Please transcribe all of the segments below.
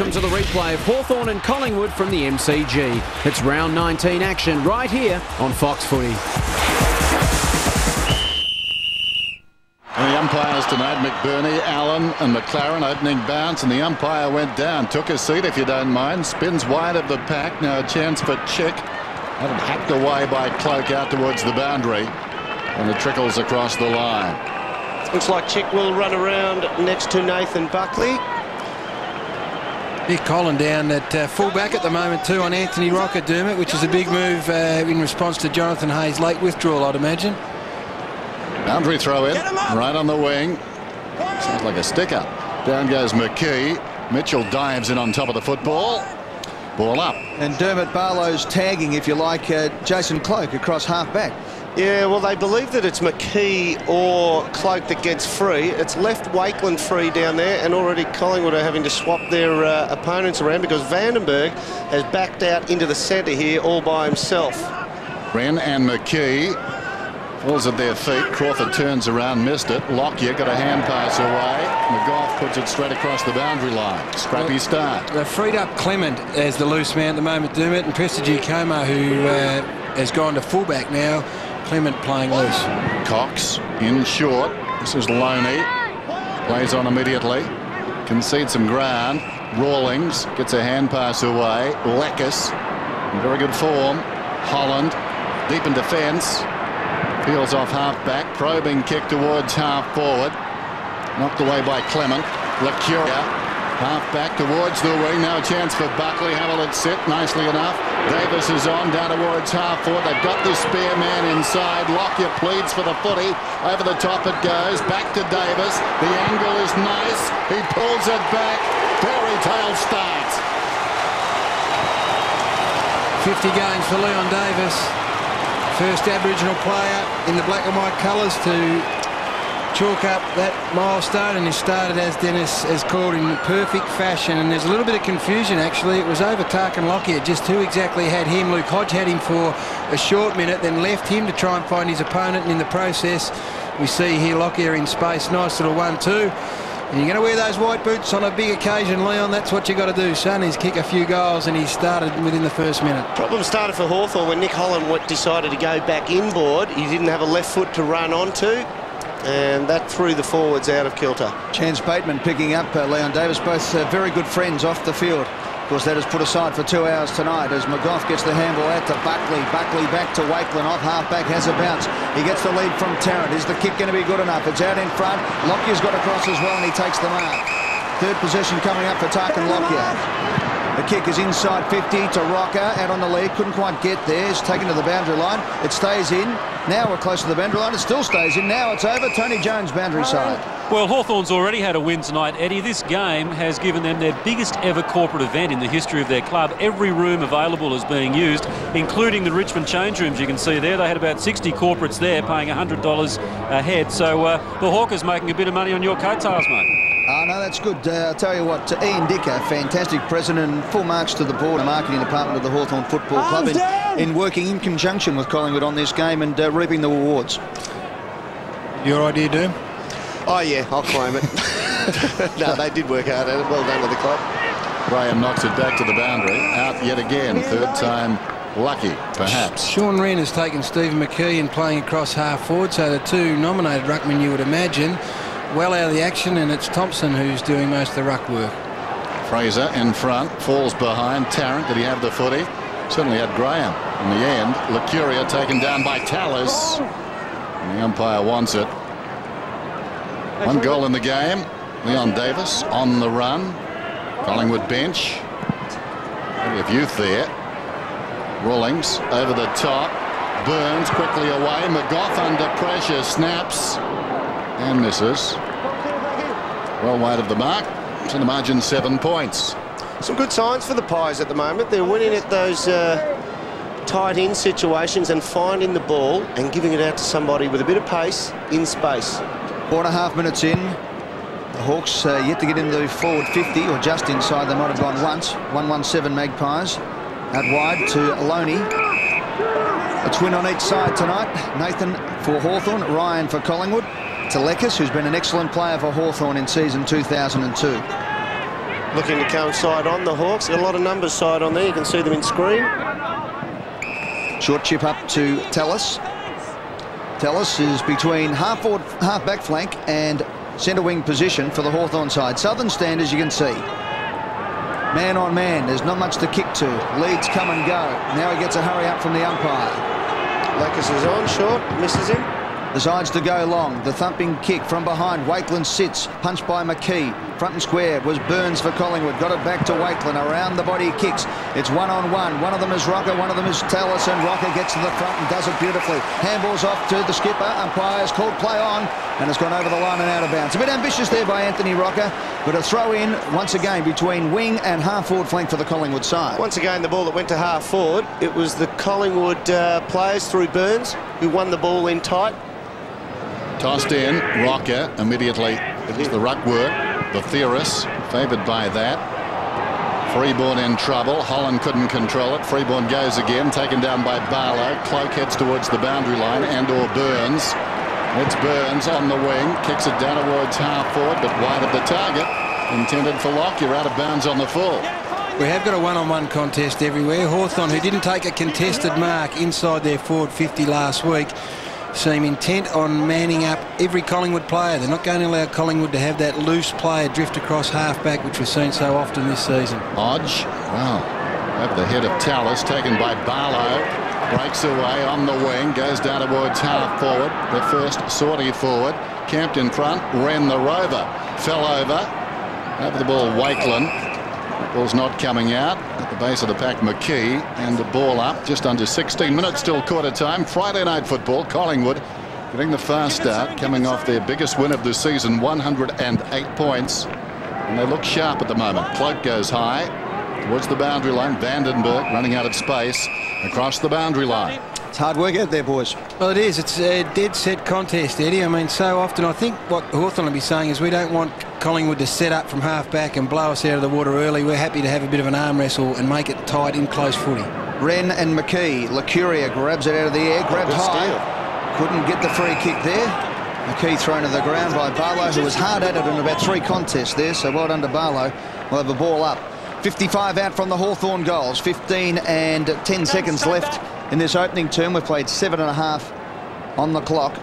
welcome to the replay of Hawthorn and Collingwood from the MCG. It's round 19 action right here on Fox Footy. And the umpires tonight, McBurney, Allen and McLaren opening bounce, and the umpire went down, took a seat if you don't mind, spins wide of the pack. Now a chance for Chick. Had it hacked away by Cloak out towards the boundary, and it trickles across the line. Looks like Chick will run around next to Nathan Buckley. Nick Collin down at full-back at the moment too on Anthony Rocker, Dermot, which is a big move in response to Jonathan Hayes' late withdrawal, I'd imagine. Boundary throw in, right on the wing. Sounds like a sticker. Down goes McKee. Mitchell dives in on top of the football. Ball up. And Dermot Barlow's tagging, if you like, Jason Cloak across half-back. Yeah, well, they believe that it's McKee or Cloak that gets free. It's left Wakeland free down there, and already Collingwood are having to swap their opponents around because Vandenberg has backed out into the centre here all by himself. Wren and McKee. Falls at their feet. Crawford turns around, missed it. Lockyer got a hand pass away. McGough puts it straight across the boundary line. Scrappy start. They've freed up Clement as the loose man at the moment, Dermot, and Prestigy Coma, who has gone to fullback now. Clement playing loose. Cox In short. This is Loney. Plays on immediately. Concedes some ground. Rawlings gets a hand pass away. Lekis in very good form. Holland deep in defence. Peels off half-back, probing kick towards half-forward. Knocked away by Clement. Lacuria, half-back towards the wing. Now a chance for Buckley. How will it sit? Nicely enough. Davis is on, down towards half-forward. They've got the spear man inside. Lockyer pleads for the footy. Over the top it goes. Back to Davis. The angle is nice. He pulls it back. Fairy tale start. 50 games for Leon Davis. First Aboriginal player in the black and white colours to chalk up that milestone, and he started, as Dennis has called, in perfect fashion. And there's a little bit of confusion actually. It was over Tarkin Lockyer, just who exactly had him. Luke Hodge had him for a short minute, then left him to try and find his opponent, and in the process we see here Lockyer in space. Nice little 1-2. And you're going to wear those white boots on a big occasion, Leon. That's what you've got to do, son, is kick a few goals, and he started within the first minute. Problem started for Hawthorn when Nick Holland decided to go back inboard. He didn't have a left foot to run onto, and that threw the forwards out of kilter. Chance Bateman picking up Leon Davis, both very good friends off the field. Of course, that is put aside for 2 hours tonight as McGough gets the handball out to Buckley. Buckley back to Wakeland, off half-back, has a bounce. He gets the lead from Tarrant. Is the kick going to be good enough? It's out in front. Lockyer's got across as well, and he takes the mark. Third possession coming up for Tarkin Lockyer. The kick is inside 50 to Rocker, out on the lead, couldn't quite get there. It's taken to the boundary line. It stays in. Now we're close to the boundary line. It still stays in. Now it's over. Tony Jones, boundary side. Well, Hawthorn's already had a win tonight, Eddie. This game has given them their biggest ever corporate event in the history of their club. Every room available is being used, including the Richmond change rooms you can see there. They had about 60 corporates there paying $100 a head. So the Hawkers making a bit of money on your coattails, mate. No, that's good. I'll tell you what, Ian Dicker, fantastic president, and full marks to the board and marketing department of the Hawthorn Football Club in working in conjunction with Collingwood on this game and reaping the rewards. Your idea, Doom? Oh, yeah, I'll claim it. No, they did work hard at it. Well done to the club. Graham knocks it back to the boundary. Out yet again. Third time lucky, perhaps. Sean Wren has taken Stephen McKee and playing across half forward, so the two nominated ruckmen you would imagine well out of the action, and it's Thompson who's doing most of the ruck work. Fraser in front, falls behind. Tarrant, did he have the footy? Certainly had Graham. In the end, Lacuria taken down by Tallis. And the umpire wants it. One goal in the game. Leon Davis on the run. Collingwood bench. Plenty of youth there. Rawlings over the top. Burns quickly away. McGough under pressure. Snaps. And misses. Well wide of the mark. To the margin 7 points. Some good signs for the Pies at the moment. They're winning at those tight-in situations and finding the ball and giving it out to somebody with a bit of pace in space. 4.5 minutes in. The Hawks yet to get into the forward 50, or just inside. They might have gone once. 1-1-7 Magpies. Out wide to Loney. A twin on each side tonight. Nathan for Hawthorn, Ryan for Collingwood. To Lekis, who's been an excellent player for Hawthorn in season 2002. looking to coincide on the Hawks. Got a lot of numbers side on there. You can see them in screen. Short chip up to Tallis. Tallis is between half-back flank and centre wing position for the Hawthorn side. Southern stand, as you can see. Man on man, there's not much to kick to. Leads come and go. Now he gets a hurry up from the umpire. Lakers is on, short, misses him. Decides to go long. The thumping kick from behind. Wakeland sits. Punched by McKee. Front and square was Burns for Collingwood. Got it back to Wakeland. Around the body kicks. It's one-on-one. One of them is Rocker. One of them is Tallis. And Rocker gets to the front and does it beautifully. Handball's off to the skipper. Umpire's called play on. And it's gone over the line and out of bounds. A bit ambitious there by Anthony Rocker. But a throw in once again between wing and half-forward flank for the Collingwood side. Once again, the ball that went to half-forward. It was the Collingwood players through Burns who won the ball in tight. Tossed in, Rocker immediately. It was the ruck work. The Theoris favoured by that. Freeborn in trouble. Holland couldn't control it. Freeborn goes again, taken down by Barlow. Cloak heads towards the boundary line and/or Burns. It's Burns on the wing, kicks it down towards half forward, but wide of the target. Intended for Lockyer, out of bounds on the full. We have got a one-on-one contest everywhere. Hawthorn, who didn't take a contested mark inside their forward 50 last week, seem intent on manning up every Collingwood player. They're not going to allow Collingwood to have that loose player drift across half-back, which we've seen so often this season. Hodge, wow, over the head of Tallis, taken by Barlow. Breaks away on the wing, goes down towards half-forward. The first sortie forward. Camped in front, Wren the rover. Fell over. Over the ball, Wakeland. Ball's not coming out. At the base of the pack, McKee. And the ball up. Just under 16 minutes till quarter time. Friday night football. Collingwood getting the fast start. Coming off their biggest win of the season. 108 points. And they look sharp at the moment. Cloak goes high. Towards the boundary line. Vandenberg running out of space. Across the boundary line. It's hard work out there, boys. Well, it is. It's a dead-set contest, Eddie. I mean, so often I think what Hawthorn will be saying is we don't want Collingwood to set up from half-back and blow us out of the water early. We're happy to have a bit of an arm wrestle and make it tight in close footy. Wren and McKee. Lucuria grabs it out of the air, grabbed high. Steal. Couldn't get the free kick there. McKee thrown to the ground by Barlow, who was hard at it in about 3 contests there, so well done to Barlow. We'll have a ball up. 55 out from the Hawthorn goals. 15 and 10 seconds left in this opening term. We've played 7.5 on the clock.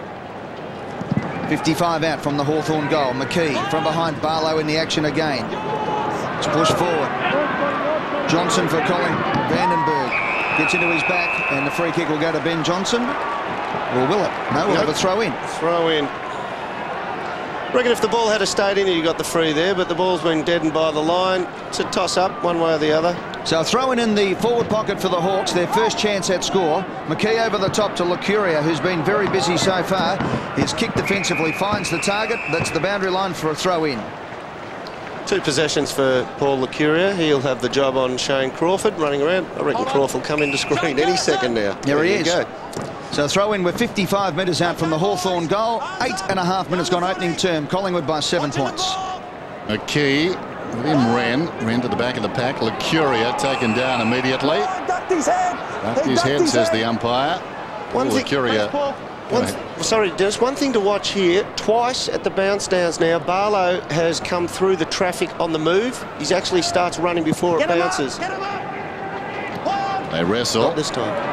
55 out from the Hawthorn goal. McKee from behind Barlow in the action again. It's pushed forward. Johnson for Colin. Vandenberg gets into his back, and the free kick will go to Ben Johnson. Or will it? No, we'll have a throw in. Throw in. I reckon if the ball had stayed in, you got the free there, but the ball's been deadened by the line. It's a toss-up, one way or the other. So throwing in the forward pocket for the Hawks, their first chance at score. McKee over the top to Lucuria, who's been very busy so far. His kick defensively finds the target. That's the boundary line for a throw-in. 2 possessions for Paul Lucuria. He'll have the job on Shane Crawford running around. I reckon Crawford will come into screen any second now. There he is. Go. So throw in with 55 metres out from the Hawthorn goal. 8.5 minutes gone opening term. Collingwood by 7 points. McKee, William Wren to the back of the pack. Lucuria taken down immediately. Ducked his head. Ducked his head, says the umpire. Lucuria. Sorry, Dennis, one thing to watch here. Twice at the bounce downs now, Barlow has come through the traffic on the move. He actually starts running before it bounces. They wrestle. Not this time.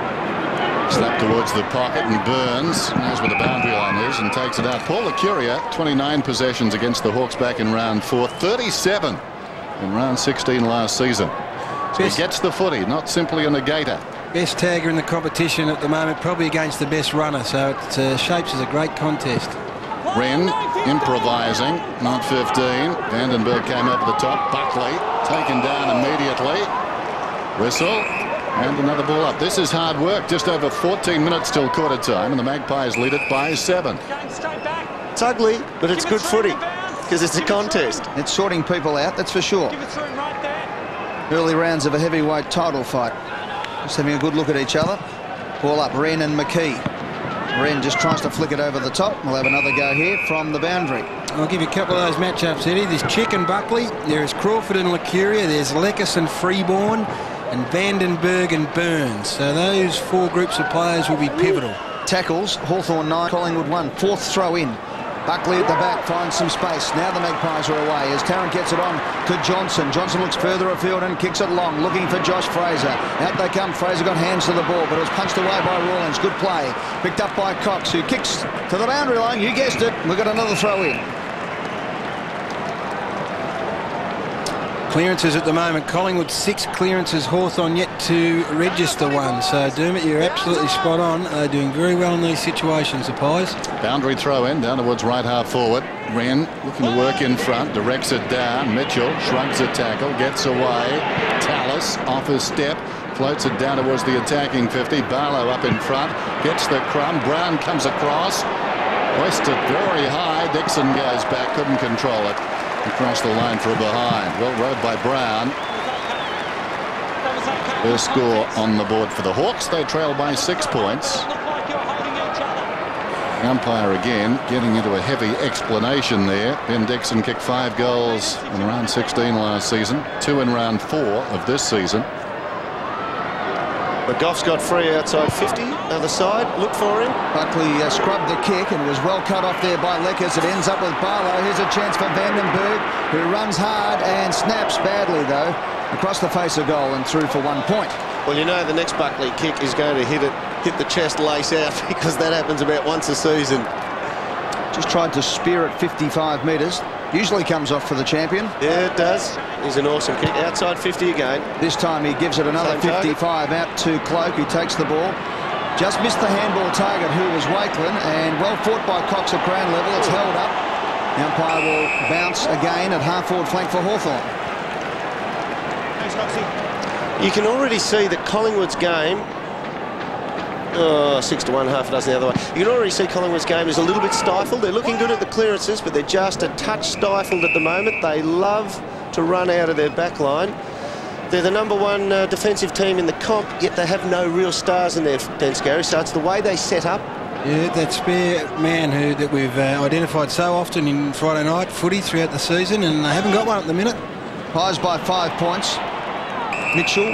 Slap towards the pocket, and Burns knows where the boundary line is and takes it out. Paul Lucuria, 29 possessions against the Hawks back in round 4, 37 in round 16 last season. So he gets the footy, not simply a negator. Best tagger in the competition at the moment, probably against the best runner, so it shapes as a great contest. Wren improvising, not 15. Vandenberg came over the top. Buckley taken down immediately. Whistle. And another ball up. This is hard work. Just over 14 minutes till quarter time, and the Magpies lead it by 7. It's ugly, but it's good footy because it's a contest. It's sorting people out, that's for sure. Early rounds of a heavyweight title fight. Just having a good look at each other. Ball up, Wren and McKee. Wren just tries to flick it over the top. We'll have another go here from the boundary. I'll give you a couple of those matchups, Eddie. There's Chick and Buckley. There is Crawford and Lucuria. There's Leckis and Freeborn. And Vandenberg and Burns. So those 4 groups of players will be pivotal. Tackles, Hawthorn 9, Collingwood 1. 4th throw in Buckley at the back finds some space. Now the Magpies are away as Tarrant gets it on to Johnson. Johnson looks further afield and kicks it long, looking for Josh Fraser. Out they come. Fraser got hands to the ball, but it was punched away by Rawlings. Good play. Picked up by Cox, who kicks to the boundary line. You guessed it. We've got another throw in. Clearances at the moment. Collingwood 6 clearances. Hawthorn yet to register one. So, Dermot, you're absolutely spot on. They're doing very well in these situations, the Pies. Boundary throw in down towards right half forward. Wren looking to work in front, directs it down. Mitchell shrugs a tackle, gets away. Tallis off his step, floats it down towards the attacking 50. Barlow up in front, gets the crumb. Brown comes across, hoisted very high. Dixon goes back, couldn't control it. Across the line for a behind. Well rode by Brown. First score on the board for the Hawks. They trail by 6 points. The umpire again getting into a heavy explanation there. Ben Dixon kicked 5 goals in round 16 last season, 2 in round 4 of this season. McGough's got free outside 50, other side, look for him. Buckley scrubbed the kick and was well cut off there by Leckers. It ends up with Barlow. Here's a chance for Vandenberg, who runs hard and snaps badly, though, across the face of goal and through for 1 point. Well, you know the next Buckley kick is going to hit the chest lace out, because that happens about once a season. Just tried to spear it 55 metres. Usually comes off for the champion. Yeah, it does. He's an awesome kick. Outside 50 again. This time he gives it another 55 out to Cloak, who takes the ball. Just missed the handball target, who was Wakelin, and well fought by Cox at ground level. It's held up. The umpire will bounce again at half-forward flank for Hawthorn. You can already see that Collingwood's game, 6-1, half a dozen the other way. You can already see Collingwood's game is a little bit stifled. They're looking good at the clearances, but they're just a touch stifled at the moment. They love to run out of their back line. They're the #1 defensive team in the comp, yet they have no real stars in their defence, Gary. So it's the way they set up. Yeah, that spare man that we've identified so often in Friday night footy throughout the season, and they haven't got one at the minute. Pies by 5 points. Mitchell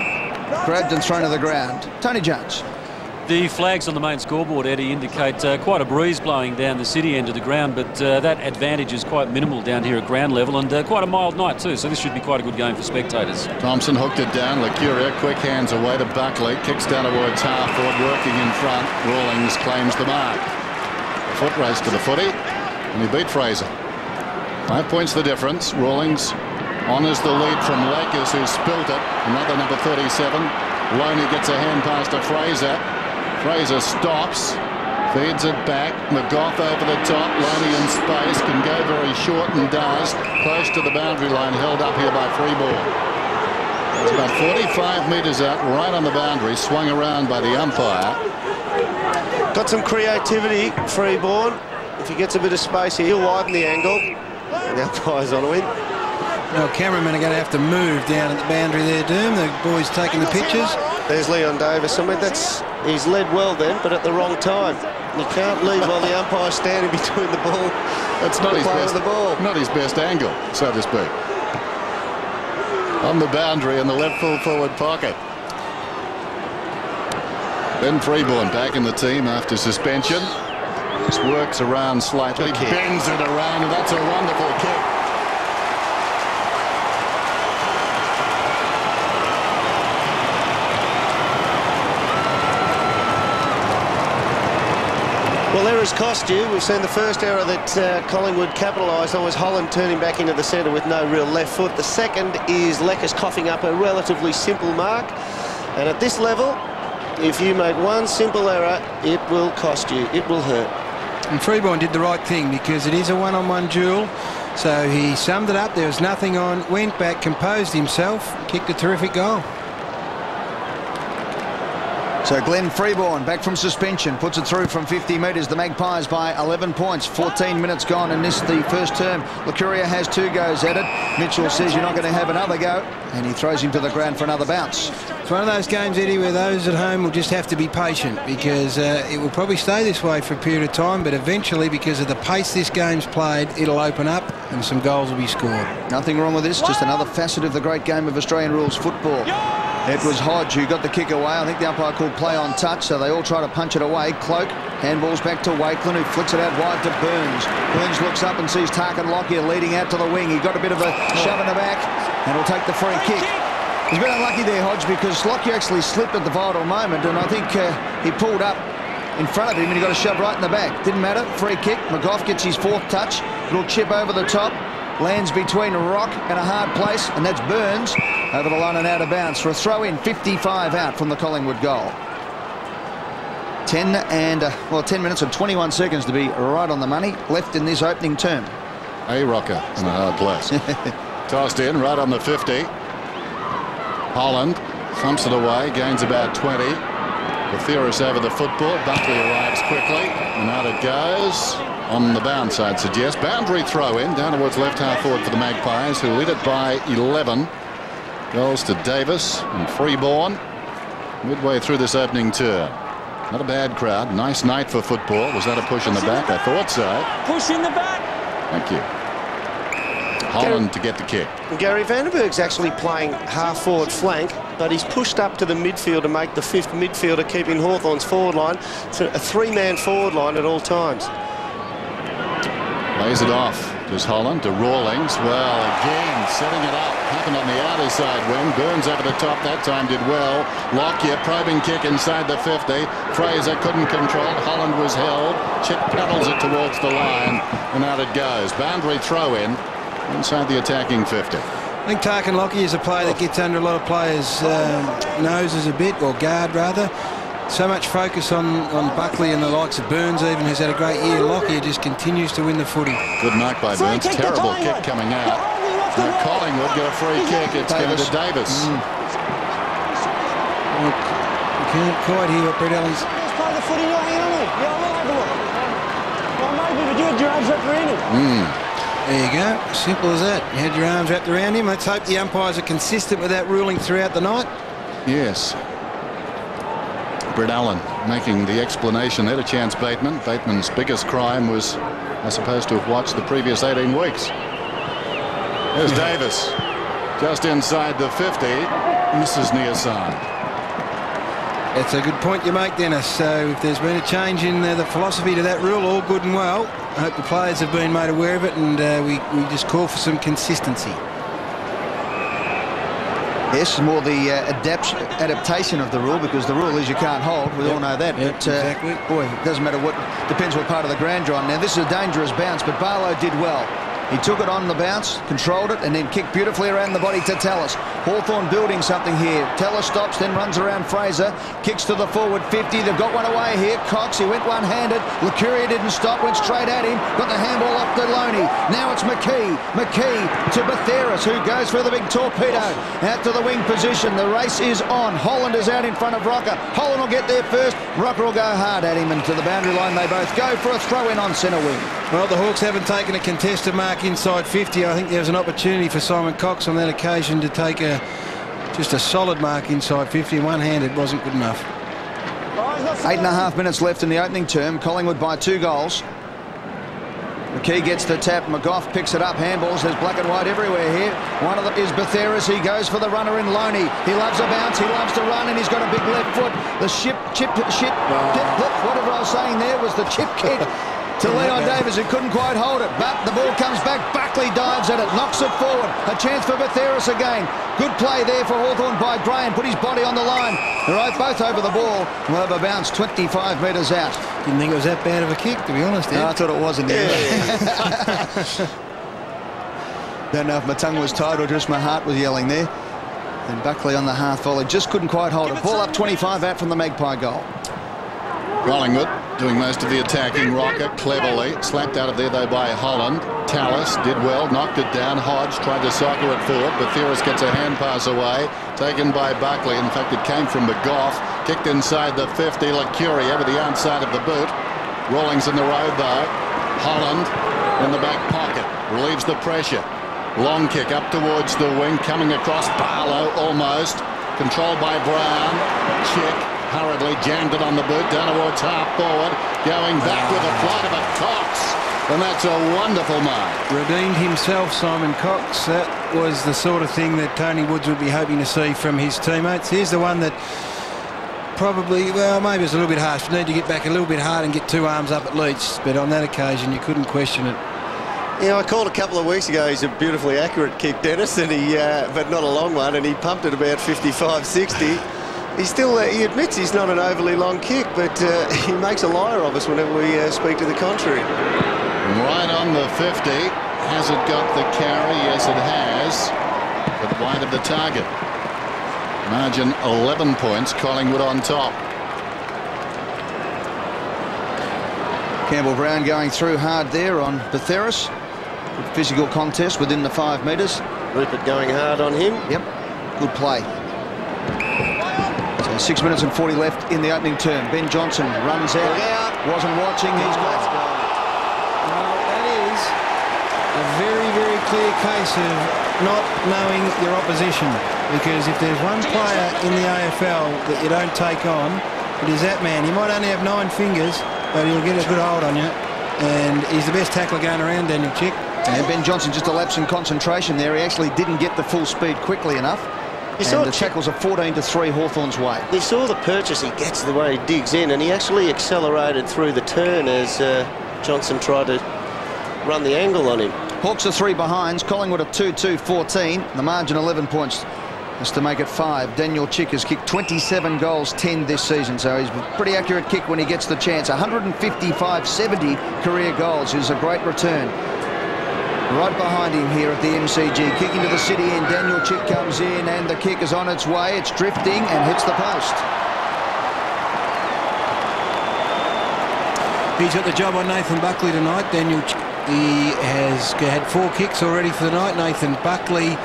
grabbed and thrown to the ground. Tony Jones. The flags on the main scoreboard, Eddie, indicate quite a breeze blowing down the city end of the ground, but that advantage is quite minimal down here at ground level, and quite a mild night too, so this should be quite a good game for spectators. Thompson hooked it down. Lacuria quick hands away to Buckley, kicks down towards half forward, working in front. Rawlings claims the mark. Foot race to the footy, and he beat Fraser. 5 points the difference. Rawlings honours the lead from Lakers, who spilt it. Another number 37. Loney gets a hand pass to Fraser. Fraser stops, feeds it back. McGough over the top. Loney in space, can go very short and does. Close to the boundary line, held up here by Freeborn. It's about 45 metres out, right on the boundary, swung around by the umpire. Got some creativity, Freeborn. If he gets a bit of space here, he'll widen the angle. And the umpire's on a win. Well, cameramen are going to have to move down at the boundary there, Doom. The boys taking the pictures. There's Leon Davis. I mean, he's led well then, but at the wrong time. You can't lead while the umpire's standing between the ball. That's not his best, the ball. Not his best angle, so to speak. On the boundary in the left full forward pocket. Ben Freeborn back in the team after suspension. Just works around slightly, bends it around, and that's a wonderful kick. Well, errors cost you. We've seen the first error that Collingwood capitalised on was Holland turning back into the centre with no real left foot. The second is Leckers coughing up a relatively simple mark. And at this level, if you make one simple error, it will cost you. It will hurt. And Freeborn did the right thing, because it is a one-on-one duel. So he summed it up. There was nothing on. Went back, composed himself, kicked a terrific goal. So Glenn Freeborn back from suspension, puts it through from 50 metres. The Magpies by 11 points. 14 minutes gone in this, the first term. Lacuria has 2 goes at it. Mitchell says you're not going to have another go, and he throws him to the ground for another bounce. It's one of those games, Eddie, where those at home will just have to be patient, because it will probably stay this way for a period of time, but eventually, because of the pace this game's played, it'll open up and some goals will be scored. Nothing wrong with this, just another facet of the great game of Australian rules football. It was Hodge who got the kick away. I think the umpire called play on touch, so they all try to punch it away. Cloak handballs back to Wakelin, who flicks it out wide to Burns. Burns looks up and sees Tarkin Lockyer leading out to the wing. He got a bit of a shove in the back and will take the free kick. He's been unlucky there, Hodge, because Lockyer actually slipped at the vital moment, and I think he pulled up in front of him and he got a shove right in the back. Didn't matter. Free kick. McGough gets his 4th touch. Little chip over the top. Lands between a rock and a hard place, and that's Burns over the line and out of bounds for a throw-in. 55 out from the Collingwood goal. 10 minutes and 21 seconds to be right on the money left in this opening term. A rocker in a hard place. Tossed in right on the 50. Holland thumps it away, gains about 20. Theoris over the football. Buckley arrives quickly, and out it goes. On the bounce, I'd suggest. Boundary throw in down towards left half forward for the Magpies, who lead it by 11 goals to Davis and Freeborn midway through this opening term. Not a bad crowd. Nice night for football. Was that a push in the back? I thought so. Push in the back. Thank you. Holland to get the kick. Gary Vandenberg's actually playing half forward flank, but he's pushed up to the midfield to make the 5th midfielder, keeping Hawthorn's forward line. It's a 3-man forward line at all times. Lays it off. Does Holland to Rawlings. Well, again, setting it up. Happened on the outer side wing. Burns over the top. That time did well. Lockyer, probing kick inside the 50. Fraser couldn't control. Holland was held. Chip paddles it towards the line, and out it goes. Boundary throw in inside the attacking 50. I think Tarkin Lockyer is a player that gets under a lot of players' noses a bit, or guard rather. So much focus on Buckley and the likes of Burns, even, who's had a great year. Lockyer just continues to win the footy. Good mark by Burns. Terrible kick coming out. Now Collingwood get a free kick. It's given to Davis. You can't quite hear what Brett Allen's... Just play the footy, you're hanging on me. Yeah, I will have a look. Well, maybe, but you had your arms wrapped around him. There you go. Simple as that. You had your arms wrapped around him. Let's hope the umpires are consistent with that ruling throughout the night. Yes. Brett Allen making the explanation there to Chance Bateman. Bateman's biggest crime was, I suppose, to have watched the previous 18 weeks. There's Davis. Just inside the 50. Misses near side. That's a good point you make, Dennis. So if there's been a change in the philosophy to that rule, all good and well. I hope the players have been made aware of it, and we just call for some consistency. Yes, more the adaptation of the rule, because the rule is you can't hold. We all know that. Yep, but, exactly. Boy, it doesn't matter what, depends what part of the ground you're on. Now, this is a dangerous bounce, but Barlow did well. He took it on the bounce, controlled it, and then kicked beautifully around the body to Tallis. Hawthorn building something here. Tallis stops, then runs around Fraser. Kicks to the forward 50. They've got one away here. Cox, he went one-handed. Lucuria didn't stop, went straight at him. Got the handball off to Loney. Now it's McKee. McKee to Batheris, who goes for the big torpedo. Out to the wing position. The race is on. Holland is out in front of Rocker. Holland will get there first. Rocker will go hard at him, and to the boundary line they both go for a throw-in on centre wing. Well, the Hawks haven't taken a contested mark inside 50. I think there was an opportunity for Simon Cox on that occasion to take just a solid mark inside 50. One-handed wasn't good enough. 8.5 minutes left in the opening term. Collingwood by 2 goals. McKee gets the tap. McGough picks it up. Handballs. There's black and white everywhere here. One of them is Batheris. He goes for the runner in Loney. He loves a bounce. He loves to run, and he's got a big left foot. The whatever I was saying there was the chip kick to Leon Davis, who couldn't quite hold it, but the ball comes back. Buckley dives at it, knocks it forward. A chance for Batheris again. Good play there for Hawthorn by Graham. Put his body on the line. They're both over the ball. We'll have a bounce 25 metres out. Didn't think it was that bad of a kick, to be honest. No, I thought it wasn't. Don't know if my tongue was tied or just my heart was yelling there. And Buckley on the half volley just couldn't quite hold it. Ball up 25 out from the Magpie goal. Collingwood doing most of the attacking. Rocker cleverly slapped out of there though by Holland. Tallis did well, knocked it down. Hodge tried to soccer it forward, but Theoris gets a hand pass away, taken by Buckley. In fact, it came from McGough. Kicked inside the 50. Licuri over the outside of the boot. Rawlings in the road though. Holland in the back pocket, relieves the pressure. Long kick up towards the wing, coming across. Barlow almost controlled by Brown. Chick hurriedly jammed it on the boot, down towards half forward, going back with a flight of a Cox. And that's a wonderful mark. Redeemed himself, Simon Cox. That was the sort of thing that Tony Woods would be hoping to see from his teammates. Here's the one that probably, well, maybe it's a little bit harsh. We need to get back a little bit hard and get two arms up at least. But on that occasion, you couldn't question it. Yeah, I called a couple of weeks ago. He's a beautifully accurate kick, Dennis, and but not a long one, and he pumped it about 55, 60. He admits he's not an overly long kick, but he makes a liar of us whenever we speak to the contrary. Right on the 50. Has it got the carry? Yes, it has. But wide of the target. Margin 11 points. Collingwood on top. Campbell Brown going through hard there on Betheris. Good physical contest within the 5 metres. Rupert going hard on him. Yep, good play. So 6 minutes and 40 left in the opening term. Ben Johnson runs out. Wasn't watching. He's got. Well, that is a very, very clear case of not knowing your opposition. Because if there's one player in the AFL that you don't take on, it is that man. He might only have 9 fingers, but he'll get a good hold on you. And he's the best tackler going around, Daniel Chick. And Ben Johnson just a lapse in concentration there. He actually didn't get the full speed quickly enough. And the tackles are 14-3 Hawthorn's way. You saw the purchase he gets, the way he digs in, and he actually accelerated through the turn as Johnson tried to run the angle on him. Hawks are 3 behinds. Collingwood are 2-2-14. The margin 11 points. Just to make it 5. Daniel Chick has kicked 27 goals, 10 this season, so he's a pretty accurate kick when he gets the chance. 155-70 career goals is a great return. Right behind him here at the MCG, kicking to the city end. Daniel Chick comes in and the kick is on its way. It's drifting and hits the post. He's got the job on Nathan Buckley tonight. Daniel Chick, he has had 4 kicks already for the night. Nathan Buckley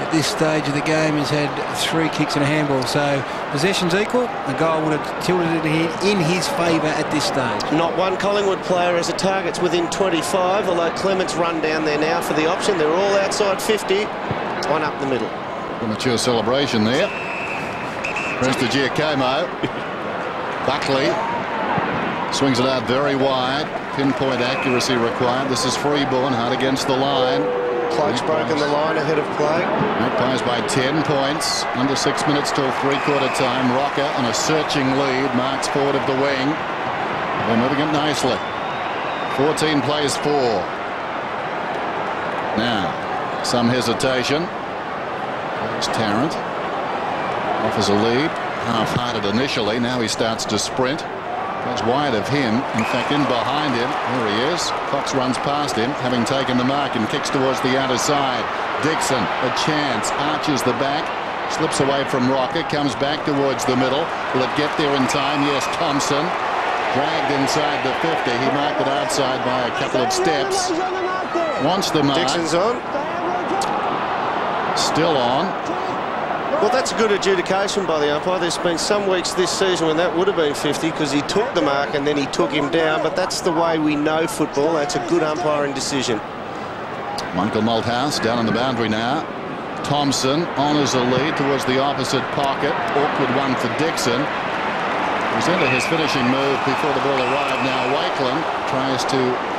at this stage of the game has had 3 kicks and a handball. So possession's equal. The goal would have tilted it in his favour at this stage. Not one Collingwood player has a target's within 25, although Clement's run down there now for the option. They're all outside 50. One up the middle. Premature celebration there. Prestigiacomo. Buckley swings it out very wide. Pinpoint accuracy required. This is Freeborn, hard against the line. Cloak's broken the line ahead of play. Magpies by 10 points. Under 6 minutes till 3/4 time. Rocker on a searching lead. Marks forward of the wing. They're moving it nicely. 14 plays 4. Now, some hesitation. There's Tarrant. Offers a lead. Half-hearted initially. Now he starts to sprint. Goes wide of him. In fact, in behind him. There he is. Cox runs past him, having taken the mark, and kicks towards the outer side. Dixon, a chance. Arches the back. Slips away from Rocker. Comes back towards the middle. Will it get there in time? Yes, Thompson. Dragged inside the 50. He marked it outside by a couple of steps. Wants the mark. Dixon's on. Still on. Well, that's a good adjudication by the umpire. There's been some weeks this season when that would have been 50 because he took the mark and then he took him down, but that's the way we know football. That's a good umpiring decision. Michael Malthouse down on the boundary now. Thompson honours a lead towards the opposite pocket. Awkward one for Dixon. He's into his finishing move before the ball arrived. Now Wakeland tries to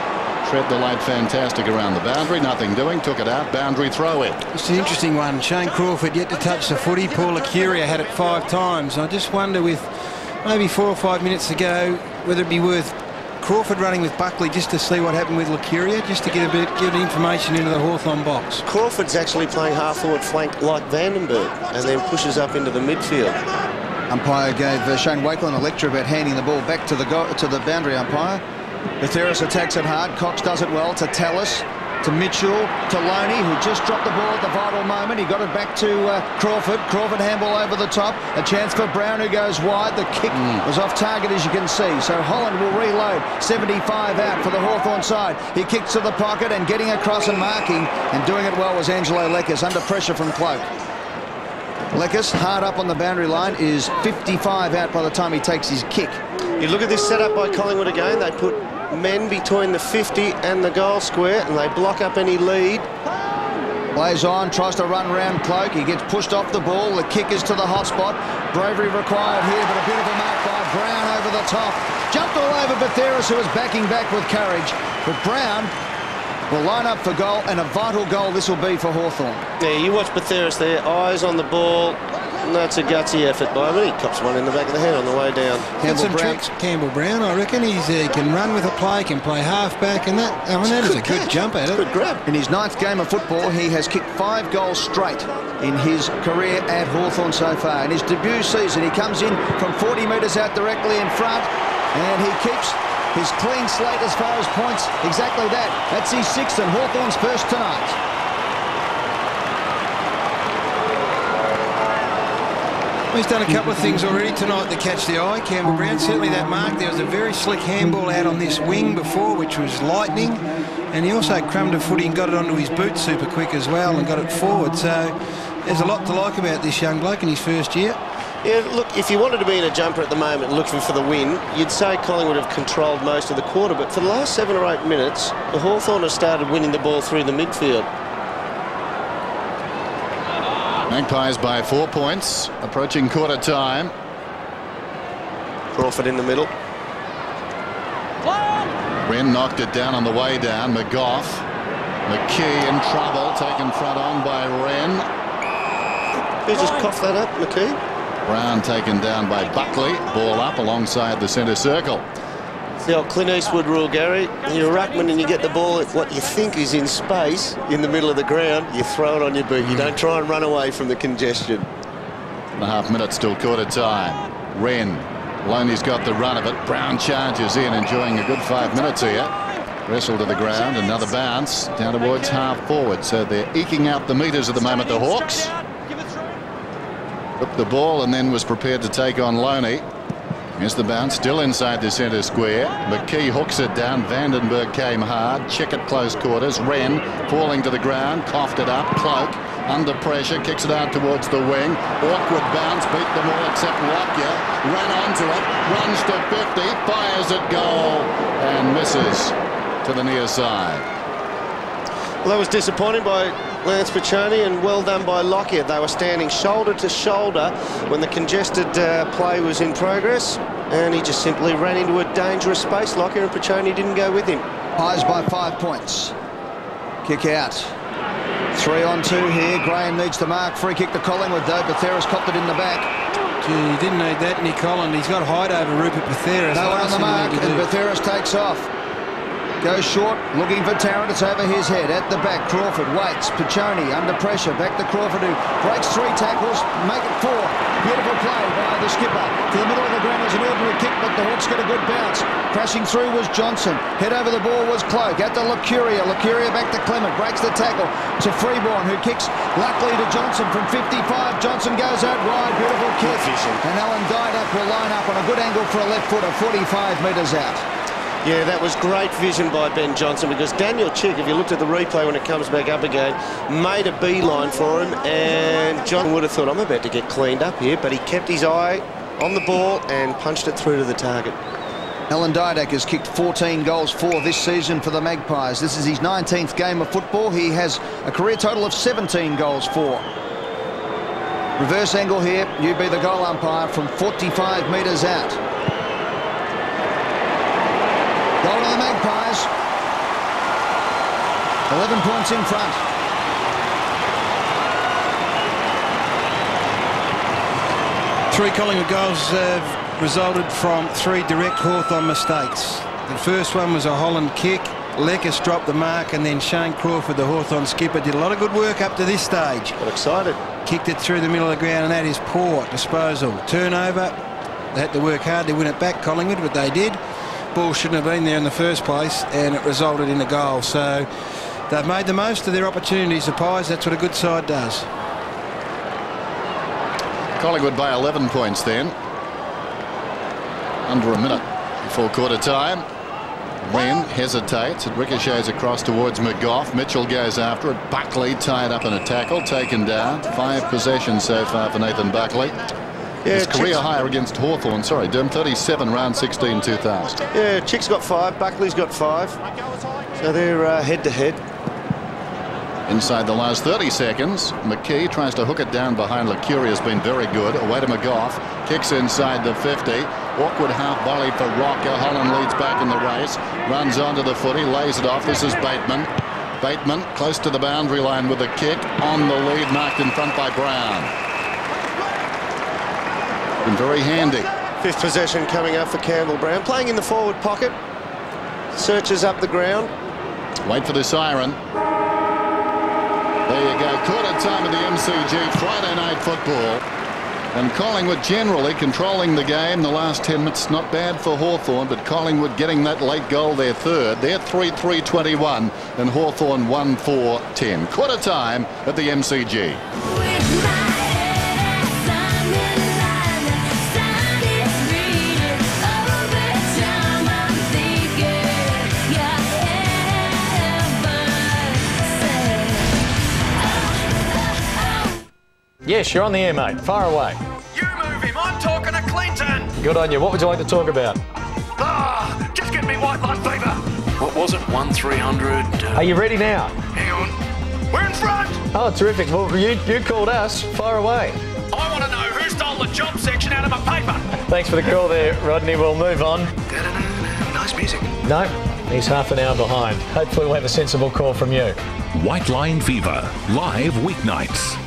tread the light fantastic around the boundary. Nothing doing. Took it out. Boundary throw in. It's an interesting one. Shane Crawford yet to touch the footy. Paul Licuria had it 5 times. I just wonder, with maybe 4 or 5 minutes to go, whether it'd be worth Crawford running with Buckley just to see what happened with Licuria, just to get a bit of information into the Hawthorn box. Crawford's actually playing half-forward flank like Vandenberg and then pushes up into the midfield. Umpire gave Shane Wakeland a lecture about handing the ball back to the boundary umpire. Betheris attacks it hard. Cox does it well to Tallis, to Mitchell, to Loney, who just dropped the ball at the vital moment. He got it back to Crawford. Crawford handball over the top. A chance for Brown, who goes wide. The kick was off target, as you can see. So Holland will reload. 75 out for the Hawthorn side. He kicks to the pocket and getting across and marking and doing it well was Angelo Leckis under pressure from Cloak. Leckis, hard up on the boundary line, is 55 out by the time he takes his kick. You look at this setup by Collingwood again. They put men between the 50 and the goal square and they block up any lead. Plays on, tries to run round Cloak. He gets pushed off the ball. The kick is to the hot spot. Bravery required here, but a beautiful mark by Brown over over the top. Jumped all over Batheris, who was backing back with courage. But Brown will line up for goal, and a vital goal this will be for Hawthorn. Yeah, you watch Batheris there, eyes on the ball. And that's a gutsy effort by him. He cops one in the back of the head on the way down. Campbell Brown. Campbell Brown, I reckon. He can run with a play, can play half-back, and that, I mean, that is a good jump at it. Good grab. In his 9th game of football, he has kicked 5 goals straight in his career at Hawthorn so far. In his debut season, he comes in from 40 metres out directly in front, and he keeps his clean slate as far as points. Exactly that. That's his 6th and Hawthorn's first tonight. He's done a couple of things already tonight that catch the eye. Campbell Brown, certainly that mark. There was a very slick handball out on this wing before, which was lightning. And he also crumbed a footy and got it onto his boot super quick as well and got it forward. So there's a lot to like about this young bloke in his first year. Yeah, look, if you wanted to be in a jumper at the moment looking for the win, you'd say Collingwood have controlled most of the quarter. But for the last 7 or 8 minutes, the Hawthorn have started winning the ball through the midfield. Magpies by 4 points, approaching quarter time. Crawford in the middle. Wren knocked it down on the way down. McGough. McKee in trouble, taken front on by Wren. He just coughed that up, McKee. Brown taken down by Buckley. Ball up alongside the centre circle. It's the old Clint Eastwood rule, Gary. You're a ruckman and you get the ball at what you think is in space in the middle of the ground. You throw it on your boot. You don't try and run away from the congestion. 1.5 minutes till quarter time. Wren. Loney's got the run of it. Brown charges in, enjoying a good 5 minutes here. Wrestle to the ground. Another bounce down towards half forward. So they're eking out the metres at the moment, the Hawks. Took the ball and then was prepared to take on Loney. Here's the bounce, still inside the centre square. McKee hooks it down. Vandenberg came hard. Check at close quarters. Wren falling to the ground. Coughed it up. Cloak under pressure. Kicks it out towards the wing. Awkward bounce. Beat them all except Lockyer. Ran onto it. Runs to 50. Fires at goal. And misses to the near side. Well, that was disappointing by Lance Piccioni, and well done by Lockyer. They were standing shoulder to shoulder when the congested play was in progress, and he just simply ran into a dangerous space. Lockyer and Piccioni didn't go with him. Pies by 5 points. Kick out. 3 on 2 here. Graham needs to mark. Free kick to Collingwood, though. Batheris copped it in the back. Gee, he didn't need that, Nick Holland. He's got height over Rupert Batheris. No one on the mark, and Batheris takes off. Goes short, looking for Tarrant. It's over his head. At the back, Crawford waits. Piccioni under pressure. Back to Crawford, who breaks 3 tackles. Make it 4. Beautiful play by the skipper. To the middle of the ground was an ordinary kick, but the Hawks get a good bounce. Crashing through was Johnson. Head over the ball was Cloak. At the Lucuria. Lucuria back to Clement. Breaks the tackle to Freeborn, who kicks luckily to Johnson from 55. Johnson goes out wide. Beautiful kick. And Alan Didak will line up on a good angle for a left footer, 45 metres out. Yeah, that was great vision by Ben Johnson, because Daniel Chick, if you looked at the replay when it comes back up again, made a beeline for him, and John would have thought, I'm about to get cleaned up here, but he kept his eye on the ball and punched it through to the target. Alan Didak has kicked 14 goals for this season for the Magpies. This is his 19th game of football. He has a career total of 17 goals for. Reverse angle here. You be the goal umpire from 45 metres out. Goal to the Magpies. 11 points in front. Three Collingwood goals have resulted from 3 direct Hawthorn mistakes. The first one was a Holland kick. Lekis dropped the mark, and then Shane Crawford, the Hawthorn skipper, did a lot of good work up to this stage. Got excited. Kicked it through the middle of the ground, and that is poor disposal. Turnover. They had to work hard to win it back, Collingwood, but they did. Ball shouldn't have been there in the first place, and it resulted in a goal. So they've made the most of their opportunities, the Pies. That's what a good side does. Collingwood by 11 points then. Under a minute before quarter time. Wren hesitates. It ricochets across towards McGough. Mitchell goes after it. Buckley tied up in a tackle, taken down. 5 possessions so far for Nathan Buckley. Yeah, his career higher against Hawthorn, sorry, Dim, 37 round 16 2000. Yeah, Chick's got 5, Buckley's got 5. So they're head to head. Inside the last 30 seconds, McKee tries to hook it down behind Lucuria, has been very good. Away to McGough, kicks inside the 50. Awkward half volley for Rocker. Holland leads back in the race. Runs onto the footy, lays it off. This is Bateman. Bateman close to the boundary line with a kick. On the lead, marked in front by Brown. Been very handy. Fifth possession coming up for Campbell Brown. Playing in the forward pocket. Searches up the ground. Wait for the siren. There you go. Quarter time of the MCG. Friday night football. And Collingwood generally controlling the game the last 10 minutes. Not bad for Hawthorn, but Collingwood getting that late goal, their third. They're 3-3-21 and Hawthorn 1-4-10. Quarter time at the MCG. Yes, you're on the air, mate. Far away. You move him. I'm talking to Clinton. Good on you. What would you like to talk about? Just get me white line fever. What was it? 1-300. Are you ready now? Hang on. We're in front. Oh, terrific. Well, you called us. Far away. I want to know who stole the job section out of my paper. Thanks for the call there, Rodney. We'll move on. Nice music. No, he's half an hour behind. Hopefully we'll have a sensible call from you. White Line Fever, live weeknights.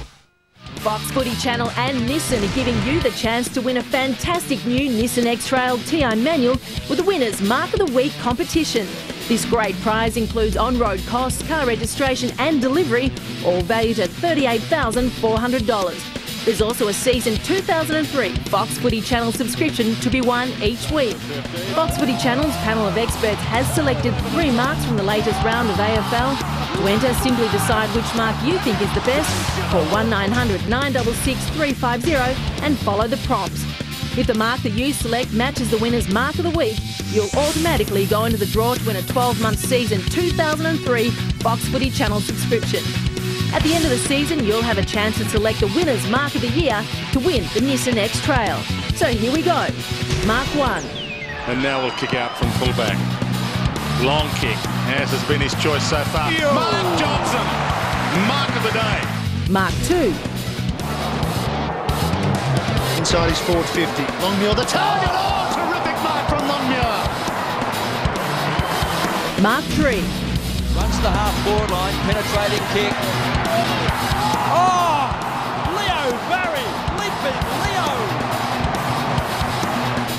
Fox Footy Channel and Nissan are giving you the chance to win a fantastic new Nissan X-Trail TI manual with the winner's Mark of the Week competition. This great prize includes on-road costs, car registration and delivery, all valued at $38,400. There's also a season 2003 Fox Footy Channel subscription to be won each week. Fox Footy Channel's panel of experts has selected 3 marks from the latest round of AFL. To enter, simply decide which mark you think is the best. Call 1900 966 350 and follow the prompts. If the mark that you select matches the winner's Mark of the Week, you'll automatically go into the draw to win a 12-month season 2003 Fox Footy Channel subscription. At the end of the season, you'll have a chance to select the winner's Mark of the Year to win the Nissan X-Trail. So here we go. Mark 1. And now we'll kick out from fullback. Long kick, as has been his choice so far. Mark Johnson, mark of the day. Mark 2. Inside his forward 50. Longmuir the target. Oh, terrific mark from Longmuir. Mark 3. Runs the half-forward line, penetrating kick. Oh! Leo Barry, leaping Leo!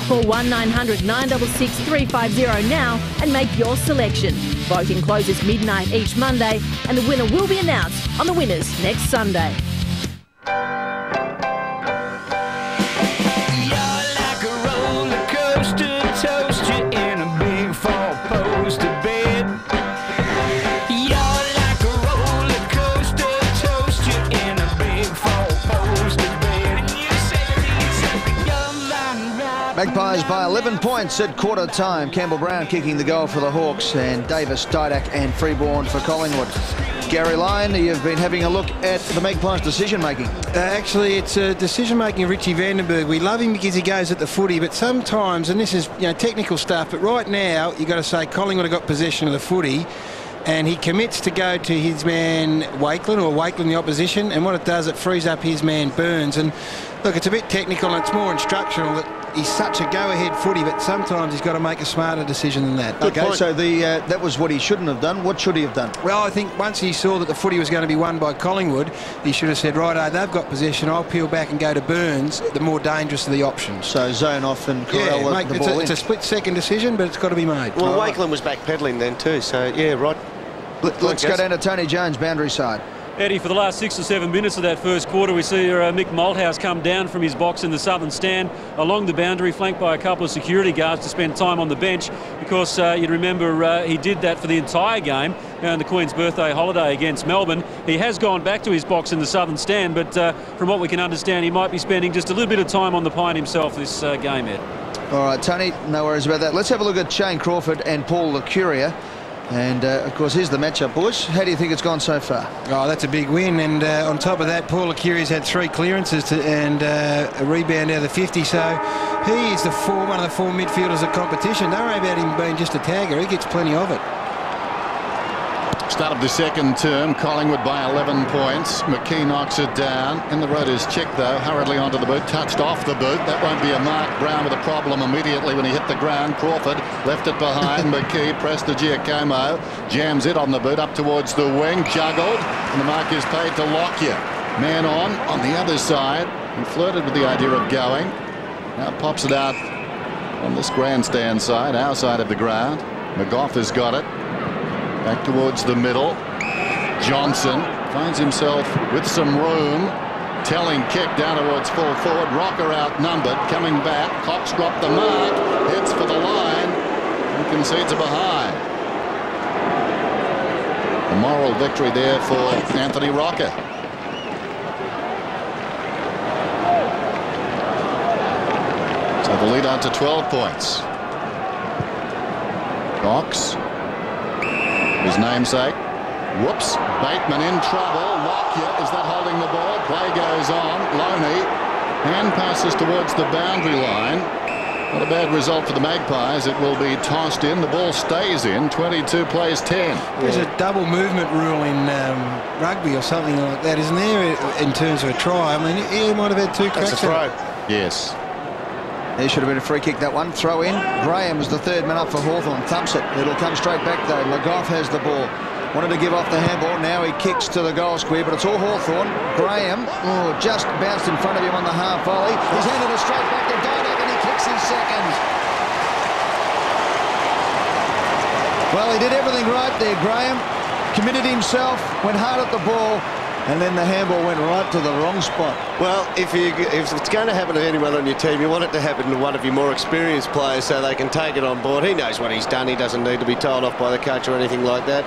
Call 1900 966 350 now and make your selection. Voting closes midnight each Monday and the winner will be announced on the Winners next Sunday. Magpies by 11 points at quarter time. Campbell Brown kicking the goal for the Hawks and Davis, Didak and Freeborn for Collingwood. Gary Lyon, you've been having a look at the Magpies' decision-making. Actually, it's a decision-making of Richie Vandenberg. We love him because he goes at the footy, but sometimes, and this is technical stuff, but right now you've got to say Collingwood have got possession of the footy and he commits to go to his man Wakeland, or Wakeland the opposition, and what it does, it frees up his man Burns. And look, it's a bit technical and it's more instructional that he's such a go-ahead footy, but sometimes he's got to make a smarter decision than that. Okay, so that was what he shouldn't have done. What should he have done? Well, I think once he saw that the footy was going to be won by Collingwood, he should have said, righto, they've got possession, I'll peel back and go to Burns, the more dangerous of the options. So zone off and corral the ball in. It's a split-second decision, but it's got to be made. Well, Wakeland was backpedaling then too, so yeah, right. Let's go down to Tony Jones, boundary side. Eddie, for the last 6 or 7 minutes of that first quarter, we see Mick Malthouse come down from his box in the southern stand along the boundary, flanked by a couple of security guards to spend time on the bench, because you'd remember he did that for the entire game on the Queen's birthday holiday against Melbourne. He has gone back to his box in the southern stand, but from what we can understand, he might be spending just a little bit of time on the pine himself this game, Ed. All right, Tony, no worries about that. Let's have a look at Shane Crawford and Paul LaCuria. And, of course, here's the matchup, boys. How do you think it's gone so far? Oh, that's a big win. And on top of that, Paul LaCuria's had 3 clearances and a rebound out of the 50. So he is one of the 4 midfielders of competition. Don't worry about him being just a tagger. He gets plenty of it. Start of the second term, Collingwood by 11 points. McKee knocks it down. In the road is Chick, though, hurriedly onto the boot, touched off the boot. That won't be a mark. Brown with a problem immediately when he hit the ground. Crawford left it behind. McKee pressed the Giacomo, jams it on the boot up towards the wing, juggled, and the mark is paid to Lockyer. Man on the other side. He flirted with the idea of going. Now pops it out on this grandstand side, our side of the ground. McGough has got it. Back towards the middle. Johnson finds himself with some room. Telling kick down towards full forward. Rocker outnumbered. Coming back. Cox dropped the mark. Heads for the line. And concedes a behind. A moral victory there for Anthony Rocker. So the lead out to 12 points. Cox. His namesake. Whoops. Bateman in trouble. Lockyer, is that holding the ball? Play goes on. Loney. Hand passes towards the boundary line. Not a bad result for the Magpies. It will be tossed in. The ball stays in. 22 plays 10. There's a double movement rule in rugby or something like that, isn't there, in terms of a try? I mean, he might have had two cracks. That's a throw. Yes. There should have been a free kick, that one. Throw in. Graham was the third man up for Hawthorn. Thumps it. It'll come straight back, though. McGough has the ball. Wanted to give off the handball. Now he kicks to the goal square, but it's all Hawthorn. Graham, just bounced in front of him on the half volley. He's handed it straight back to Didak, and he kicks his second. Well, he did everything right there, Graham. Committed himself, went hard at the ball, and then the handball went right to the wrong spot. Well, if it's going to happen to anyone on your team, you want it to happen to one of your more experienced players so they can take it on board. He knows what he's done. He doesn't need to be told off by the coach or anything like that.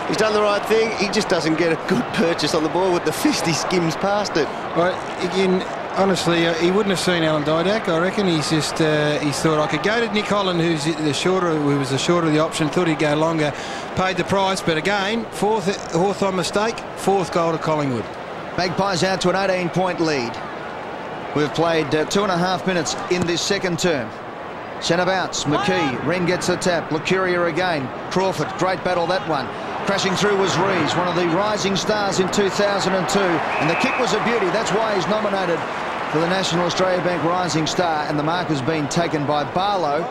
He's done the right thing. He just doesn't get a good purchase on the ball with the fist. He skims past it. Well, again, honestly, he wouldn't have seen Alan Didak. I reckon he's just he thought I could go to Nick Holland, who was the shorter of the option. Thought he'd go longer, paid the price. But again, fourth Hawthorn mistake, fourth goal to Collingwood. Magpies out to an 18-point lead. We've played 2.5 minutes in this second term. Centre bounce, McKee. Wren gets the tap. Lucuria again. Crawford, great battle that one. Crashing through was Rees, one of the rising stars in 2002. And the kick was a beauty. That's why he's nominated for the National Australia Bank Rising Star. And the mark has been taken by Barlow,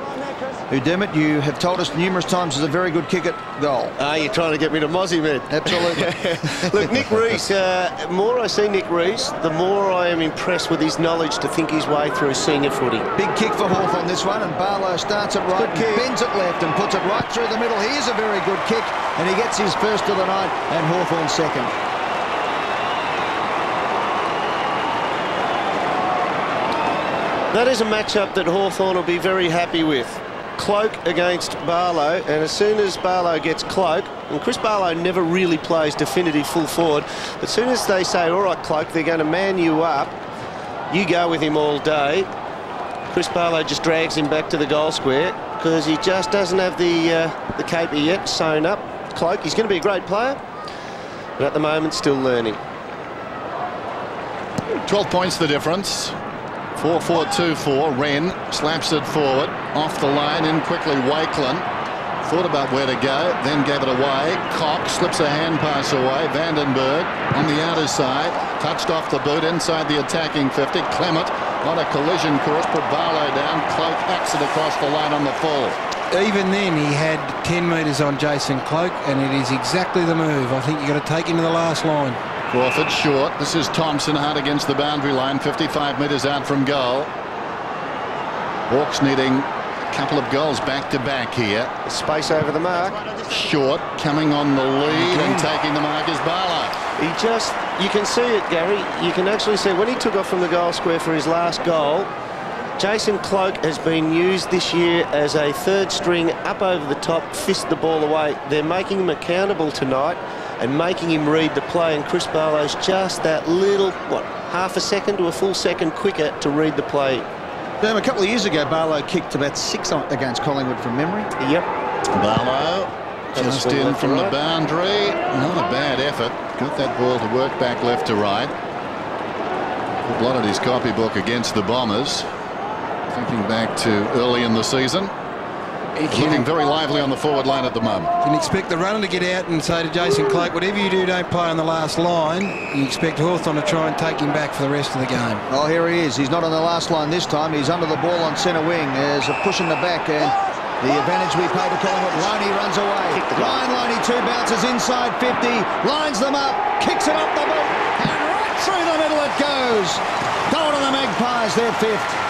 who, Dermot, you have told us numerous times is a very good kick at goal. You're trying to get me to Mozzie, man. Absolutely. Look, Nick Rees, the more I see Nick Rees, the more I am impressed with his knowledge to think his way through senior footy. Big kick for Hawthorn this one, and Barlow starts it right, bends it left and puts it right through the middle. Here's a very good kick, and he gets his first of the night, and Hawthorn second. That is a matchup that Hawthorn will be very happy with. Cloak against Barlow, and as soon as Barlow gets Cloak, and Chris Barlow never really plays definitive full forward, but as soon as they say, all right, Cloak, they're going to man you up, you go with him all day, Chris Barlow just drags him back to the goal square because he just doesn't have the caper yet sewn up. Cloak, he's going to be a great player, but at the moment still learning. 12 points the difference. 4-4-2-4. Wren slaps it forward. Off the line in quickly. Wakelin thought about where to go, then gave it away. Cox slips a hand pass away. Vandenberg on the outer side. Touched off the boot inside the attacking 50. Clement on a collision course. Put Barlow down. Cloak hacks it across the line on the full. Even then, he had 10 metres on Jason Cloak, and it is exactly the move. I think you've got to take him to the last line. Crawford short. This is Thompson hard against the boundary line. 55 metres out from goal. Hawks needing a couple of goals back to back here. Space over the mark. Short coming on the lead and taking the mark is Barlow. You can see it, Gary. You can actually see when he took off from the goal square for his last goal, Jason Cloak has been used this year as a third string up over the top, fist the ball away. They're making him accountable tonight and making him read the play, and Chris Barlow's just that little, half a second to a full second quicker to read the play. A couple of years ago, Barlow kicked about 6 against Collingwood from memory. Yep. Barlow just in from the boundary. Not a bad effort. Got that ball to work back left to right. Blotted his copybook against the Bombers. Thinking back to early in the season. Looking very lively on the forward line at the moment. You can expect the runner to get out and say to Jason Cloke, whatever you do, don't play on the last line. You expect Hawthorn to try and take him back for the rest of the game. Oh, here he is. He's not on the last line this time. He's under the ball on centre wing. There's a push in the back, and the advantage we pay to Collingwood. Loney runs away. Ryan Loney, 2 bounces inside 50, lines them up, kicks it off the boot, and right through the middle it goes. Goal to the Magpies, their 5th.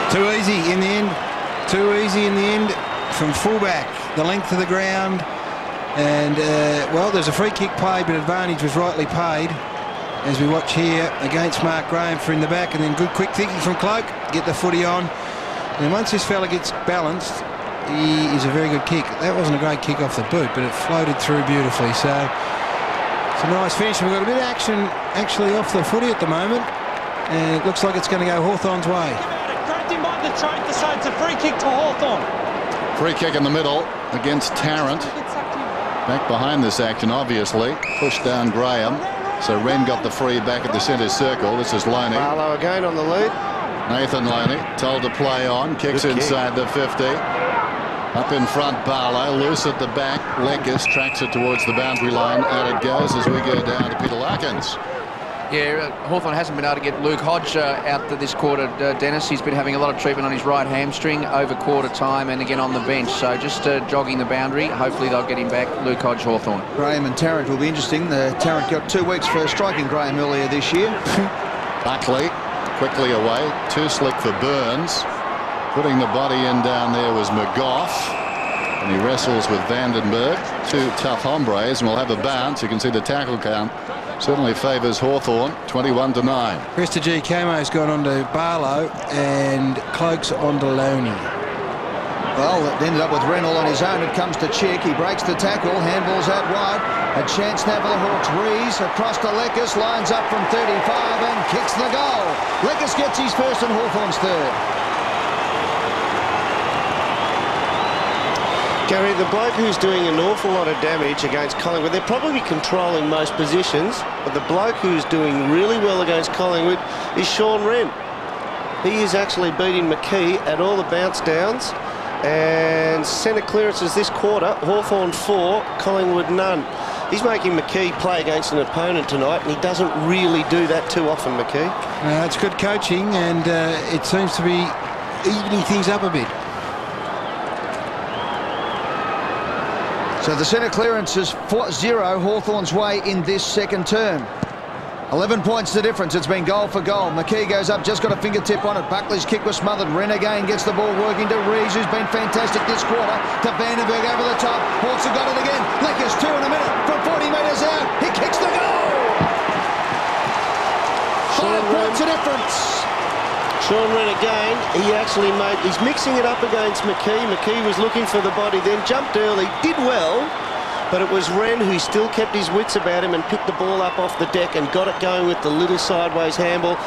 Too easy in the end. Too easy in the end from fullback. The length of the ground. And, well, there's a free kick played, but advantage was rightly paid. As we watch here against Mark Graham for in the back. And then good quick thinking from Cloke. Get the footy on. And once this fella gets balanced, he is a very good kick. That wasn't a great kick off the boot, but it floated through beautifully. So it's a nice finish. We've got a bit of action actually off the footy at the moment. And it looks like it's going to go Hawthorn's way. The try to say it's a free kick to Hawthorn. Free kick in the middle against Tarrant. Back behind this action, obviously. Pushed down Graham. So Wren got the free back at the centre circle. This is Loney. Barlow again on the lead. Nathan Loney told to play on. Kicks inside the 50. Up in front, Barlow. Loose at the back. Lekas tracks it towards the boundary line. Out it goes as we go down to Peter Larkins. Yeah, Hawthorn hasn't been able to get Luke Hodge out this quarter, Dennis. He's been having a lot of treatment on his right hamstring over quarter time and again on the bench. So just jogging the boundary. Hopefully they'll get him back, Luke Hodge, Hawthorn. Graham and Tarrant will be interesting. Tarrant got 2 weeks for striking Graham earlier this year. Buckley quickly away. Too slick for Burns. Putting the body in down there was McGough. And he wrestles with Vandenberg. 2 tough hombres, and we'll have a bounce. You can see the tackle count certainly favours Hawthorn, 21-9. Krista G. Camo's gone on to Barlow and Cloke's on to Loney. Well, it ended up with Reynolds on his own. It comes to Chick. He breaks the tackle. Handballs out wide. A chance now for the Hawks. Rees across to Lekas. Lines up from 35 and kicks the goal. Lekas gets his first and Hawthorn's third. Gary, the bloke who's doing an awful lot of damage against Collingwood, they're probably controlling most positions, but the bloke who's doing really well against Collingwood is Sean Wren. He is actually beating McKee at all the bounce downs, and centre clearances this quarter, Hawthorn 4, Collingwood none. He's making McKee play against an opponent tonight, and he doesn't really do that too often, McKee. It's good coaching, and it seems to be evening things up a bit. So the centre clearance is 4-0 Hawthorn's way in this second term. 11 points the difference. It's been goal for goal. McKee goes up, just got a fingertip on it. Buckley's kick was smothered. Wren again gets the ball working to Rees, who's been fantastic this quarter. To Vandenberg over the top. Hawks have got it again. Lekas 2 in a minute from 40 metres out. He kicks the goal. 5 points the difference. Sean Wren again, he's mixing it up against McKee. McKee was looking for the body, then jumped early, did well, but it was Wren who still kept his wits about him and picked the ball up off the deck and got it going with the little sideways handball.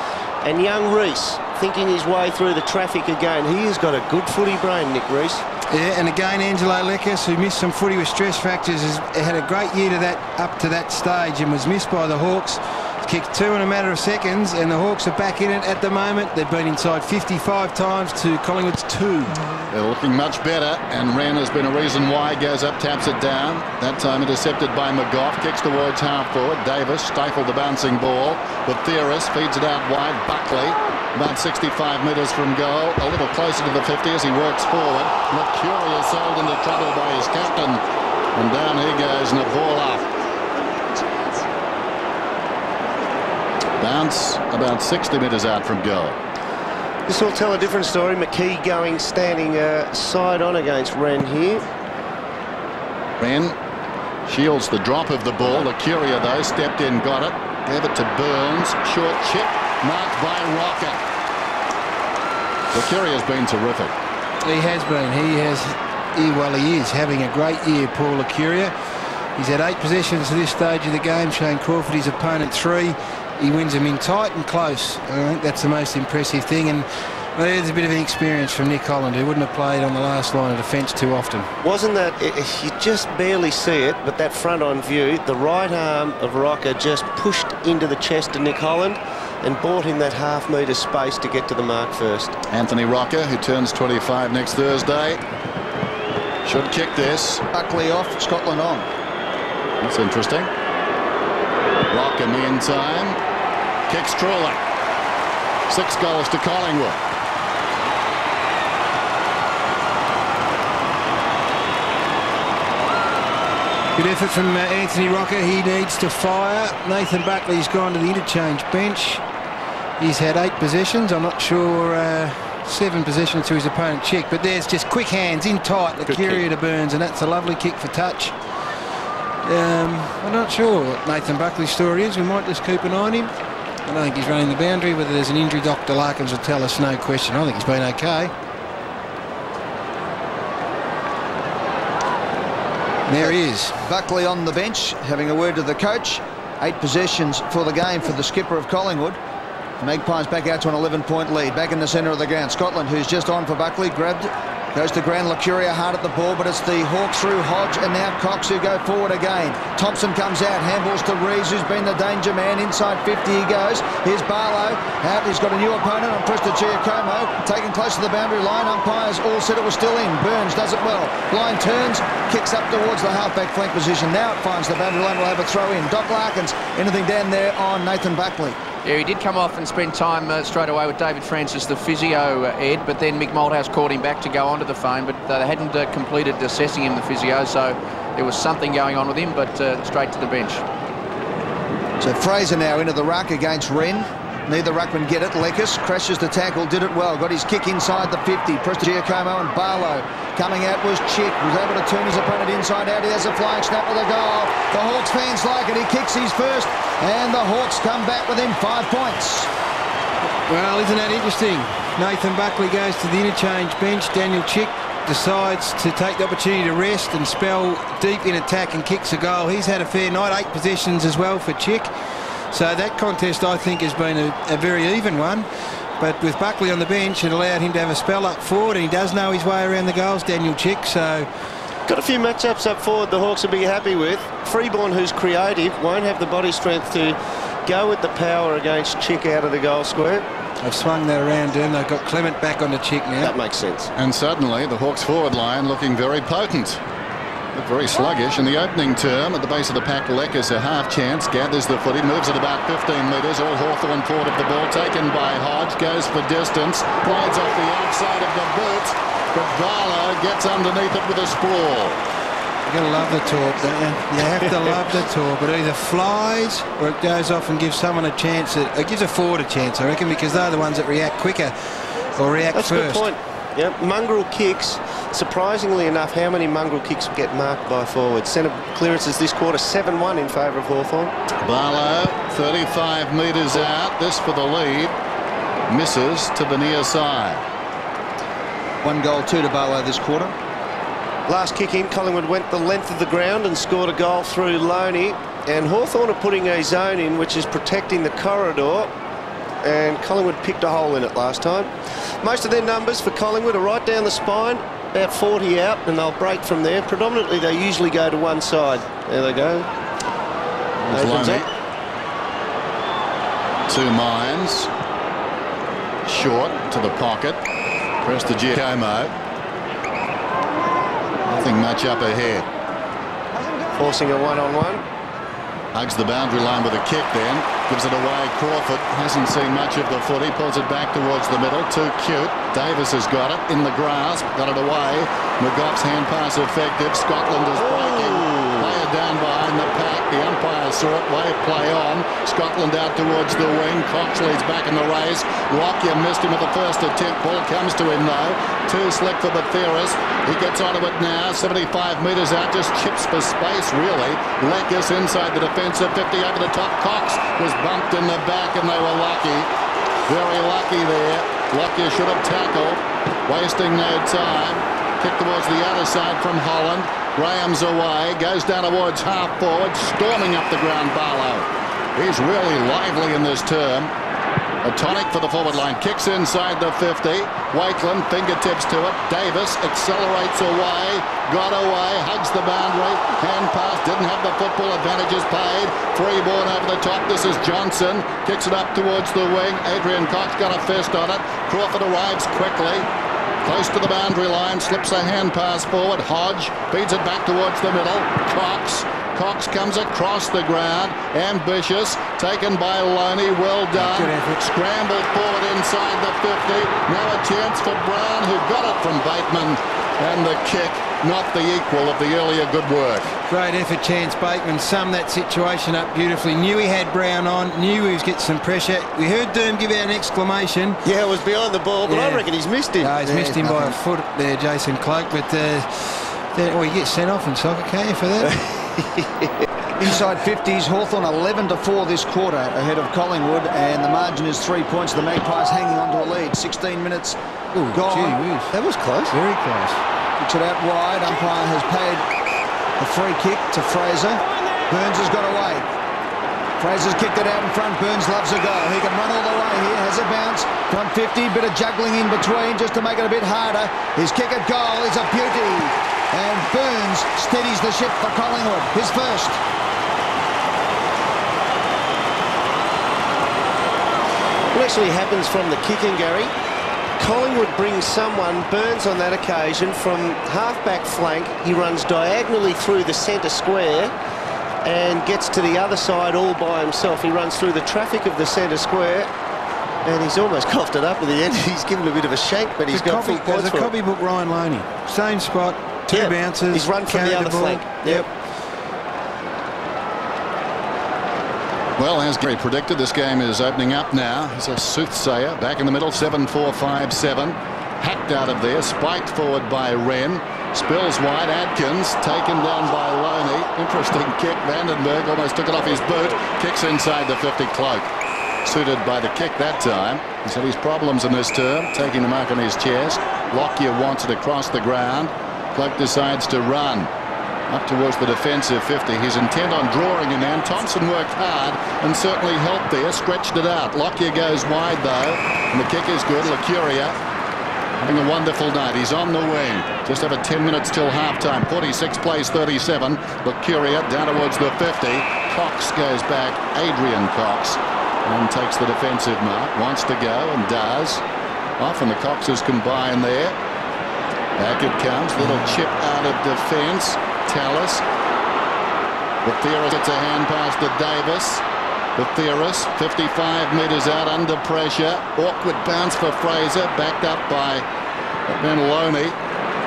And young Rees thinking his way through the traffic again. He has got a good footy brain, Nick Rees. Yeah, and again, Angelo Lekas, who missed some footy with stress fractures, has had a great year up to that stage and was missed by the Hawks. Kicked 2 in a matter of seconds, and the Hawks are back in it at the moment. They've been inside 55 times to Collingwood's 2. They're looking much better, and Wren has been a reason why. Goes up, taps it down. That time intercepted by McGough. Kicks towards half forward. Davis stifled the bouncing ball. But Theoris feeds it out wide. Buckley, about 65 metres from goal. A little closer to the 50 as he works forward. Mercurio sold into trouble by his captain. And down he goes, and a ball up. Bounce about 60 metres out from goal. This will tell a different story. McKee standing side on against Wren here. Wren shields the drop of the ball. The Curia, though, stepped in, got it. Gave it to Burns. Short chip, marked by Rocker. The Curia's been terrific. He has been. He is having a great year, Paul Curia. He's had 8 possessions to this stage of the game. Shane Crawford, his opponent, 3. He wins them in tight and close. I think that's the most impressive thing. And there's a bit of an experience from Nick Holland, who wouldn't have played on the last line of defence too often. Wasn't that, you just barely see it, but that front on view, the right arm of Rocker just pushed into the chest of Nick Holland. and bought him that half-metre space to get to the mark first. Anthony Rocker, who turns 25 next Thursday, should kick this. Buckley off, Scotland on. That's interesting. Rocker meantime kicks truly. 6 goals to Collingwood. Good effort from Anthony Rocker. He needs to fire. Nathan Buckley's gone to the interchange bench. He's had 8 possessions. I'm not sure 7 possessions to his opponent Chick, but there's just quick hands in tight. The Curia to Burns, and that's a lovely kick for touch. I'm not sure what Nathan Buckley's story is. We might just keep an eye on him. I don't think he's running the boundary. Whether there's an injury, Dr. Larkins will tell us, no question. I think he's been okay. There he is. Buckley on the bench, having a word to the coach. 8 possessions for the game for the skipper of Collingwood. Magpies back out to an 11-point lead. Back in the centre of the ground. Scotland, who's just on for Buckley, grabbed it. Goes to Grand Lucuria, hard at the ball, but it's the Hawks through Hodge and now Cox who go forward again. Thompson comes out, handballs to Rees, who's been the danger man. Inside 50 he goes. Here's Barlow out. He's got a new opponent on Prestigiacomo. Taken close to the boundary line. Umpires all said it was still in. Burns does it well. Line turns, kicks up towards the halfback flank position. Now it finds the boundary line. Will have a throw in. Doc Larkins, anything down there on Nathan Buckley? Yeah, he did come off and spend time straight away with David Francis, the physio, Ed, but then Mick Malthouse called him back to go onto the phone, but they hadn't completed assessing him, the physio, so there was something going on with him, but straight to the bench. So Fraser now into the ruck against Wren. Neither ruckman get it. Lekis crashes the tackle, did it well. Got his kick inside the 50. Prestigiacomo and Barlow. Coming out was Chick. Was able to turn his opponent inside out. He has a flying snap with a goal. The Hawks fans like it. He kicks his first. And the Hawks come back within 5 points. Well, isn't that interesting? Nathan Buckley goes to the interchange bench. Daniel Chick decides to take the opportunity to rest and spell deep in attack and kicks a goal. He's had a fair night. 8 possessions as well for Chick. So that contest, I think, has been a very even one. But with Buckley on the bench, it allowed him to have a spell up forward, and he does know his way around the goals, Daniel Chick. So got a few matchups up forward the Hawks will be happy with. Freeborn, who's creative, won't have the body strength to go with the power against Chick out of the goal square. They've swung that around to him. They've got Clement back on the Chick now. That makes sense. And suddenly the Hawks forward line looking very potent. Looked very sluggish in the opening term. At the base of the pack, Lekis a half chance, gathers the footy, moves it about 15 metres. All Hawthorn forward of the ball, taken by Hodge, goes for distance, glides off the outside of the boot, but Barlow gets underneath it with a sprawl. You've got to love the torp, don't you? You have to love the torp. It either flies or it goes off and gives someone a chance. It gives a forward a chance, I reckon, because they're the ones that react quicker or react first. That's a good point. Yeah, mongrel kicks. Surprisingly enough, how many mongrel kicks get marked by forwards? Centre clearances this quarter, 7-1 in favour of Hawthorn. Barlow, 35 metres out. This for the lead. Misses to the near side. 1 goal, 2 to Barlow this quarter. Last kick in, Collingwood went the length of the ground and scored a goal through Loney. And Hawthorn are putting a zone in which is protecting the corridor. And Collingwood picked a hole in it last time. Most of their numbers for Collingwood are right down the spine, about 40 out, and they'll break from there. Predominantly, they usually go to one side. There they go. Loney. 2 Mines. Short to the pocket. Prestigiacomo. Nothing much up ahead. Forcing a one-on-one. Hugs the boundary line with a kick then. Gives it away. Crawford hasn't seen much of the footy. Pulls it back towards the middle. Too cute. Davis has got it in the grasp. Got it away. McGoff's hand pass effective. Scotland is breaking. Player down behind the pack. The umpire saw it. Wave play on. Scotland out towards the wing. Coxley's back in the race. Lockyer missed him at the first attempt. Ball comes to him though. Too slick for Bathiris. He gets onto it now. 75 metres out. Just chips for space really. Lekis inside the defensive 50 over the top. Cox was bumped in the back and they were lucky. Very lucky there. Lockyer should have tackled. Wasting no time. Kick towards the other side from Holland. Graham's away. Goes down towards half forward. Storming up the ground, Barlow. He's really lively in this term. A tonic for the forward line. Kicks inside the 50. Wakeland, fingertips to it. Davis accelerates away, got away, hugs the boundary, hand pass, didn't have the football, advantages paid. Freeborn over the top, this is Johnson, kicks it up towards the wing. Adrian Cox got a fist on it. Crawford arrives quickly, close to the boundary line, slips a hand pass forward. Hodge feeds it back towards the middle. Cox comes across the ground, ambitious, taken by Loney, well done. Scrambled forward inside the 50. Now a chance for Brown, who got it from Bateman. And the kick, not the equal of the earlier good work. Great effort, Chance Bateman. Summed that situation up beautifully. Knew he had Brown on, knew he was getting some pressure. We heard Doom give out an exclamation. Yeah, it was behind the ball, but I reckon he's missed him. No, he's missed him by a foot there, Jason Cloak. But well, you get sent off in soccer, can't you, for that? Inside 50s, Hawthorn 11-4 this quarter ahead of Collingwood, and the margin is 3 points. The Magpies hanging on to a lead. 16 minutes gone. That was close. Very close. Kicks it out wide. Umpire has paid a free kick to Fraser. Burns has got away. Fraser's kicked it out in front. Burns loves a goal. He can run all the way here. Has a bounce. Front 50. Bit of juggling in between just to make it a bit harder. His kick at goal is a beauty. And Burns steadies the ship for Collingwood. His first. What actually happens from the kicking, Gary? Collingwood brings someone, Burns on that occasion, from half-back flank. He runs diagonally through the centre square and gets to the other side all by himself. He runs through the traffic of the centre square, and he's almost coughed it up at the end. He's given a bit of a shank, but he's got full points for it. There's a copybook Ryan Loney. Same spot, two bounces. He's run from the other flank. Yep. Well, as Gary predicted, this game is opening up now. He's a soothsayer. Back in the middle, 7-4-5-7. Hacked out of there, spiked forward by Wren. Spills wide, Adkins, taken down by Loney. Interesting kick. Vandenberg almost took it off his boot. Kicks inside the 50. Cloak. Suited by the kick that time. He's had his problems in this term, taking the mark on his chest. Lockyer wants it across the ground. Cloak decides to run up towards the defensive 50. He's intent on drawing him in. Thompson worked hard and certainly helped there, stretched it out. Lockyer goes wide though, and the kick is good. Lucuria having a wonderful night. He's on the wing. Just over 10 minutes till halftime. 46 plays 37. Lucuria down towards the 50. Cox goes back. Adrian Cox, and takes the defensive mark. Wants to go and does. Often the Coxes combine there. Back it comes. Little chip out of defence. Tallis. The Theoris gets a hand pass to Davis. The Theoris, 55 metres out under pressure. Awkward bounce for Fraser, backed up by Loney.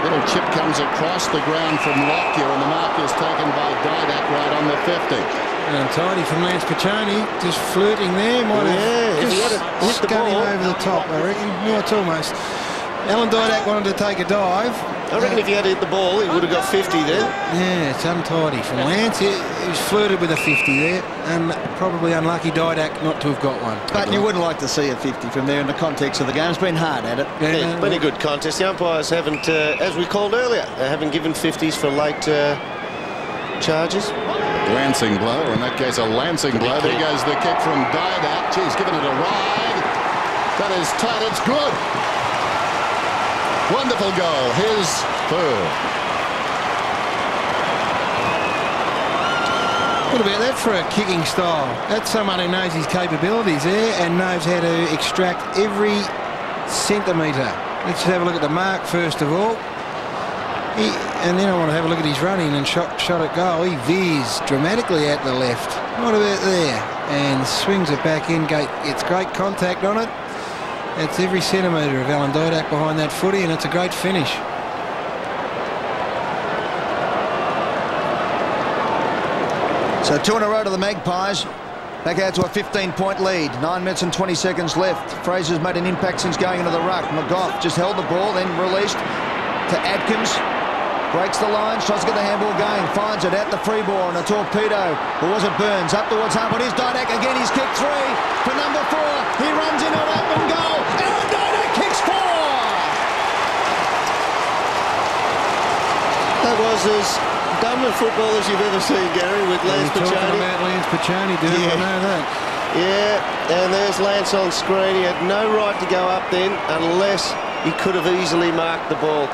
Little chip comes across the ground from Lockyer, and the mark is taken by Didak right on the 50. And tidy from Lance Piccioni, just flirting there. Might have just got him over the top, I reckon. No, it's almost. Alan Didak wanted to take a dive. I reckon if he had hit the ball, he would have got 50 then. Yeah, it's untidy from Lance. He was flirted with a 50 there, and probably unlucky Didak not to have got one. But you wouldn't like to see a 50 from there in the context of the game. It's been hard at it. Yeah, it's been a good contest. The umpires haven't, as we called earlier, they haven't given 50s for late charges. Lancing blow, or in that case a lancing blow. There goes the kick from Didak. He's given it a ride. That is tight. It's good. Wonderful goal. His third. What about that for a kicking style? That's someone who knows his capabilities there and knows how to extract every centimetre. Let's have a look at the mark first of all. And then I want to have a look at his running and shot at goal. He veers dramatically out the left. What about there? And swings it back in. Gets great contact on it. That's every centimetre of Alan Didak behind that footy, and it's a great finish. So 2 in a row to the Magpies. Back out to a 15-point lead. 9 minutes and 20 seconds left. Fraser's made an impact since going into the ruck. McGough just held the ball, then released to Adkins. Breaks the line, tries to get the handball going. Finds it out the free ball and a torpedo. Or was it Burns? Up towards half. But here's Didak again. He's kicked 3 for number 4. He runs in an open goal. Alan Didak kicks 4. That was as dumb a football as you've ever seen, Gary, with Lance Piccioni. Talking about Lance Piccioni, dude. I know that. Yeah, and there's Lance on screen. He had no right to go up then unless he could have easily marked the ball.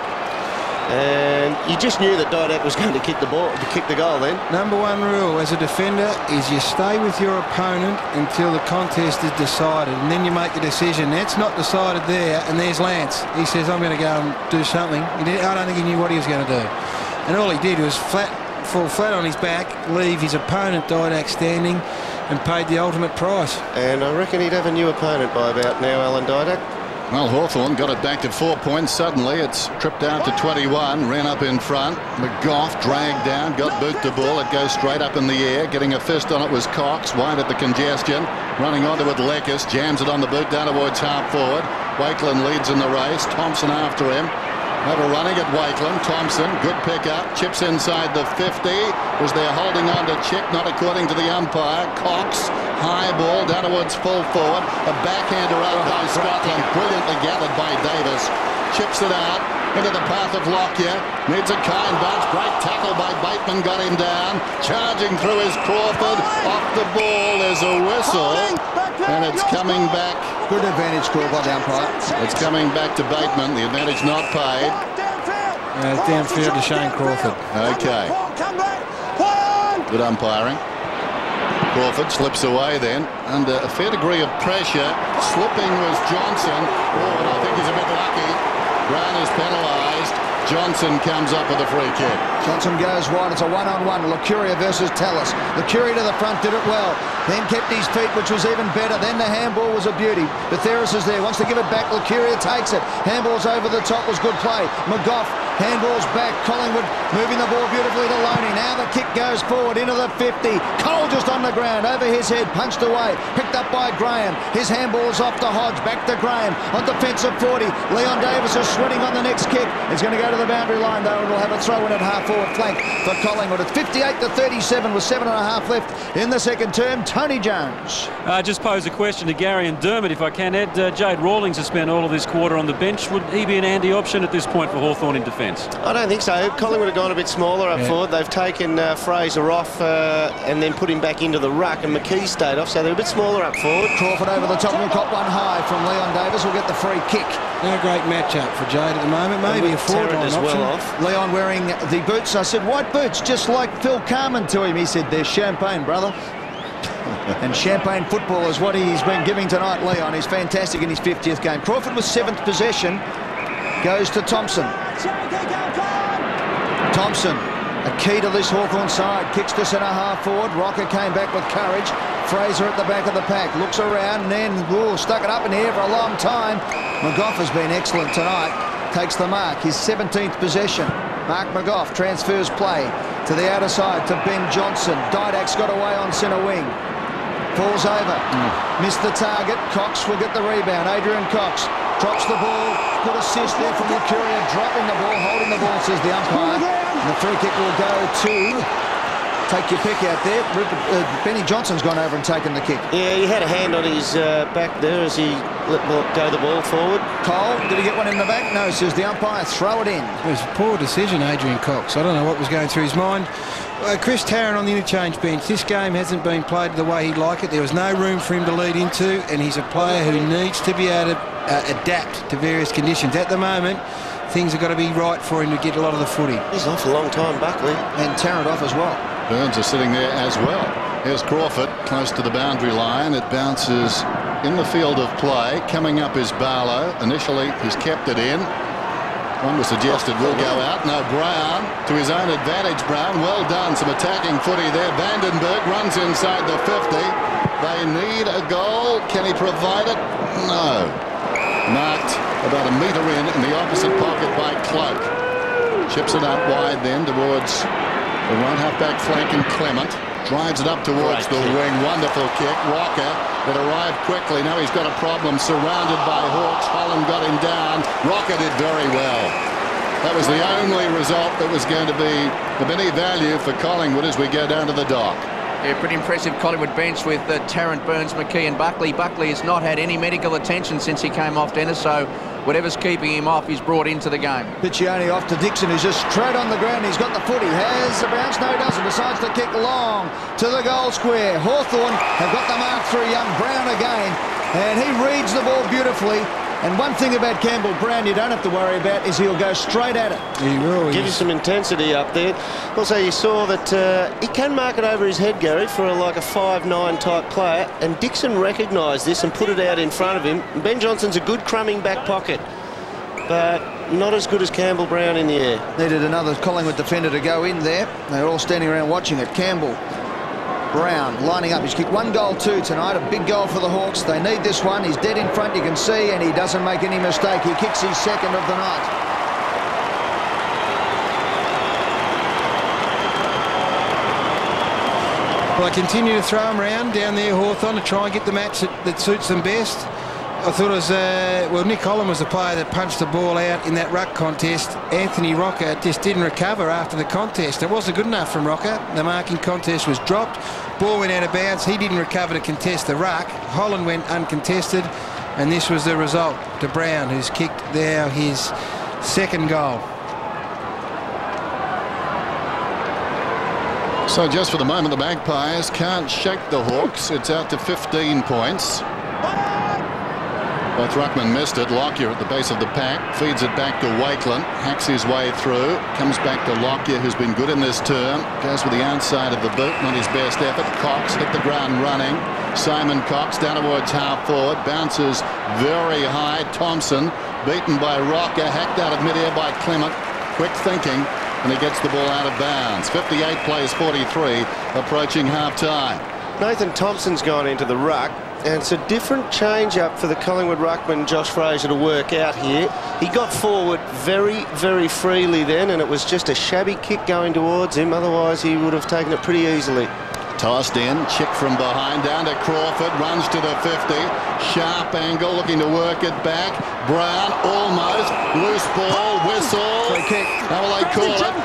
And you just knew that Didak was going to kick the goal then. Number one rule as a defender is you stay with your opponent until the contest is decided, and then you make the decision. That's not decided there, and there's Lance. He says, I'm going to go and do something. I don't think he knew what he was going to do. And all he did was fall flat on his back, leave his opponent Didak standing, and paid the ultimate price. And I reckon he'd have a new opponent by about now, Alan Didak. Well, Hawthorn got it back to 4 points. Suddenly it's tripped out to 21, ran up in front. McGough dragged down, got boot to ball. It goes straight up in the air. Getting a fist on it was Cox, wide at the congestion. Running onto it, Leckis jams it on the boot down towards half forward. Wakeland leads in the race. Thompson after him. Overrunning at Wakeland. Thompson, good pick-up. Chips inside the 50. Was there holding on to Chick? Not according to the umpire. Cox, high ball down towards full forward. A backhander out by Scotland. Brilliantly gathered by Davis. Chips it out into the path of Lockyer. Needs a kind bounce. Great tackle by Bateman. Got him down. Charging through is Crawford. Off the ball. There's a whistle. And it's coming back. Good advantage call by the umpire. It's coming back to Bateman. The advantage not paid. Downfield to Shane Crawford. Okay. Good umpiring. Crawford slips away then under a fair degree of pressure. Slipping was Johnson. Oh, and I think he's a bit lucky. Brown is penalised. Johnson comes up with a free kick. Johnson goes wide. It's a one-on-one. Lucuria versus Tallis. Lucuria to the front, did it well. Then kept his feet, which was even better. Then the handball was a beauty. Betheris is there. Wants to give it back. Lucuria takes it. Handball's over the top. Was good play. McGough. Handball's back. Collingwood moving the ball beautifully to Loney. Now the kick goes forward into the 50. Cole just on the ground. Over his head. Punched away. Picked up by Graham. His handball's off to Hodge. Back to Graham. On defensive 40. Leon Davis is sweating on the next kick. He's going to go to the boundary line though, and we'll have a throw in at half forward flank for Collingwood. It's 58-37 with 7.5 left in the second term. Tony Jones. Just pose a question to Gary and Dermot, if I can, Ed. Jade Rawlings has spent all of this quarter on the bench. Would he be an handy option at this point for Hawthorn in defence? I don't think so. Collingwood have gone a bit smaller up forward. They've taken Fraser off and then put him back into the ruck, and McKee stayed off, so they're a bit smaller up forward. Crawford over the top. We'll cop one high from Leon Davis. We'll get the free kick. No great matchup for Jade at the moment. Maybe a forward-line as option. well off. Leon wearing the boots. I said, white boots, just like Phil Carman to him. He said, they're champagne, brother. And champagne football is what he's been giving tonight, Leon. He's fantastic in his 50th game. Crawford with 7th possession. Goes to Thompson. Thompson, a key to this Hawthorn side. Kicks to centre half forward. Rocker came back with courage. Fraser at the back of the pack. Looks around and then stuck it up in the air for a long time. McGough has been excellent tonight. Takes the mark. His 17th possession. Mark McGough transfers play to the outer side to Ben Johnson. Didak's got away on centre wing. Falls over. Missed the target. Cox will get the rebound. Adrian Cox drops the ball. Good assist there from Lucuria. Dropping the ball, holding the ball, says the umpire. And the free kick will go to... Take your pick out there. Benny Johnson's gone over and taken the kick. Yeah, he had a hand on his back there as he let go the ball forward. Cole, did he get one in the back? No, says the umpire. Throw it in. It was a poor decision, Adrian Cox. I don't know what was going through his mind. Chris Tarrant on the interchange bench. This game hasn't been played the way he'd like it. There was no room for him to lead into, and he's a player who needs to be able to adapt to various conditions. At the moment, things have got to be right for him to get a lot of the footy. He's off a long time, Buckley. And Tarrant off as well. Burns are sitting there as well. Here's Crawford, close to the boundary line. It bounces in the field of play. Coming up is Barlow. Initially, he's kept it in. One was suggested will go out. No, Brown to his own advantage. Brown, well done. Some attacking footy there. Vandenberg runs inside the 50. They need a goal. Can he provide it? No. Marked about a metre in the opposite pocket by Cloak. Chips it up wide then towards the right half-back flank, and Clement drives it up towards the wing. Wonderful kick. Rocker, it arrived quickly. Now he's got a problem. Surrounded by Hawks. Holland got him down. Rocker did very well. That was the only result that was going to be of any value for Collingwood as we go down to the dock. Yeah, pretty impressive Collingwood bench with Tarrant, Burns, McKee and Buckley. Buckley has not had any medical attention since he came off Dennis, so whatever's keeping him off, he's brought into the game. Piccioni off to Dixon, who's just straight on the ground. He's got the footy. Has the bounce? No, he doesn't. Decides to kick long to the goal square. Hawthorn have got the mark through young Brown again, and he reads the ball beautifully. And one thing about Campbell Brown you don't have to worry about is he'll go straight at it. He will. Give you some intensity up there. Also, you saw that he can mark it over his head, Gary, for like a 5'9" type player. And Dixon recognised this and put it out in front of him. Ben Johnson's a good crumbing back pocket, but not as good as Campbell Brown in the air. Needed another Collingwood defender to go in there. They're all standing around watching it. Campbell Brown lining up. He's kicked 1 goal 2 tonight. A big goal for the Hawks. They need this one. He's dead in front, you can see, and he doesn't make any mistake. He kicks his second of the night. Well, I continue to throw him around down there, Hawthorn, to try and get the match that suits them best. I thought it was, well, Nick Holland was the player that punched the ball out in that ruck contest. Anthony Rocker just didn't recover after the contest. It wasn't good enough from Rocker. The marking contest was dropped. Ball went out of bounds. He didn't recover to contest the ruck. Holland went uncontested, and this was the result to Brown, who's kicked now his second goal. So just for the moment, the Magpies can't shake the Hawks. It's out to 15 points. Both ruckman missed it. Lockyer at the base of the pack, feeds it back to Wakelin, hacks his way through, comes back to Lockyer, who's been good in this term, goes with the outside of the boot, not his best effort. Cox hit the ground running. Simon Cox down towards half forward, bounces very high. Thompson beaten by Rocker, hacked out of midair by Clement. Quick thinking, and he gets the ball out of bounds. 58 plays 43, approaching half-time. Nathan Thompson's gone into the ruck, and it's a different change-up for the Collingwood ruckman, Josh Fraser, to work out here. He got forward very, very freely then, and it was just a shabby kick going towards him. Otherwise, he would have taken it pretty easily. Tossed in, chick from behind, down to Crawford, runs to the 50. Sharp angle, looking to work it back. Brown, almost. Loose ball, whistle. Free kick. How will they call it?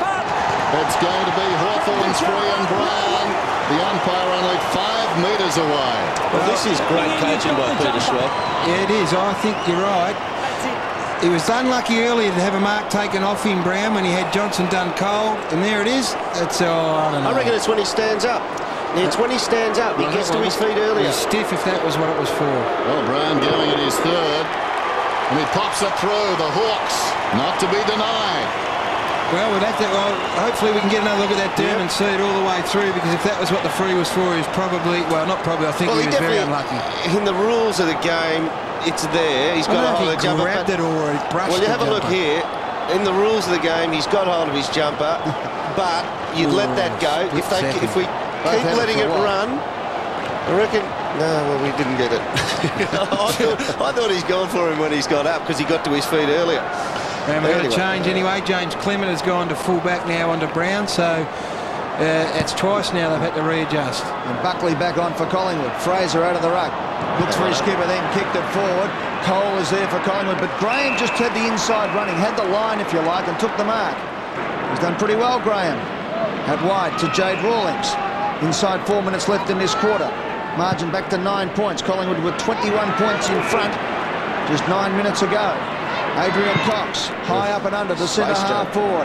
It's going to be Hawthorn's free and Brown. The umpire only 5 metres away. Well, this is great coaching by Peter Schwab. Yeah, it is. I think you're right. He was unlucky earlier to have a mark taken off him, Brown, when he had Johnson done cold. And there it is. That's I don't know. I reckon it's when he stands up. It's when he stands up. He gets to his feet earlier. He's stiff if that was what it was for. Well, Brown going at his third. And he pops it through. The Hawks not to be denied. Well, hopefully we can get another look at that Derm and see it all the way through, because if that was what the free was for, he was probably, well, not probably, I think he was very unlucky. In the rules of the game, it's there. He's got hold of the jumper. Grabbed it or he brushed well, you have a look here. In the rules of the game, he's got hold of his jumper, but you'd let that go. If we keep letting it run, I reckon. No, well, we didn't get it. I thought he's gone for him when he's got up, because he got to his feet earlier. And we're going to change anyway. James Clement has gone to full-back now onto Brown, so it's twice now they've had to readjust. And Buckley back on for Collingwood. Fraser out of the ruck. Looks for his skipper, then kicked it forward. Cole is there for Collingwood, but Graham just had the inside running, had the line, if you like, and took the mark. He's done pretty well, Graham. At wide to Jade Rawlings. Inside 4 minutes left in this quarter. Margin back to 9 points. Collingwood with 21 points in front just 9 minutes ago. Adrian Cox, high up and under to centre half forward.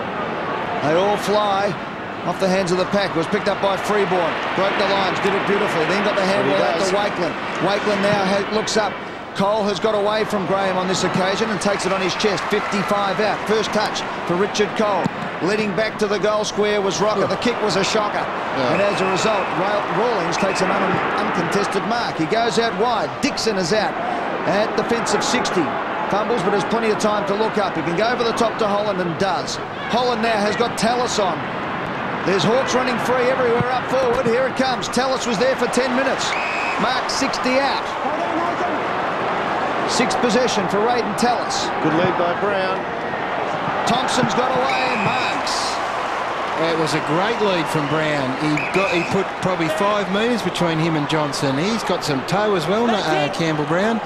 They all fly off the hands of the pack. It was picked up by Freeborn. Broke the lines, did it beautifully. Then got the handball out to Wakelin. Wakelin now looks up. Cole has got away from Graham on this occasion and takes it on his chest. 55 out. First touch for Richard Cole. Leading back to the goal square was Rocker. The kick was a shocker. And as a result, Rawlings takes an uncontested mark. He goes out wide. Dixon is out at defensive 60. Fumbles, but there's plenty of time to look up. He can go over the top to Holland and does. Holland now has got Tallis on. There's Hawks running free everywhere up forward. Here it comes. Tallis was there for 10 minutes. Mark 60 out. Sixth possession for Raiden Tallis. Good lead by Brown. Thompson's got away and marks. It was a great lead from Brown. He put probably 5 metres between him and Johnson. He's got some toe as well, Campbell Brown.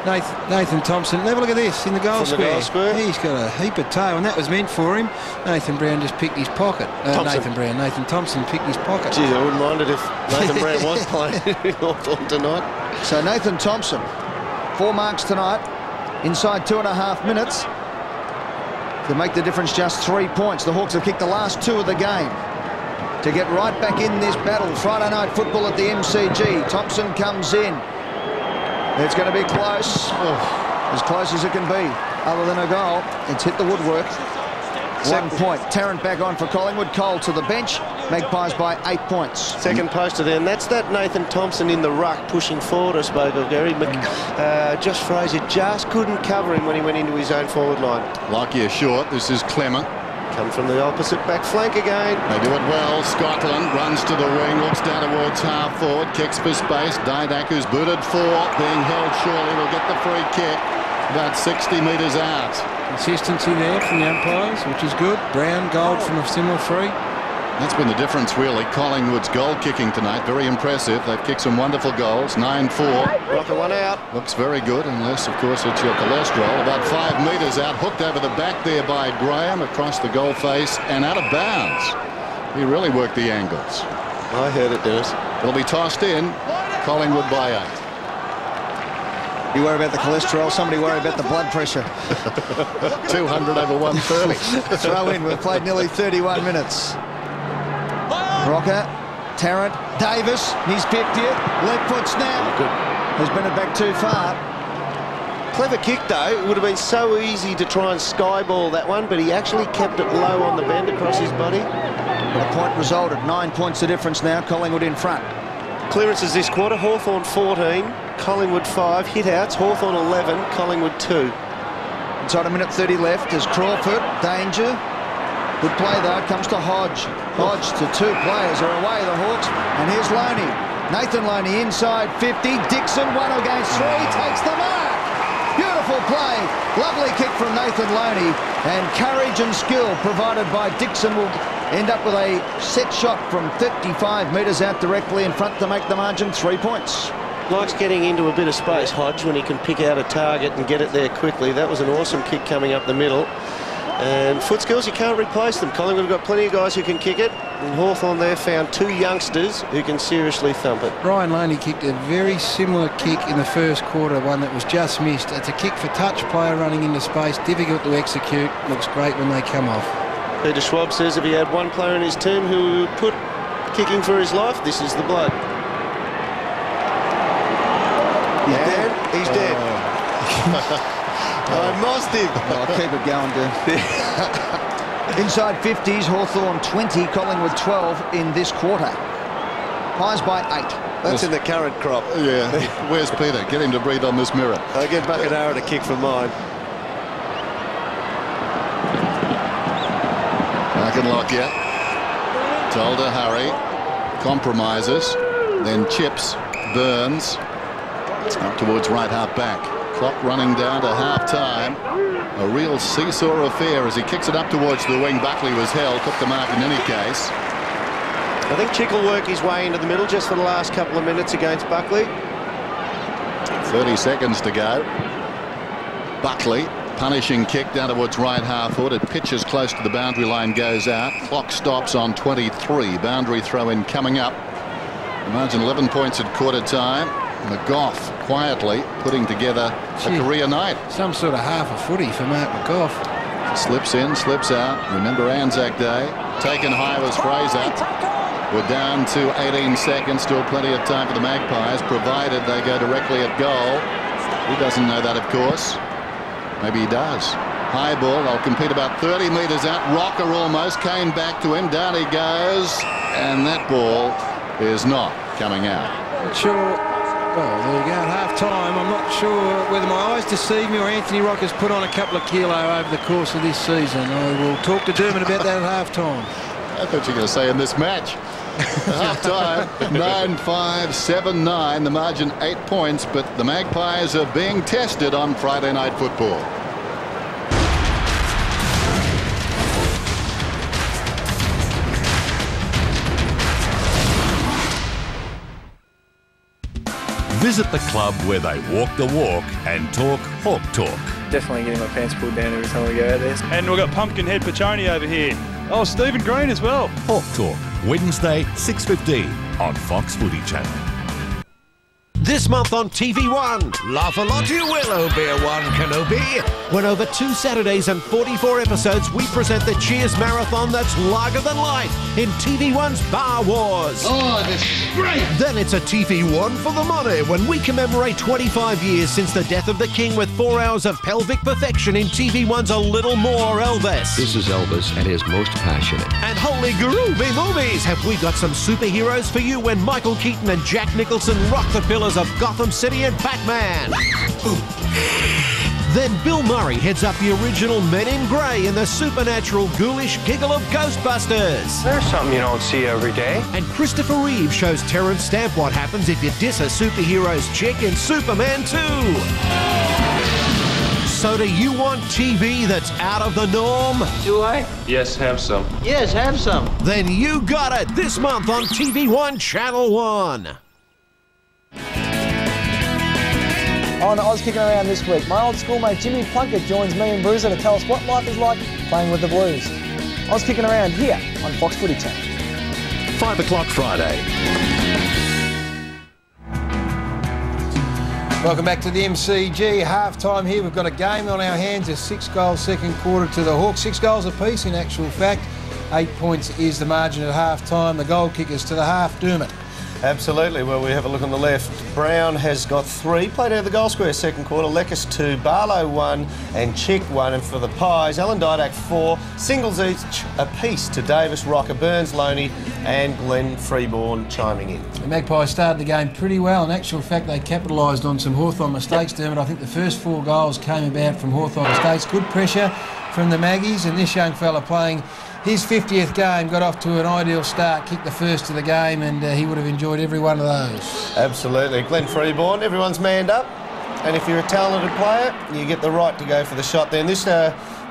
Nathan Thompson, have a look at this in the goal square. He's got a heap of toe, and that was meant for him. Nathan Brown just picked his pocket. Nathan Thompson picked his pocket. Geez, I wouldn't mind it if Nathan Brown was playing in Hawthorn tonight. So Nathan Thompson, 4 marks tonight, inside 2.5 minutes. To make the difference just 3 points. The Hawks have kicked the last 2 of the game to get right back in this battle. Friday night football at the MCG. Thompson comes in. It's going to be close. as close as it can be. Other than a goal, it's hit the woodwork. 1 point. Tarrant back on for Collingwood. Cole to the bench. Magpies by 8 points. Second poster there, and that's that Nathan Thompson in the ruck pushing forward, I spoke of, Gary. Josh Fraser just couldn't cover him when he went into his own forward line. Lockyer short. This is Clement. Come from the opposite back flank again. They do it well. Scotland runs to the wing, looks down towards half forward, kicks for space. Didak, who's booted for, being held surely, will get the free kick. About 60 metres out. Consistency there from the umpires, which is good. Brown, Gold from a similar free. That's been the difference, really. Collingwood's goal kicking tonight, very impressive. They've kicked some wonderful goals. 9-4. Rocker one out. Looks very good, unless, of course, it's your cholesterol. About 5 metres out, hooked over the back there by Graham, across the goal face, and out of bounds. He really worked the angles. I heard it, Dennis. It'll be tossed in. Collingwood by 8. You worry about the cholesterol, somebody worry about the blood pressure. 200 over 130. Throw in, we've played nearly 31 minutes. Rocker, Tarrant, Davis, he's 50th, left foot snap. Has been it back too far. Clever kick though. It would have been so easy to try and skyball that one, but he actually kept it low on the bend across his body. But a point resulted. 9 points the difference now. Collingwood in front. Clearances this quarter. Hawthorn 14, Collingwood 5. Hit-outs, Hawthorn 11, Collingwood 2. Inside a minute 30 left is Crawford. Danger. Good play though. It comes to Hodge. Hodge to 2 players are away, the Hawks. And here's Loney. Nathan Loney inside 50. Dixon 1 against 3. Takes the mark. Beautiful play. Lovely kick from Nathan Loney. And courage and skill provided by Dixon will end up with a set shot from 35 metres out directly in front to make the margin 3 points. Likes getting into a bit of space, Hodge, when he can pick out a target and get it there quickly. That was an awesome kick coming up the middle. And foot skills, you can't replace them. Collingwood have got plenty of guys who can kick it. And Hawthorn there found 2 youngsters who can seriously thump it. Ryan Loney kicked a very similar kick in the first quarter, one that was just missed. It's a kick for touch, player running into space, difficult to execute. Looks great when they come off. Peter Schwab says if he had one player in his team who would put kicking for his life, this is the bloke. He's dead. He's dead. I mossed him. I'll keep it going, Dan. Inside 50s, Hawthorn 20, Collingwood 12 in this quarter. Pies by 8. That's in the current crop. Yeah. Where's Peter? Get him to breathe on this mirror. I'll get Buckenara to kick for mine. Lockyer. Told to hurry. Compromises. Then chips. Burns. Up towards right half back. Clock running down to half-time. A real seesaw affair as he kicks it up towards the wing. Buckley was held, took the mark in any case. I think Chick will work his way into the middle just for the last couple of minutes against Buckley. 30 seconds to go. Buckley, punishing kick down towards right half foot. It pitches close to the boundary line, goes out. Clock stops on 23. Boundary throw in coming up. The margin 11 points at quarter time. McGough quietly putting together a career night. Some sort of half a footy for Mark McGough. Slips in, slips out. Remember Anzac Day. Taken high was Fraser. We're down to 18 seconds. Still plenty of time for the Magpies, provided they go directly at goal. He doesn't know that, of course. Maybe he does. High ball. They'll compete about 30 metres out. Rocker almost came back to him. Down he goes. And that ball is not coming out. Not sure. Well, there you go, at half-time. I'm not sure whether my eyes deceive me or Anthony Rocker's put on a couple of kilo over the course of this season. I will talk to Dermot about that at half-time. I thought you were going to say in this match. Half-time, 9-5, 7-9. The margin 8 points, but the Magpies are being tested on Friday Night Football. Visit the club where they walk the walk and talk Hawk talk. Definitely getting my pants pulled down every time we go out there. And we've got Pumpkinhead Pachoni over here. Oh, Stephen Green as well. Hawk Talk, Wednesday, 6:15 on Fox Footy Channel. This month on TV1. Laugh a lot you will, Obi-Wan Kenobi. When over 2 Saturdays and 44 episodes, we present the Cheers Marathon that's larger than life in TV1's Bar Wars. Oh, this is great. Then it's a TV1 for the money when we commemorate 25 years since the death of the King with 4 hours of pelvic perfection in TV1's A Little More Elvis. This is Elvis at his most passionate. And holy groovy movies, have we got some superheroes for you when Michael Keaton and Jack Nicholson rock the pillars of Gotham City and Batman. Then Bill Murray heads up the original Men in Grey in the supernatural ghoulish giggle of Ghostbusters. There's something you don't see every day. And Christopher Reeve shows Terrence Stamp what happens if you diss a superhero's chick in Superman 2. So do you want TV that's out of the norm? Do I? Yes, have some. Yes, have some. Then you got it this month on TV1 Channel 1. On Oz Kicking Around this week, my old schoolmate Jimmy Plunkett joins me and Bruiser to tell us what life is like playing with the Blues. Oz Kicking Around here on Fox Footy Channel. 5 o'clock Friday. Welcome back to the MCG. Half-time here. We've got a game on our hands. A 6-goal second quarter to the Hawks. 6 goals apiece in actual fact. 8 points is the margin at half-time. The goal kickers to the half. Dermot. Absolutely. Well, we have a look on the left. Brown has got 3, played out of the goal square second quarter. Leckis 2, Barlow 1 and Chick 1. And for the Pies, Alan Didak 4, singles each apiece to Davis, Rocker, Burns, Loney and Glenn Freeborn chiming in. The Magpies started the game pretty well. In actual fact, they capitalised on some Hawthorn mistakes, Dermot. I think the first 4 goals came about from Hawthorn mistakes. Good pressure from the Maggies, and this young fella playing his 50th game got off to an ideal start, kicked the first of the game, and he would have enjoyed every one of those. Absolutely. Glenn Freeborn, everyone's manned up, and if you're a talented player, you get the right to go for the shot there. And this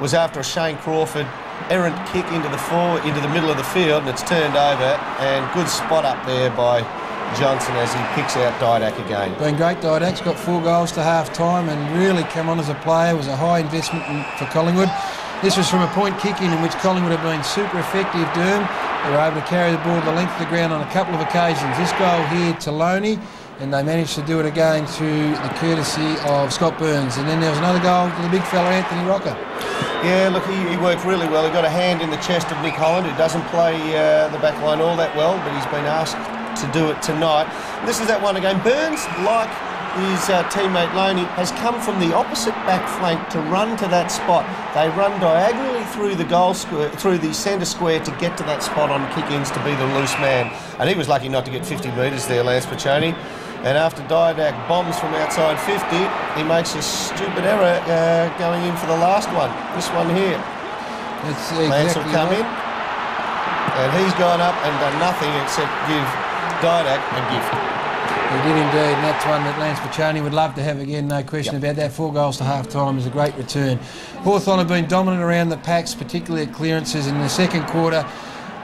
was after a Shane Crawford errant kick into the middle of the field, and it's turned over, and good spot up there by Johnson as he picks out Didak again. Been great. Didak's got 4 goals to half-time and really come on as a player. It was a high investment for Collingwood. This was from a point kick-in which Collingwood have been super effective, Derm. They were able to carry the ball the length of the ground on a couple of occasions. This goal here to Loney, and they managed to do it again through the courtesy of Scott Burns. And then there was another goal to the big fella, Anthony Rocker. Yeah, look, he worked really well. He got a hand in the chest of Nick Holland, who doesn't play the back line all that well, but he's been asked to do it tonight. This is that one again. Burns, like his teammate Loney, has come from the opposite back flank to run to that spot. They run diagonally through the goal square, through the centre square to get to that spot on kick-ins to be the loose man. And he was lucky not to get 50 metres there, Lance Piccioni. And after Didak bombs from outside 50, he makes a stupid error going in for the last one. This one here. Exactly Lance will come in, and he's gone up and done nothing except give Didak a gift. He did indeed, and that's one that Lance Piccioni would love to have again, no question about that. 4 goals to half-time is a great return. Hawthorn have been dominant around the packs, particularly at clearances in the second quarter.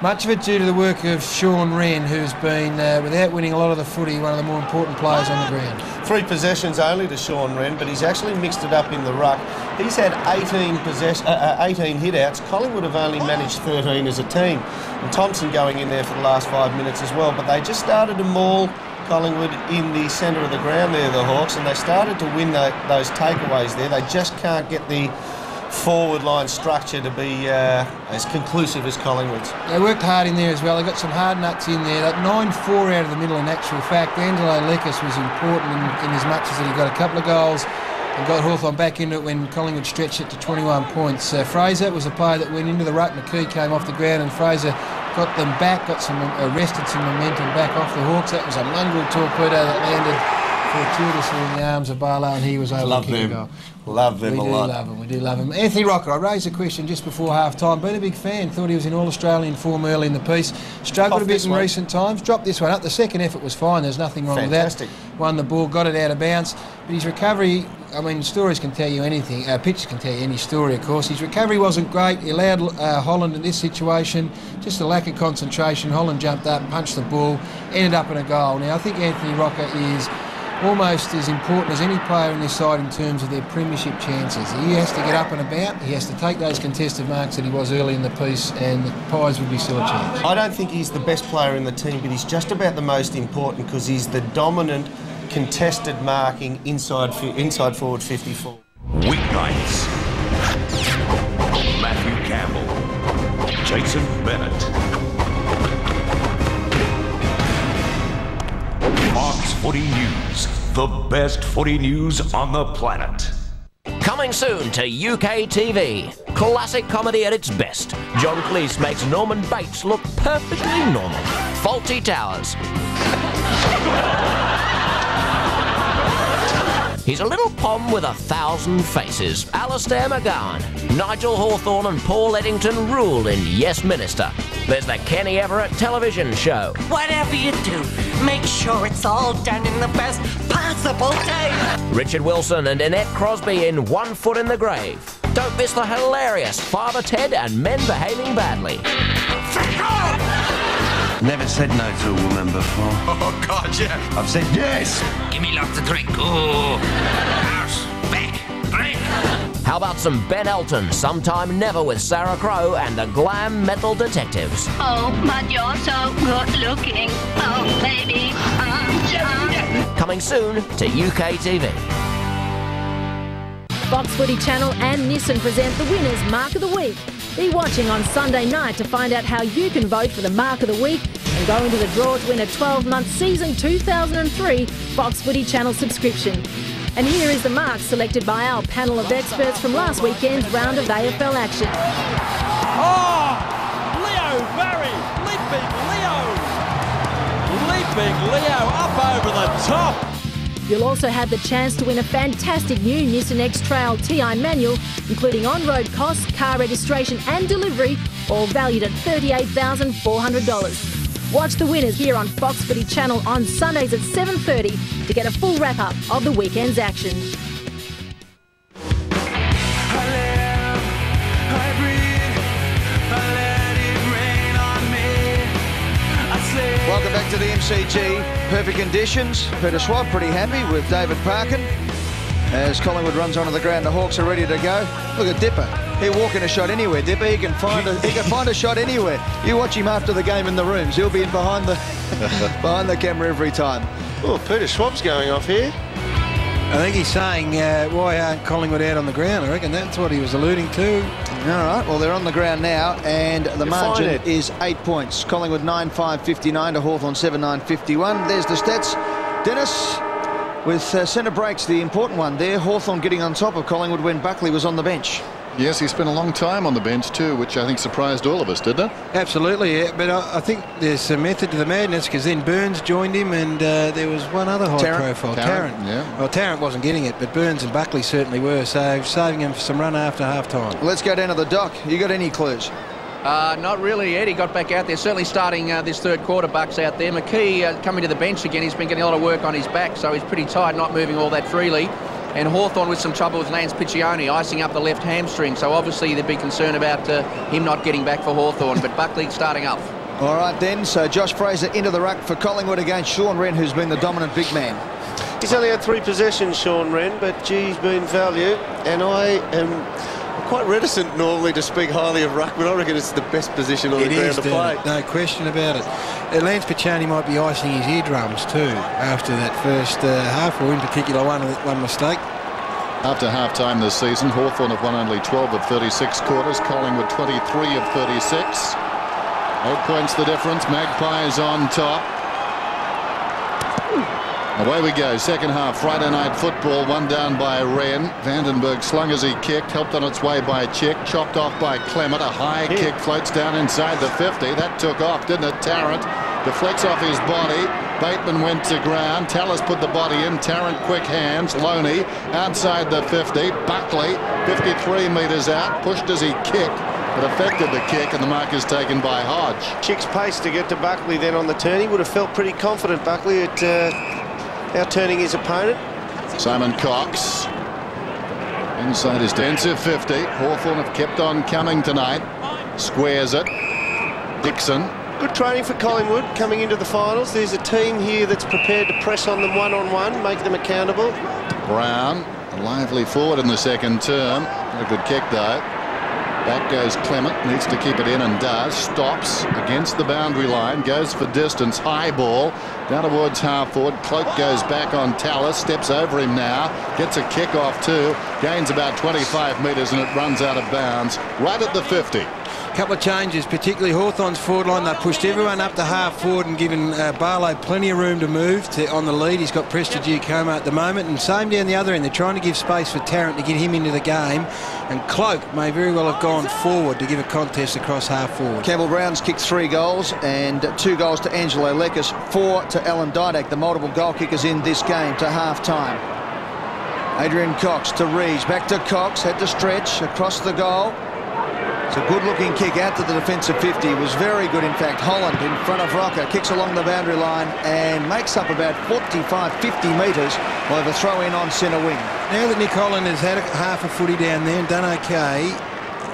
Much of it due to the work of Sean Wren, who's been, without winning a lot of the footy, one of the more important players on the ground. 3 possessions only to Sean Wren, but he's actually mixed it up in the ruck. He's had 18 hit-outs. Collingwood have only managed 13 as a team. And Thompson going in there for the last 5 minutes as well, but they just started to maul Collingwood in the centre of the ground there, the Hawks, and they started to win those takeaways there. They just can't get the forward line structure to be as conclusive as Collingwood's. They worked hard in there as well. They got some hard nuts in there. That 9-4 out of the middle, in actual fact. Angelo Leckis was important in as much as that he got a couple of goals and got Hawthorn back into it when Collingwood stretched it to 21 points. Fraser was a player that went into the ruck. McKee came off the ground, and Fraser got them back, arrested some momentum back off the Hawks. That was a mongrel torpedo that landed fortuitously in the arms of Barlow, and he was able to kick a goal. Love them a lot. We do love him. Anthony Rocker, I raised a question just before half-time. Been a big fan. Thought he was in All-Australian form early in the piece. Struggled a bit in recent times. Dropped this one up. The second effort was fine. There's nothing wrong with that. Won the ball, got it out of bounds. But his recovery, I mean, stories can tell you anything. Pictures can tell you any story, of course. His recovery wasn't great. He allowed Holland in this situation. Just a lack of concentration. Holland jumped up, punched the ball, ended up in a goal. Now, I think Anthony Rocker is almost as important as any player in this side in terms of their premiership chances. He has to get up and about, he has to take those contested marks that he was early in the piece, and the Pies would be still a chance. I don't think he's the best player in the team, but he's just about the most important because he's the dominant contested marking inside forward 54. Weeknights. Matthew Campbell. Jason Bennett. Fox Footy News. The best footy news on the planet. Coming soon to UK TV. Classic comedy at its best. John Cleese makes Norman Bates look perfectly normal. Faulty Towers. He's a little pom with 1,000 faces. Alistair McGowan. Nigel Hawthorn and Paul Eddington rule in Yes Minister. There's the Kenny Everett television show. Whatever you do, make sure it's all done in the best possible taste. Richard Wilson and Annette Crosby in One Foot in the Grave. Don't miss the hilarious Father Ted and Men Behaving Badly. Never said no to a woman before. Oh, God, yeah. I've said yes. Give me lots to drink. Oh. House, back, drink. How about some Ben Elton, Sometime Never with Sarah Crowe and the Glam Metal Detectives. Oh, but you're so good looking. Oh, baby. Coming soon to UK TV. Fox Footy Channel and Nissan present the winners' Mark of the Week. Be watching on Sunday night to find out how you can vote for the Mark of the Week and go into the draw to win a 12-month season 2003 Fox Footy Channel subscription. And here is the mark selected by our panel of experts from last weekend's round of AFL action. Oh! Leo Barry! Leaping Leo up over the top! You'll also have the chance to win a fantastic new Nissan X-Trail TI manual, including on-road costs, car registration and delivery, all valued at $38,400. Watch the winners here on Fox Footy Channel on Sundays at 7:30 to get a full wrap-up of the weekend's action. Welcome back to the MCG. Perfect conditions. Peter Schwab pretty happy with David Parkin. As Collingwood runs onto the ground, the Hawks are ready to go. Look at Dipper. He'll walk in a shot anywhere. Dipper, he can find a shot anywhere. You watch him after the game in the rooms. He'll be in behind the camera every time. Oh, Peter Schwab's going off here. I think he's saying, why aren't Collingwood out on the ground? I reckon that's what he was alluding to. All right, well, they're on the ground now, and the margin is 8 points. Collingwood 9-5-59 to Hawthorn 7-9-51. There's the stats. Dennis, with centre breaks, the important one there. Hawthorn getting on top of Collingwood when Buckley was on the bench. Yes, he spent a long time on the bench too, which I think surprised all of us, didn't it? Absolutely, yeah. But I think there's a method to the madness, because then Burns joined him, and there was one other high profile, Tarrant. Yeah. Well, Tarrant wasn't getting it, but Burns and Buckley certainly were, so saving him for some run after half-time. Let's go down to the dock. You got any clues? Not really, Ed. He got back out there. Certainly starting this third quarter, Bucks out there. McKee coming to the bench again. He's been getting a lot of work on his back, so he's pretty tired, not moving all that freely. And Hawthorn with some trouble with Lance Piccioni, icing up the left hamstring. So obviously they'd be concerned about him not getting back for Hawthorn. But Buckley starting up. All right then, so Josh Fraser into the ruck for Collingwood against Sean Wren, who's been the dominant big man. He's only had 3 possessions, Sean Wren, but he's been value. And I am quite reticent normally to speak highly of ruck, but I reckon it's the best position on the ground to play. No question about it. Lance Piccioni might be icing his eardrums too after that first half, or in particular one mistake. After half-time this season, Hawthorn have won only 12 of 36 quarters, Collingwood 23 of 36. 8 points the difference. Magpies on top. Away we go. Second half, Friday night football. One down by Wren. Vandenberg slung as he kicked, helped on its way by Chick, chopped off by Clement. A high kick floats down inside the 50. That took off, didn't it? Tarrant deflects off his body. Bateman went to ground. Tallis put the body in. Tarrant quick hands. Loney outside the 50. Buckley 53 metres out. Pushed as he kicked, but affected the kick, and the mark is taken by Hodge. Chick's pace to get to Buckley then on the turn. He would have felt pretty confident, Buckley, at out-turning his opponent. Simon Cox inside his defensive 50. Hawthorn have kept on coming tonight. Squares it. Dixon. Good training for Collingwood coming into the finals. There's a team here that's prepared to press on them one-on-one, make them accountable. Brown, a lively forward in the second term. A good kick though. Back goes Clement, needs to keep it in and does. Stops against the boundary line, goes for distance, high ball down towards half forward. Cloak goes back on Tallis, steps over him now, gets a kick off too, gains about 25 metres and it runs out of bounds right at the 50. Couple of changes, particularly Hawthorn's forward line. They pushed everyone up to half forward and given Barlow plenty of room to move on the lead. He's got Prestigiacomo at the moment, and same down the other end. They're trying to give space for Tarrant to get him into the game, and Cloak may very well have gone forward to give a contest across half forward. Campbell Brown's kicked 3 goals and 2 goals to Angelo Lekas, 4 to Alan Didak, the multiple goal kickers in this game, to half-time. Adrian Cox to Reeves, back to Cox, had to stretch across the goal. It's a good-looking kick out to the defensive 50. It was very good, in fact. Holland in front of Rocker, kicks along the boundary line and makes up about 45, 50 metres. We'll have a throw-in on centre wing. Now that Nick Holland has had half a footy down there and done OK,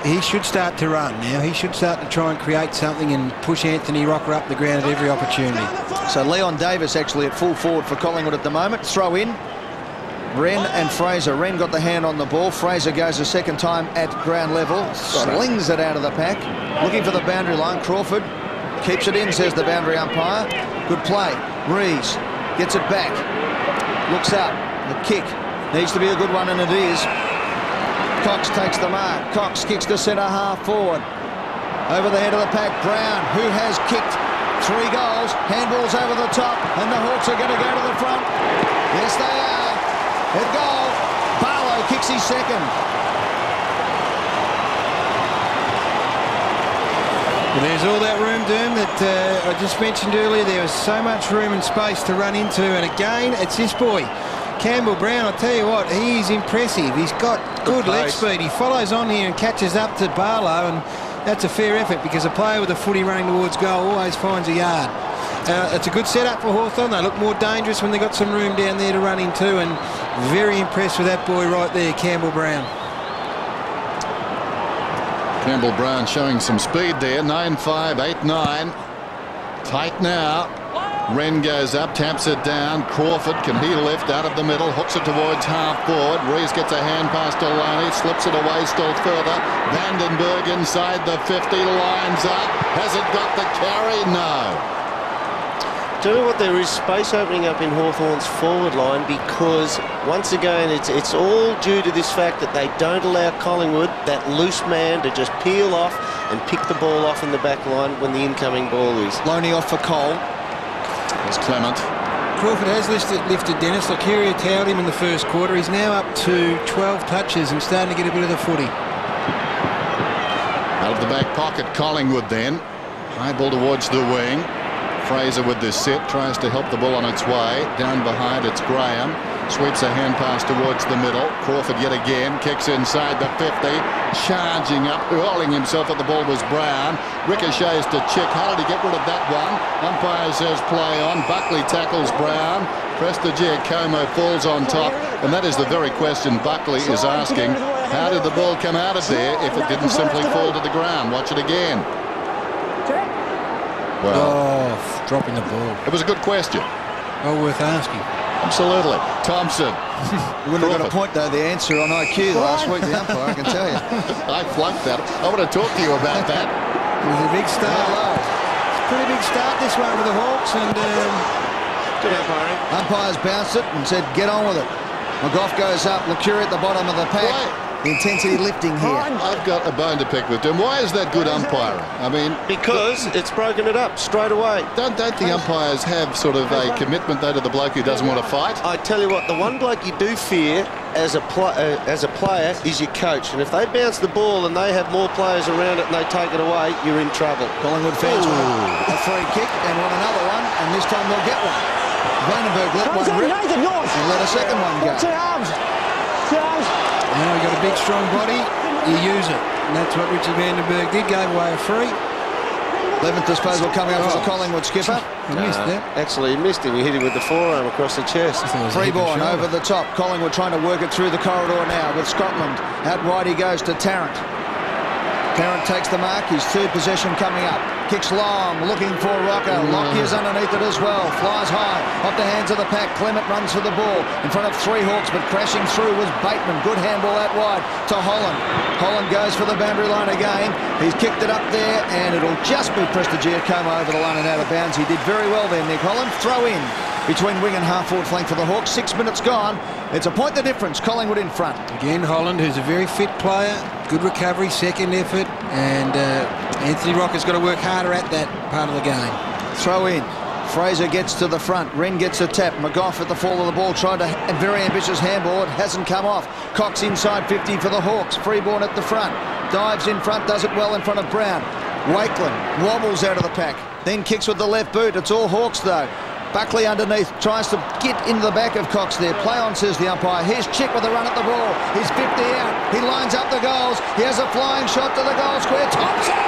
he should start to run now. He should start to try and create something and push Anthony Rocker up the ground at every opportunity. So Leon Davis actually at full forward for Collingwood at the moment. Throw in. Wren and Fraser. Wren got the hand on the ball. Fraser goes a second time at ground level. Slings it out of the pack. Looking for the boundary line. Crawford keeps it in, says the boundary umpire. Good play. Reeves gets it back. Looks up. The kick needs to be a good one, and it is. Cox takes the mark. Cox kicks to centre half forward. Over the head of the pack, Brown, who has kicked 3 goals. Handballs over the top, and the Hawks are going to go to the front. Yes, they are. Head goal. Barlow kicks his second. Well, there's all that room, Doom, that I just mentioned earlier. There was so much room and space to run into, and again, it's this boy, Campbell Brown. I'll tell you what, he is impressive. He's got good leg speed. He follows on here and catches up to Barlow, and that's a fair effort because a player with a footy running towards goal always finds a yard. It's a good setup for Hawthorn. They look more dangerous when they've got some room down there to run into, and very impressed with that boy right there, Campbell Brown. Campbell Brown showing some speed there. 9-5, 8-9. Tight now. Wren goes up, taps it down. Crawford, can he lift out of the middle, hooks it towards half forward. Rees gets a hand pass to Loney, slips it away still further. Vandenberg inside the 50, lines up. Has it got the carry? No. Tell you what, there is space opening up in Hawthorn's forward line because, once again, it's all due to this fact that they don't allow Collingwood, that loose man, to just peel off and pick the ball off in the back line when the incoming ball is. Loney off for Cole. There's Clement. Crawford has lifted Dennis. Locuria towed him in the first quarter. He's now up to 12 touches and starting to get a bit of the footy. Out of the back pocket, Collingwood then. High ball towards the wing. Fraser with the set, tries to help the ball on its way. Down behind, it's Graham. Sweeps a hand pass towards the middle. Crawford yet again, kicks inside the 50. Charging up, hurling himself at the ball was Brown. Ricochets to Chick. How did he get rid of that one? Umpire says play on. Buckley tackles Brown. Prestigiacomo falls on top. And that is the very question Buckley is asking. How did the ball come out of there if it didn't simply fall to the ground? Watch it again. Well, dropping the ball. It was a good question. Well worth asking. Absolutely. Thompson. You wouldn't have got a point, though, the answer on IQ last week, the umpire, I can tell you. I flunked that. I want to talk to you about that. It was a big start. It's a pretty big start, this one, with the Hawks. And good umpiring. Umpires bounced it and said, get on with it. McGough goes up. Lucuria at the bottom of the pack. The intensity lifting here. I've got a bone to pick with him. Why is that good umpiring? I mean, because it's broken it up straight away. Don't the umpires have sort of a commitment though to the bloke who doesn't want to fight? I tell you what, the one bloke you do fear as a player is your coach, and if they bounce the ball and they have more players around it and they take it away, you're in trouble. Collingwood fans want a free kick and want another one, and this time they'll get one. Vandenberg let one rip and let a second one go. Now we've got a big, strong body. You use it. And that's what Richie Vandenberg did. Gave away a free. 11th disposal coming up for the Collingwood skipper. Missed that. Actually, he missed him. He hit him with the forearm across the chest. Freeborn over the top. Collingwood trying to work it through the corridor now with Scotland. Out wide he goes to Tarrant. Parent takes the mark. His third possession coming up. Kicks long, looking for Rocker. Lockyer's underneath it as well. Flies high, off the hands of the pack. Clement runs for the ball. In front of three Hawks, but crashing through was Bateman. Good handball out wide to Holland. Holland goes for the boundary line again. He's kicked it up there, and it'll just be Prestigiacomo over the line and out of bounds. He did very well there, Nick Holland. Throw in between wing and half-forward flank for the Hawks. 6 minutes gone. It's a point the difference. Collingwood in front. Again, Holland, who's a very fit player. Good recovery, second effort. And Anthony Rocker's got to work harder at that part of the game. Throw in. Fraser gets to the front. Wren gets a tap. McGough at the fall of the ball. Tried a very ambitious handball. It hasn't come off. Cox inside 50 for the Hawks. Freeborn at the front. Dives in front. Does it well in front of Brown. Wakeland wobbles out of the pack. Then kicks with the left boot. It's all Hawks though. Buckley underneath, tries to get into the back of Cox there. Play on, says the umpire. Here's Chick with a run at the ball. He's 50 out. He lines up the goals. He has a flying shot to the goal square. Thompson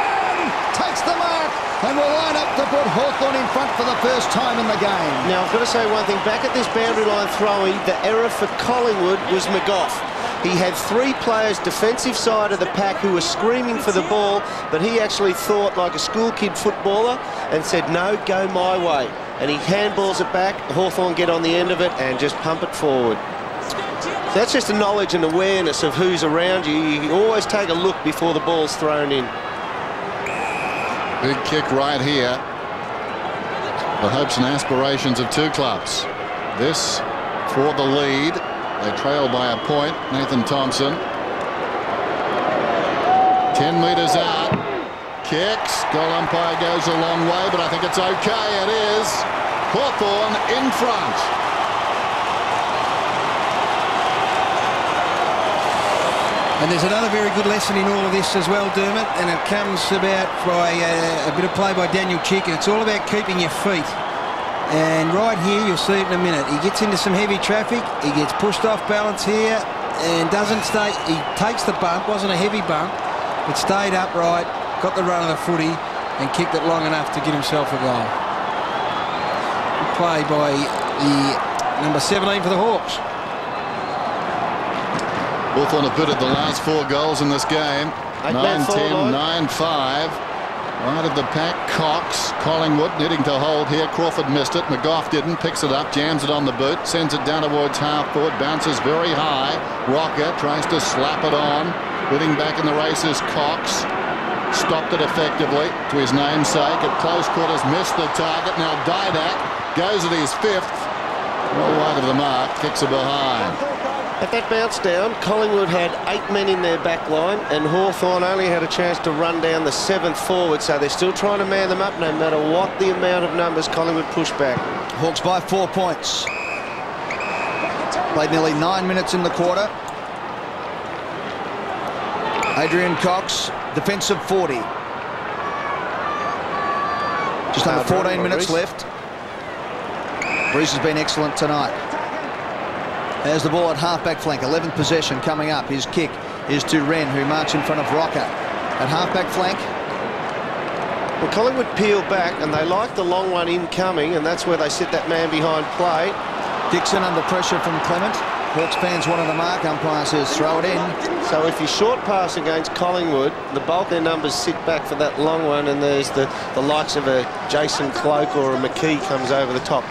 takes the mark and will line up to put Hawthorn in front for the first time in the game. Now, I've got to say one thing. Back at this boundary line throwing, the error for Collingwood was McGough. He had three players defensive side of the pack who were screaming for the ball, but he actually thought like a school kid footballer and said, no, go my way. And he handballs it back. Hawthorn get on the end of it and just pump it forward. So that's just a knowledge and awareness of who's around you. You always take a look before the ball's thrown in. Big kick right here. The hopes and aspirations of two clubs. This for the lead. They trail by a point. Nathan Thompson. 10 metres out. Kicks. Goal umpire goes a long way, but I think it's okay. It is. Hawthorn in front. And there's another very good lesson in all of this as well, Dermot, and it comes about by a bit of play by Daniel Chick, and it's all about keeping your feet. And right here, you'll see it in a minute. He gets into some heavy traffic. He gets pushed off balance here and doesn't stay. He takes the bump. Wasn't a heavy bump, but stayed upright, got the run of the footy and kicked it long enough to get himself a goal. Good play by the number 17 for the Hawks. Hawthorn have booted the last 4 goals in this game. 9-10, 9-5. Right of the pack, Cox. Collingwood needing to hold here. Crawford missed it. McGough didn't. Picks it up, jams it on the boot, sends it down towards half-forward, bounces very high. Rocker tries to slap it on. Winning back in the race is Cox. Stopped it effectively to his namesake. At close quarters, missed the target. Now Didak goes at his 5th. Well wide of the mark, kicks it behind. At that bounce down, Collingwood had 8 men in their back line and Hawthorn only had a chance to run down the 7th forward, so they're still trying to man them up no matter what the amount of numbers Collingwood push back. Hawks by 4 points. Played nearly 9 minutes in the quarter. Adrian Cox, defensive 40. Just under 14 minutes left. Bruce has been excellent tonight. There's the ball at half-back flank. 11th possession coming up. His kick is to Wren, who march in front of Rocker. At half-back flank. Well, Collingwood peel back, and they like the long one incoming, and that's where they sit that man behind play. Dixon under pressure from Clement. Hawks fans wanted a mark. Umpire says throw it in. So if you short pass against Collingwood, the bulk of their numbers sit back for that long one, and there's the likes of a Jason Cloak or a McKee comes over the top.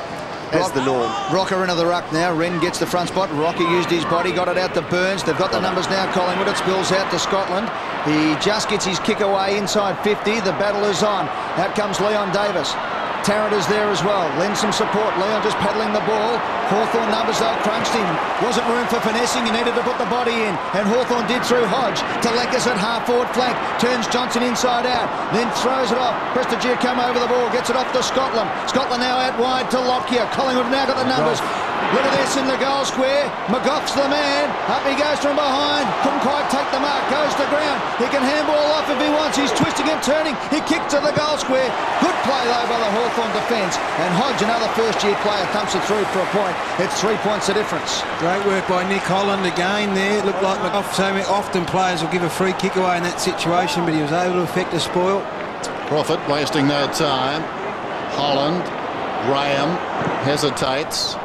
As the norm. Rocker into the ruck now. Wren gets the front spot. Rocker used his body, got it out to Burns. They've got the numbers now, Collingwood. It spills out to Scotland. He just gets his kick away inside 50. The battle is on. Out comes Leon Davis. Tarrant is there as well. Lends some support. Leon just paddling the ball. Hawthorn numbers though crunched him. Wasn't room for finessing. He needed to put the body in. And Hawthorn did through Hodge to Leckers at half-forward flank. Turns Johnson inside out. Then throws it off. Prestigiacomo over the ball. Gets it off to Scotland. Scotland now out wide to Lockyer. Collingwood now got the numbers. Look at this in the goal square. McGough's the man. Up he goes from behind. Couldn't quite take the mark. Goes to ground. He can handball off if he wants. He's twisting and turning. He kicked to the goal square. Good play though by the Hawthorn defence. And Hodge, another first-year player, thumps it through for a point. It's 3 points the difference. Great work by Nick Holland again there. It looked like McGough. So often players will give a free kick away in that situation, but he was able to effect a spoil. Crawford wasting no time. Holland. Graham hesitates.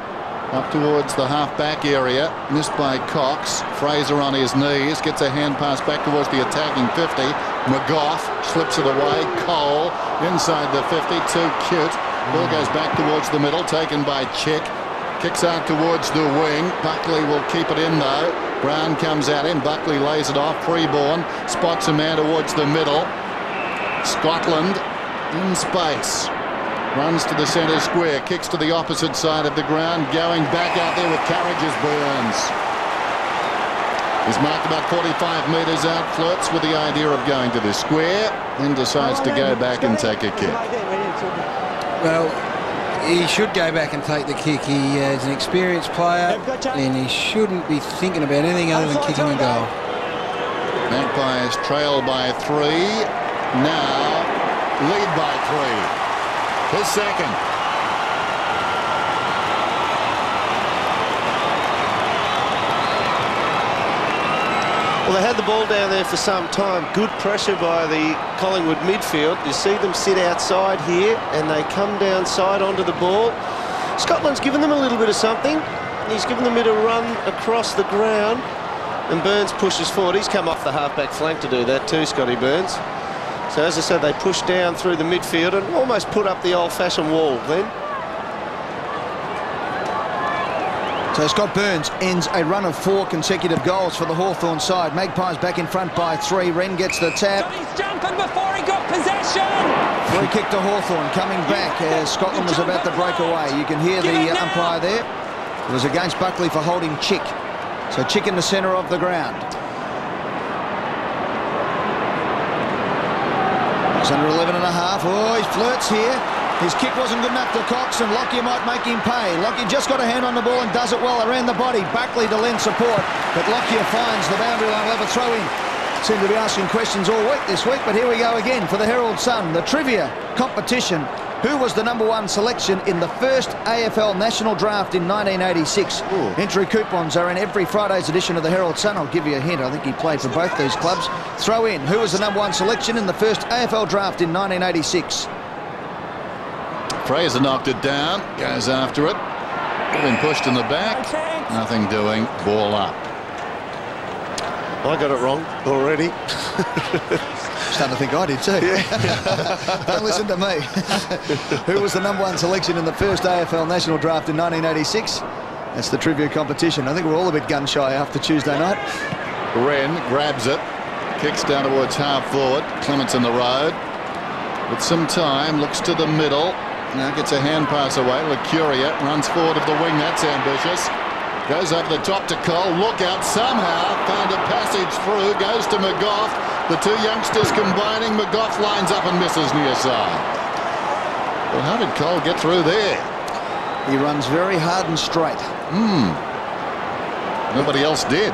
Up towards the half-back area, missed by Cox. Fraser on his knees, gets a hand pass back towards the attacking 50. McGough slips it away. Cole inside the 50. Too cute. Ball goes back towards the middle, taken by Chick. Kicks out towards the wing. Buckley will keep it in though. Brown comes at him. Buckley lays it off. Freeborn spots a man towards the middle. Scotland in space. Runs to the centre square. Kicks to the opposite side of the ground. Going back out there with carriages. Burns. He's marked about 45 metres out. Flirts with the idea of going to the square. Then decides to go back and take a kick. Well, he should go back and take the kick. He is an experienced player and he shouldn't be thinking about anything other than kicking a goal. Magpies trail by 3. Now lead by 3. His second. Well, they had the ball down there for some time. Good pressure by the Collingwood midfield. You see them sit outside here and they come down side onto the ball. Scotland's given them a little bit of something. He's given them a bit of run across the ground and Burns pushes forward. He's come off the halfback flank to do that too, Scotty Burns. So as I said, they push down through the midfield and almost put up the old-fashioned wall then. So Scott Burns ends a run of 4 consecutive goals for the Hawthorn side. Magpies back in front by 3. Wren gets the tap. He's jumping before he got possession. Free kick to Hawthorn coming back as Scotland was about to break away. You can hear the umpire there. It was against Buckley for holding Chick. So Chick in the centre of the ground. He's under 11 and a half. Oh, he flirts here. His kick wasn't good enough to Cox, and Lockyer might make him pay. Lockyer just got a hand on the ball and does it well around the body. Buckley to lend support, but Lockyer finds the boundary line. We'll have a throw in. Seem to be asking questions all week this week, but here we go again for the Herald Sun. The trivia competition. Who was the #1 selection in the first AFL National Draft in 1986? Entry coupons are in every Friday's edition of the Herald Sun. I'll give you a hint. I think he played for both these clubs. Throw in. Who was the #1 selection in the first AFL Draft in 1986? Fraser knocked it down, goes after it. Been pushed in the back. Nothing doing. Ball up. I got it wrong already. Starting to think I did too. Yeah. Don't listen to me. Who was the #1 selection in the first AFL National Draft in 1986? That's the trivia competition. I think we're all a bit gun shy after Tuesday night. Wren grabs it, kicks down towards half forward. Clement's in the road. With some time, looks to the middle. Now gets a hand pass away. Lucuria runs forward of the wing. That's ambitious. Goes over the top to Cole. Look out. Somehow found a passage through. Goes to McGough. The two youngsters combining. McGough lines up and misses near side. Well, how did Cole get through there? He runs very hard and straight. Nobody else did.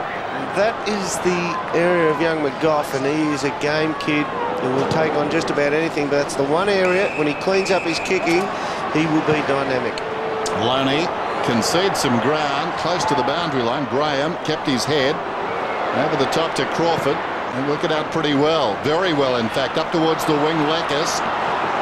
That is the area of young McGough, and he is a game kid who will take on just about anything, but that's the one area when he cleans up his kicking, he will be dynamic. Loney concedes some ground close to the boundary line. Graham kept his head over the top to Crawford and work it out pretty well. Very well, in fact. Up towards the wing, Leckis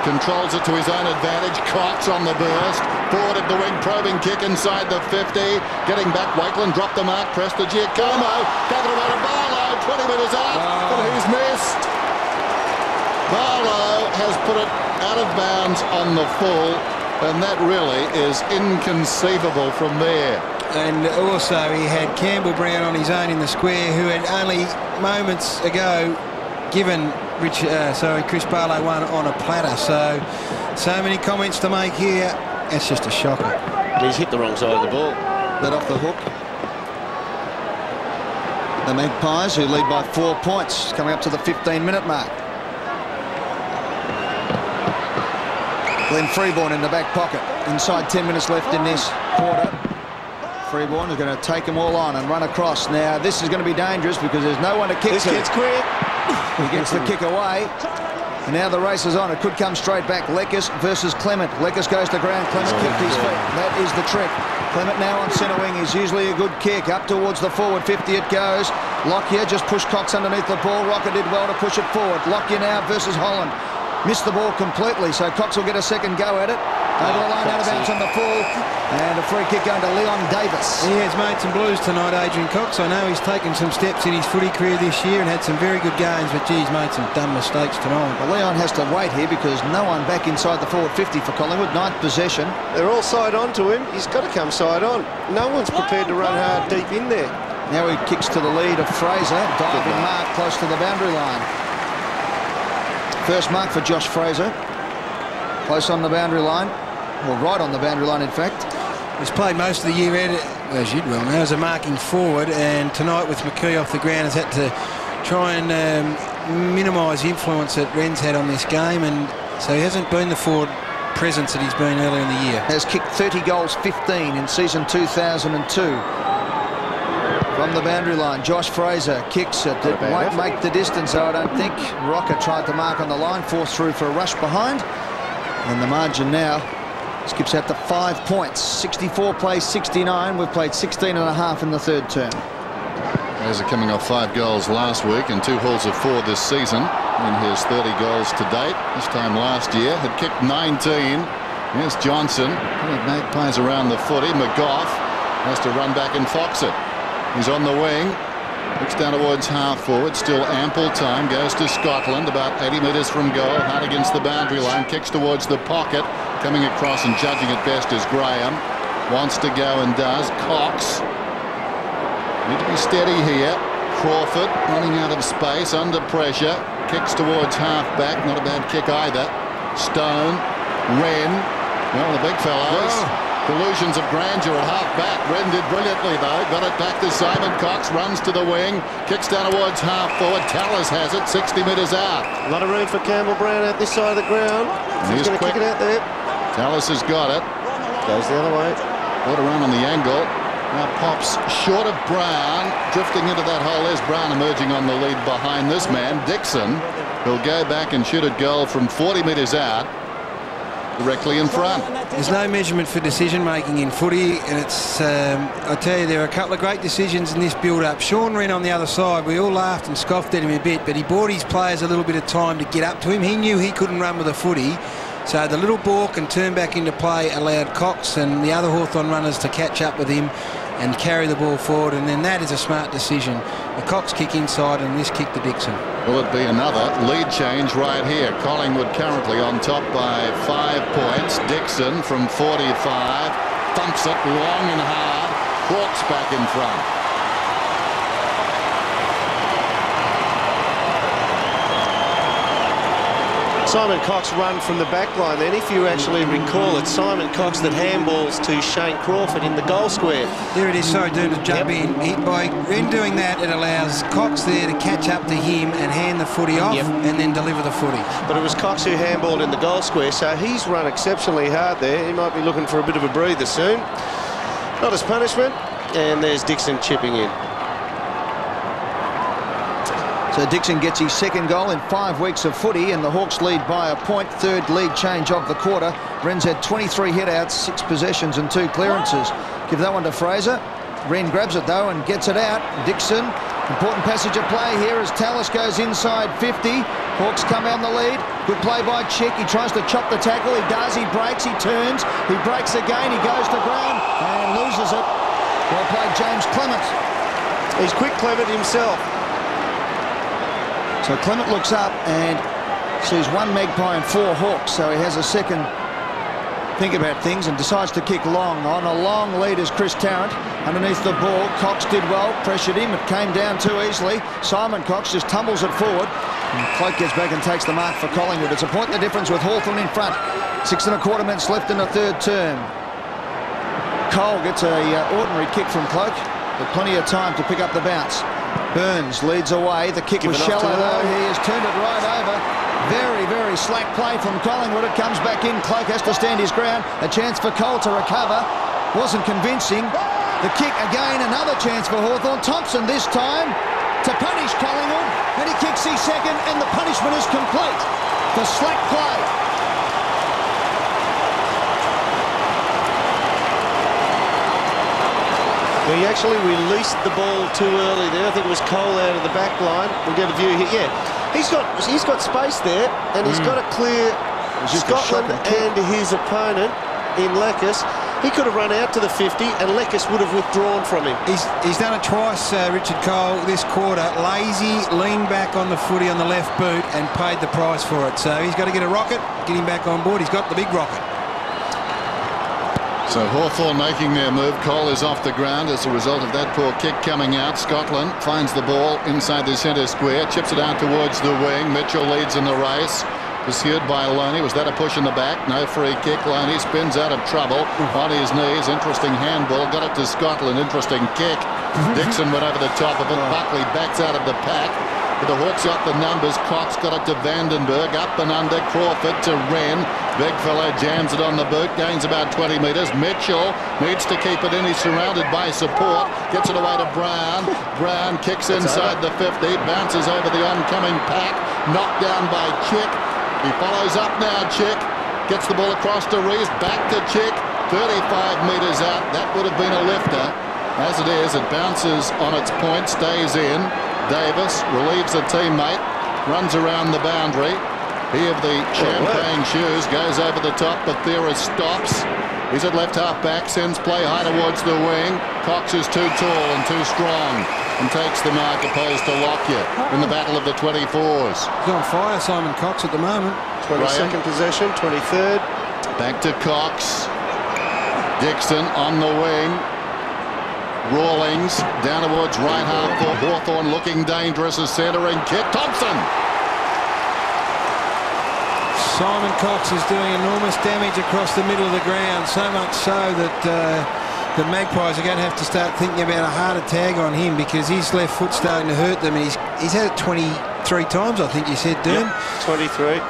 controls it to his own advantage. Cox on the burst. Forward of the wing, probing kick inside the 50. Getting back, Wakeland dropped the mark. Press to Giacomo. Gave it away to Barlow. 20 metres out, and he's missed. Barlow has put it out of bounds on the full, and that really is inconceivable from there. And also he had Campbell Brown on his own in the square, who had only moments ago given Chris Barlow one on a platter. So many comments to make here. It's just a shocker. He's hit the wrong side of the ball. Let off the hook. The Magpies, who lead by 4 points, coming up to the 15-minute mark. Glenn Freeborn in the back pocket. Inside 10 minutes left in this quarter. Freeborn is going to take them all on and run across. Now, this is going to be dangerous because there's no one to kick to. This kid's quick. He gets the kick away. And now the race is on. It could come straight back. Leckis versus Clement. Leckis goes to ground. Clement kept his feet. That is the trick. Clement now on centre wing is usually a good kick. Up towards the forward 50 it goes. Lockyer just pushed Cox underneath the ball. Rocker did well to push it forward. Lockyer now versus Holland. Missed the ball completely, so Cox will get a second go at it. Over the line, out of bounds on the full. And a free kick going to Leon Davis. He has made some blues tonight, Adrian Cox. I know he's taken some steps in his footy career this year and had some very good games, but gee, he's made some dumb mistakes tonight. Well, Leon has to wait here because no one back inside the forward 50 for Collingwood. 9th possession. They're all side on to him. He's got to come side on. No one's prepared to run hard deep in there. Now he kicks to the lead of Fraser. Diving mark close to the boundary line. First mark for Josh Fraser. Close on the boundary line. Well, right on the boundary line, in fact. He's played most of the year, Ed, as you'd well know, as a marking forward, and tonight with McKee off the ground has had to try and minimise the influence that Wren's had on this game, and so he hasn't been the forward presence that he's been earlier in the year. Has kicked 30 goals, 15 in season 2002. From the boundary line, Josh Fraser kicks it. It won't make the distance, though, I don't think. Rocker tried to mark on the line, forced through for a rush behind. And the margin now skips out to 5 points. 64 plays 69. We've played 16.5 in the third term. Fraser coming off 5 goals last week and 2 hauls of 4 this season in his 30 goals to date. This time last year had kicked 19. Here's Johnson. Magpies around the footy. McGough has to run back and fox it. He's on the wing. Looks down towards half forward. Still ample time. Goes to Scotland. About 80 metres from goal. Hard against the boundary line. Kicks towards the pocket. Coming across and judging it best is Graham. Wants to go and does. Cox. Need to be steady here. Crawford running out of space. Under pressure. Kicks towards half back. Not a bad kick either. Stone. Wren. Well, the big fellows. Whoa. Illusions of grandeur at half-back. Wren did brilliantly, though. Got it back to Simon Cox. Runs to the wing. Kicks down towards half-forward. Tallis has it. 60 metres out. A lot of room for Campbell Brown out this side of the ground. He's going to kick it out there. Tallis has got it. Goes the other way. Brought around on the angle. Now pops short of Brown. Drifting into that hole. There's Brown emerging on the lead behind this man, Dixon. He'll go back and shoot a goal from 40 metres out. Directly in front. There's no measurement for decision making in footy, and it's I tell you, there are a couple of great decisions in this build up. Sean Wren on the other side, we all laughed and scoffed at him a bit, but he bought his players a little bit of time to get up to him. He knew he couldn't run with a footy, so the little balk and turn back into play allowed Cox and the other Hawthorn runners to catch up with him and carry the ball forward, and then that is a smart decision. The Cox kick inside and this kick to Dixon. Will it be another lead change right here? Collingwood currently on top by 5 points. Dixon from 45 thumps it long and hard. Hawks back in front. Simon Cox run from the back line then. If you actually recall, it's Simon Cox that handballs to Shane Crawford in the goal square. There it is, sorry, doing to jump in. By doing that, it allows Cox there to catch up to him and hand the footy off and then deliver the footy. But it was Cox who handballed in the goal square, so he's run exceptionally hard there. He might be looking for a bit of a breather soon. Not as punishment, and there's Dixon chipping in. So Dixon gets his second goal in 5 weeks of footy, and the Hawks lead by a point. Third lead change of the quarter. Wren's had 23 hit-outs, 6 possessions and 2 clearances. Give that one to Fraser. Wren grabs it, though, and gets it out. Dixon, important passage of play here as Tallis goes inside 50. Hawks come out on the lead. Good play by Chick. He tries to chop the tackle. He does. He breaks. He turns. He breaks again. He goes to ground and loses it. Well played, James Clement. He's quick, Clement himself. So Clement looks up and sees 1 Magpie and 4 Hawks, so he has a second think about things and decides to kick long. On a long lead is Chris Tarrant. Underneath the ball, Cox did well, pressured him, it came down too easily. Simon Cox just tumbles it forward. And Cloak gets back and takes the mark for Collingwood. It's a point in the difference with Hawthorn in front. 6 1/4 minutes left in the third term. Cole gets a ordinary kick from Cloak, but plenty of time to pick up the bounce. Burns leads away. The kick was shallow, though. He has turned it right over. Very, very slack play from Collingwood. It comes back in. Cloak has to stand his ground. A chance for Cole to recover. Wasn't convincing. The kick again. Another chance for Hawthorn. Thompson this time to punish Collingwood. And he kicks his second, and the punishment is complete for slack play. He actually released the ball too early there. I think it was Cole out of the back line. We'll get a view here. Yeah, he's got space there, and he's got to clear Scotland and his opponent. in Leckis. He could have run out to the 50 and Leckis would have withdrawn from him. He's done it twice, Richard Cole, this quarter. Lazy, leaned back on the footy on the left boot and paid the price for it. So he's got to get a rocket, get him back on board. He's got the big rocket. So Hawthorn making their move. Cole is off the ground as a result of that poor kick coming out. Scotland finds the ball inside the centre square, chips it out towards the wing. Mitchell leads in the race. Pursued by Loney. Was that a push in the back? No free kick. Loney spins out of trouble on his knees. Interesting handball. Got it to Scotland. Interesting kick. Dixon went over the top of it. Buckley backs out of the pack. But the Hawks got the numbers. Cox got it to Vandenberg. Up and under. Crawford to Wren. Big fellow jams it on the boot. Gains about 20 metres. Mitchell needs to keep it in. He's surrounded by support. Gets it away to Brown. Brown kicks inside the 50. Bounces over the oncoming pack. Knocked down by Chick. He follows up now, Chick. Gets the ball across to Reeves. Back to Chick. 35 metres out. That would have been a lifter. As it is, it bounces on its point, stays in. Davis relieves a teammate. Runs around the boundary. He of the champagne shoes goes over the top, but Theris stops. He's at left half back, sends play high towards the wing. Cox is too tall and too strong and takes the mark opposed to Lockyer in the battle of the 24s. He's on fire, Simon Cox, at the moment. 22nd possession, 23rd. Back to Cox. Dixon on the wing. Rawlings down towards right half for Hawthorn, looking dangerous. A centering kick. Thompson. Simon Cox is doing enormous damage across the middle of the ground, so much so that the Magpies are going to have to start thinking about a harder tag on him because his left foot's starting to hurt them. And he's had it 23 times, I think you said, Dern. Yep, 23.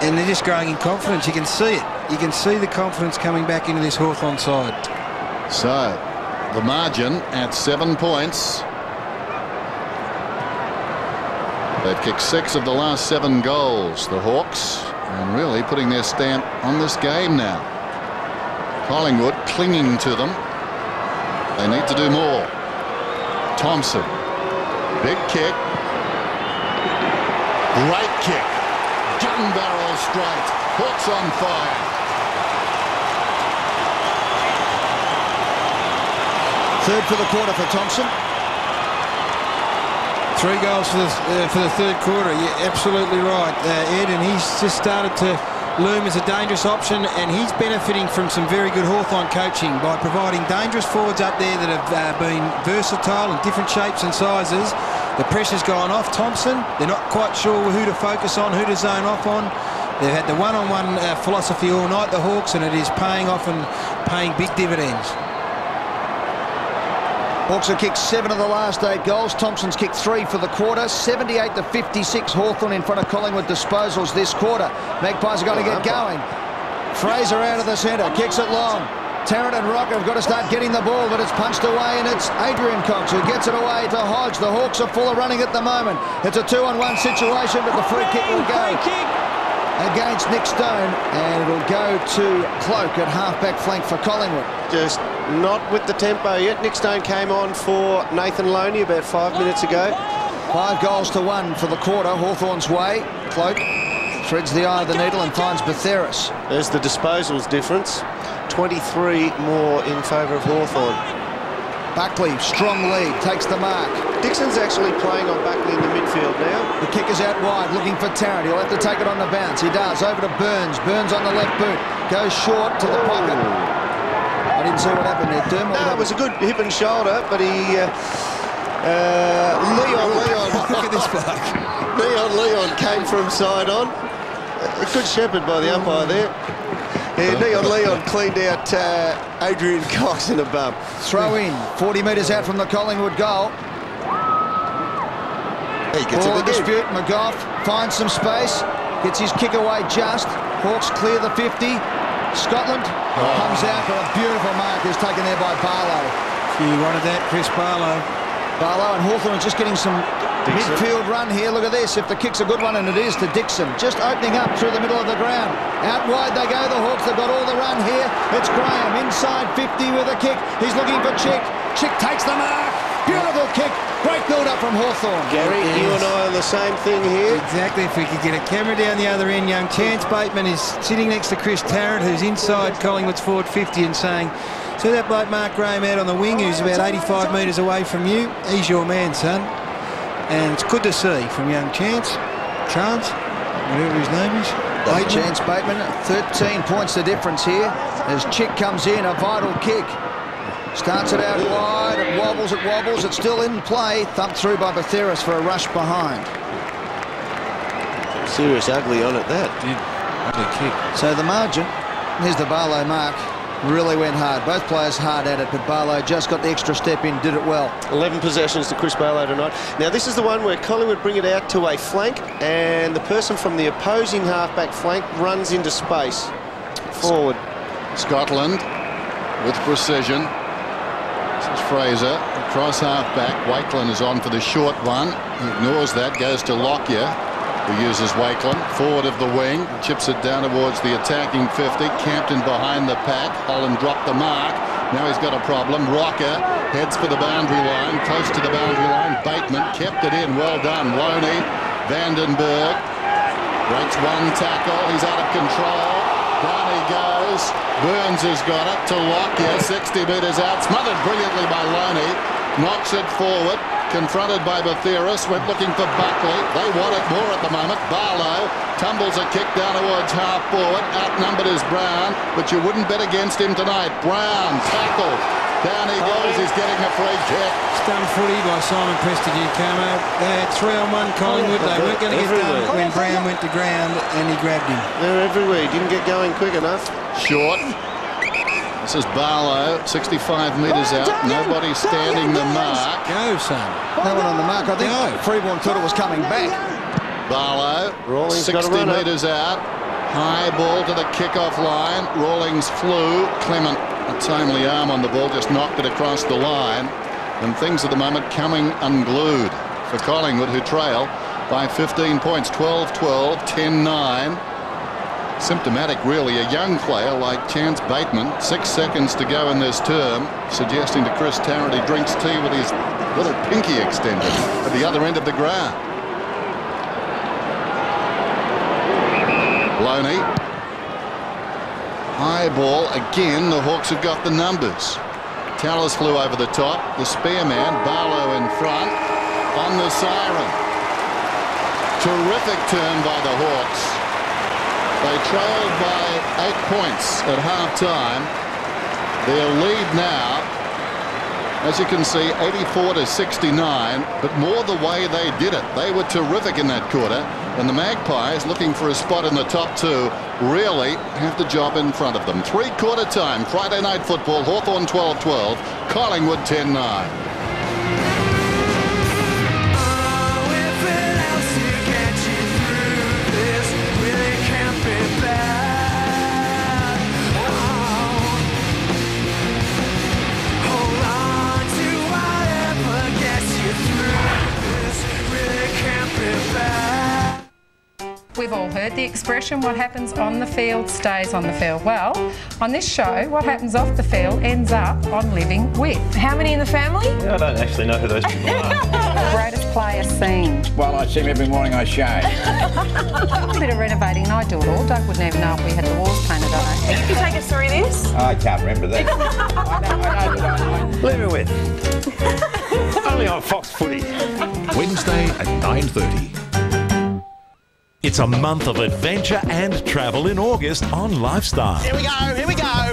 And they're just growing in confidence. You can see it. You can see the confidence coming back into this Hawthorn side. So, the margin at 7 points. They've kicked 6 of the last 7 goals, the Hawks, and really putting their stamp on this game now. Collingwood clinging to them. They need to do more. Thompson. Big kick. Great kick. Gun barrel straight. Hawks on fire. Third for the quarter for Thompson. 3 goals for the third quarter. You're absolutely right, Ed, and he's just started to loom as a dangerous option, and he's benefiting from some very good Hawthorn coaching by providing dangerous forwards up there that have been versatile in different shapes and sizes. The pressure's gone off Thompson. They're not quite sure who to focus on, who to zone off on. They've had the one-on-one philosophy all night, the Hawks, and it is paying off and paying big dividends. Hawks have kicked 7 of the last 8 goals. Thompson's kicked 3 for the quarter. 78-56 Hawthorn in front of Collingwood disposals this quarter. Magpies are going to get going. Fraser out of the centre, kicks it long. Tarrant and Rocker have got to start getting the ball, but it's punched away, and it's Adrian Cox who gets it away to Hodge. The Hawks are full of running at the moment. It's a 2-on-1 situation, but the free kick will go against Nick Stone, and it'll go to Cloak at half-back flank for Collingwood. Just not with the tempo yet. Nick Stone came on for Nathan Loney about 5 minutes ago. 5 goals to 1 for the quarter, Hawthorn's way. Cloak threads the eye of the needle and finds Betheris. There's the disposals difference. 23 more in favour of Hawthorn. Buckley, strong lead, takes the mark. Dixon's actually playing on Buckley in the midfield now. The kick is out wide, looking for Tarrant. He'll have to take it on the bounce. He does. Over to Burns. Burns on the left boot. Goes short to the pocket. I didn't see what happened there, Derm. No, it was a good hip and shoulder, but he... Leon. Look at this bloke. Leon came from side on. A good shepherd by the umpire there. Yeah, Leon cleaned out Adrian Cox in a bump. Throw in, 40 metres out from the Collingwood goal. He gets Ball it in dispute, McGough finds some space, gets his kick away just. Hawks clear the 50. Scotland comes out for a beautiful mark. Is taken there by Barlow. You wanted that, Chris Barlow. Barlow and Hawthorn are just getting some midfield run here. Look at this. If the kick's a good one, and it is to Dixon, just opening up through the middle of the ground. Out wide they go, the Hawks. They've got all the run here. It's Graham inside 50 with a kick. He's looking for Chick. Chick takes the mark. Beautiful kick. Great build-up from Hawthorn. Gary, you and I on the same thing here. Exactly. If we could get a camera down the other end, young Chance Bateman is sitting next to Chris Tarrant, who's inside Collingwood's forward 50 and saying, see that bloke Mark Graham out on the wing who's about 85 metres away from you? He's your man, son. And it's good to see from young Chance, whatever his name is. Chance Bateman, 13 points the difference here as Chick comes in, a vital kick. Starts it out wide, it wobbles, it's still in play. Thumped through by Batheris for a rush behind. Serious ugly on it, that. Ugly kick. So the margin, here's the Barlow mark. Really went hard. Both players hard at it, but Barlow just got the extra step in, did it well. 11 possessions to Chris Barlow tonight. Now, this is the one where Collingwood bring it out to a flank, and the person from the opposing halfback flank runs into space. Forward. Scotland with precision. This is Fraser. Across halfback. Wakelin is on for the short one. He ignores that, goes to Lockyer, who uses Wakelin. Forward of the wing, chips it down towards the attacking 50. Campton behind the pack. Holland dropped the mark. Now he's got a problem. Rocker heads for the boundary line, close to the boundary line. Bateman kept it in. Well done. Loney, Vandenberg breaks one tackle. He's out of control. Down he goes. Burns has got it to Lockyer. 60 metres out. Smothered brilliantly by Loney. Knocks it forward. Confronted by Batheris, went looking for Buckley. They want it more at the moment. Barlow tumbles a kick down towards half forward. Outnumbered is Brown, but you wouldn't bet against him tonight. Brown tackled. Down he goes. He's getting a free kick. Stun footy by Simon Prestigiacomo. They had 3-on-1 Collingwood. They weren't going to get done when Brown went to ground and he grabbed him. They're everywhere. He didn't get going quick enough. Short. This is Barlow, 65 metres out. Nobody standing the mark. Go, son. No one on the mark. I think Freeborn thought it was coming back. Barlow, Rawlings 60 metres out. High ball to the kick-off line. Rawlings flew. Clement, a timely arm on the ball, just knocked it across the line. And things at the moment coming unglued for Collingwood, who trail by 15 points. 12-12, 10-9. Symptomatic, really. A young player like Chance Bateman, 6 seconds to go in this term, suggesting to Chris Tarrant he drinks tea with his little pinky extended at the other end of the ground. Loney. High ball. Again, the Hawks have got the numbers. Tallis flew over the top. The spearman, Barlow in front, on the siren. Terrific turn by the Hawks. They trailed by 8 points at half-time. Their lead now, as you can see, 84-69, but more the way they did it. They were terrific in that quarter, and the Magpies, looking for a spot in the top two, really have the job in front of them. Three-quarter time, Friday night football, Hawthorn 12-12, Collingwood 10-9. We've all heard the expression, what happens on the field stays on the field. Well, on this show, what happens off the field ends up on Living With. How many in the family? Yeah, I don't actually know who those people are. Greatest player seen. Well, I see him every morning I shave. A bit of renovating and I do it all. Doug wouldn't even know if we had the walls painted, I don't think. Can you take us through this? I can't remember that. I know. Living With. Only on Fox Footy. Wednesday at 9:30. It's a month of adventure and travel in August on Lifestyle. Here we go, here we go.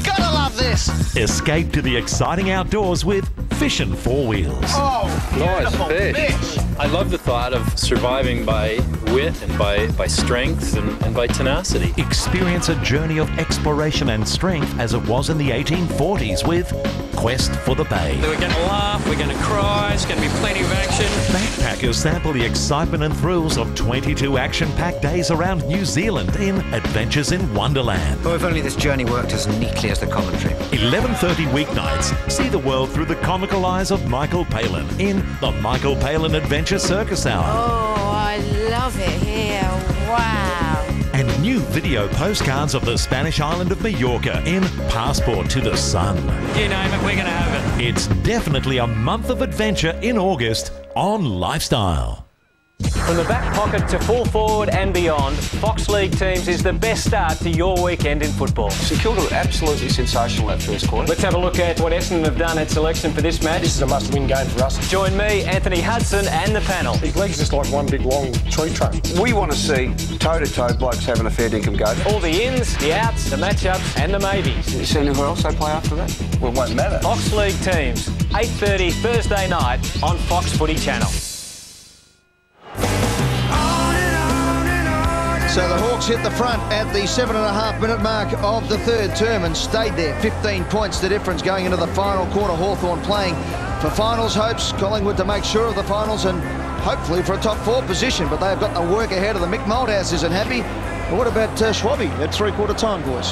Gotta love this. Escape to the exciting outdoors with Fishin' Four Wheels. Oh, Nice fish. I love the thought of surviving by wit and by strength and by tenacity. Experience a journey of exploration and strength as it was in the 1840s with Quest for the Bay. We're going to laugh, we're going to cry, it's going to be plenty of action. Backpackers sample the excitement and thrills of 22 action-packed days around New Zealand in Adventures in Wonderland. Oh, if only this journey worked as neatly as the commentary. 11:30 weeknights. See the world through the comical eyes of Michael Palin in the Michael Palin Adventure Circus Hour. Oh, I love it here. Wow. and new video postcards of the Spanish island of Mallorca in Passport to the Sun. You name it, we're going to have it. It's definitely a month of adventure in August on Lifestyle. From the back pocket to full forward and beyond, Fox League Teams is the best start to your weekend in football. St Kilda were absolutely sensational that first quarter. Let's have a look at what Essendon have done at selection for this match. This is a must-win game for us. Join me, Anthony Hudson, and the panel. His leg's just like one big long tree trunk. We want to see toe-to-toe blokes having a fair dinkum go. All the ins, the outs, the matchups, and the maybes. You see anywhere else they play after that? Well, it won't matter. Fox League Teams, 8:30 Thursday night on Fox Footy Channel. So the Hawks hit the front at the 7.5-minute mark of the third term and stayed there. 15 points the difference going into the final quarter. Hawthorn playing for finals hopes. Collingwood to make sure of the finals and hopefully for a top 4 position. But they've got the work ahead of them. Mick Malthouse isn't happy. But what about Schwabby at three-quarter time, boys?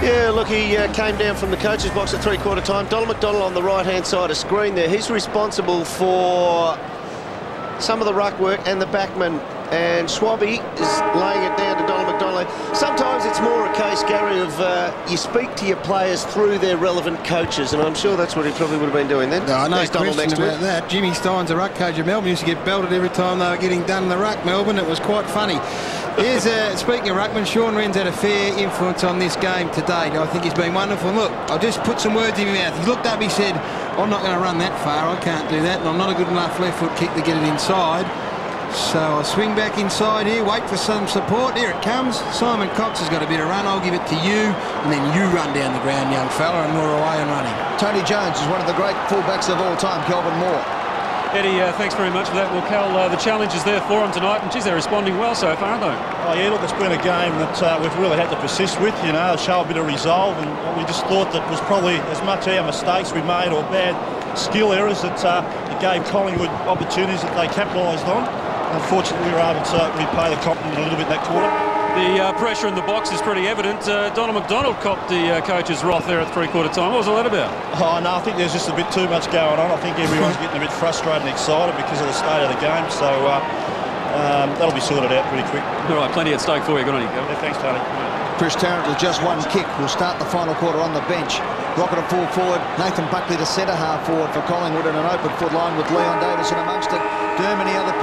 Yeah, look, he came down from the coach's box at three-quarter time. Donald McDonald on the right-hand side of screen there. He's responsible for some of the ruck work and the backman. And Schwabby is laying it down to Donald McDonald. Sometimes it's more a case, Gary, of you speak to your players through their relevant coaches, and I'm sure that's what he probably would have been doing then. No, no question about that. Jimmy Stein's a ruck coach at Melbourne. Used to get belted every time they were getting done in the ruck, Melbourne. It was quite funny. Here's, speaking of ruckman, Sean Wren's had a fair influence on this game to date. I think he's been wonderful. And look, I'll just put some words in his mouth. He looked up, he said, I'm not going to run that far. I can't do that, and I'm not a good enough left foot kick to get it inside. So I'll swing back inside here, wait for some support. Here it comes. Simon Cox has got a bit of run. I'll give it to you, and then you run down the ground, young fella, and we're away and running. Tony Jones is one of the great fullbacks of all time, Kelvin Moore. Eddie, thanks very much for that. Well, Cal, the challenge is there for them tonight, and geez, they're responding well so far, aren't they? Oh yeah, look, it's been a game that we've really had to persist with, you know, show a bit of resolve, and we just thought that was probably as much our mistakes we made or bad skill errors that it gave Collingwood opportunities that they capitalised on. Unfortunately, we were able to repay the compliment a little bit in that quarter. The pressure in the box is pretty evident. Donald McDonald copped the coach's wrath there at three-quarter time. What was all that about? Oh, no, I think there's just a bit too much going on. I think everyone's getting a bit frustrated and excited because of the state of the game. So that'll be sorted out pretty quick. All right, plenty at stake for you. Good on you, Cal. Yeah, thanks, Tony. Chris Tarrant with just one kick will start the final quarter on the bench. Rocket a full forward. Nathan Buckley to centre half forward for Collingwood in an open foot line with Leon Davis in amongst it. Dermody, other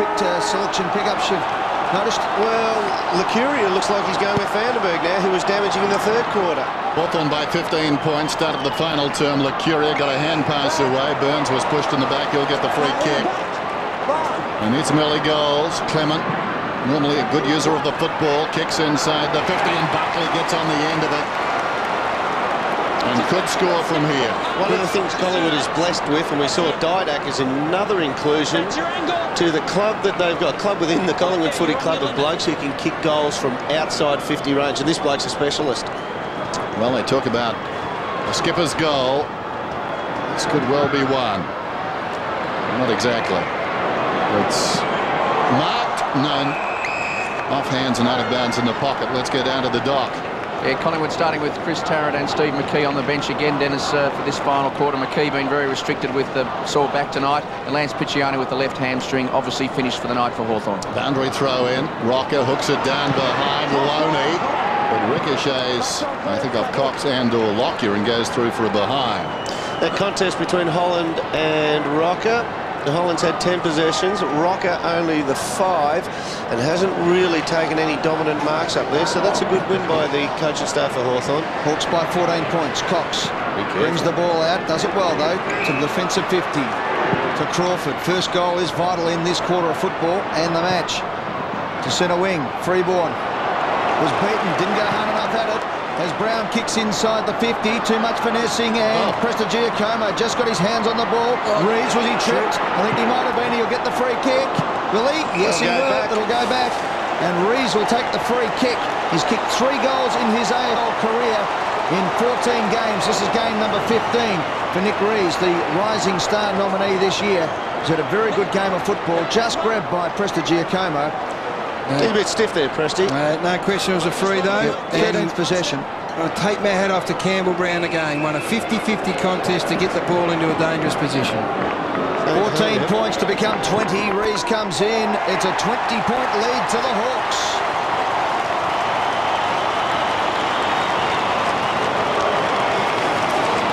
selection pickups you've noticed? Well, Lucuria looks like he's going with Vandenberg now, who was damaging in the third quarter. Hawthorn by 15 points, started the final term. Lucuria got a hand pass away. Burns was pushed in the back. He'll get the free kick. And it's early goals. Clement, normally a good user of the football, kicks inside the 50 and Buckley gets on the end of it. And could score from here. One of the things Collingwood is blessed with, and we saw Didak as another inclusion to the club that they've got, club within the Collingwood Footy Club of blokes who can kick goals from outside 50 range, and this bloke's a specialist. Well, they talk about a skipper's goal. This could well be one. Not exactly. It's marked, none. Off hands and out of bounds in the pocket. Let's go down to the dock. Yeah, Collingwood starting with Chris Tarrant and Steve McKee on the bench again, Dennis, for this final quarter. McKee been very restricted with the sore back tonight. And Lance Piccioni with the left hamstring, obviously finished for the night for Hawthorn. Boundary throw in. Rocker hooks it down behind Loney. But ricochets, I think, off Cox and or Lockyer and goes through for a behind. That contest between Holland and Rocker. Holland's had 10 possessions, Rocker only the 5, and hasn't really taken any dominant marks up there, so that's a good win by the coaching staff for Hawthorn. Hawks by 14 points. Cox brings the ball out, does it well though, to the defensive 50, to Crawford. First goal is vital in this quarter of football and the match. To centre wing, Freeborn was beaten, didn't go hard enough at it. As Brown kicks inside the 50, too much finessing, and Prestigiacomo just got his hands on the ball. Reeves, was he tripped? I think he might have been. He'll get the free kick. Will he? Yes, he will. It'll go back. And Reeves will take the free kick. He's kicked 3 goals in his AFL career in 14 games. This is game number 15 for Nick Reeves, the Rising Star nominee this year. He's had a very good game of football, just grabbed by Prestigiacomo. He's a bit stiff there, Presti. No question, it was a free though. 13th possession. I'll take my hat off to Campbell Brown again. Won a 50-50 contest to get the ball into a dangerous position. 14 points to become 20. Rees comes in. It's a 20-point lead to the Hawks.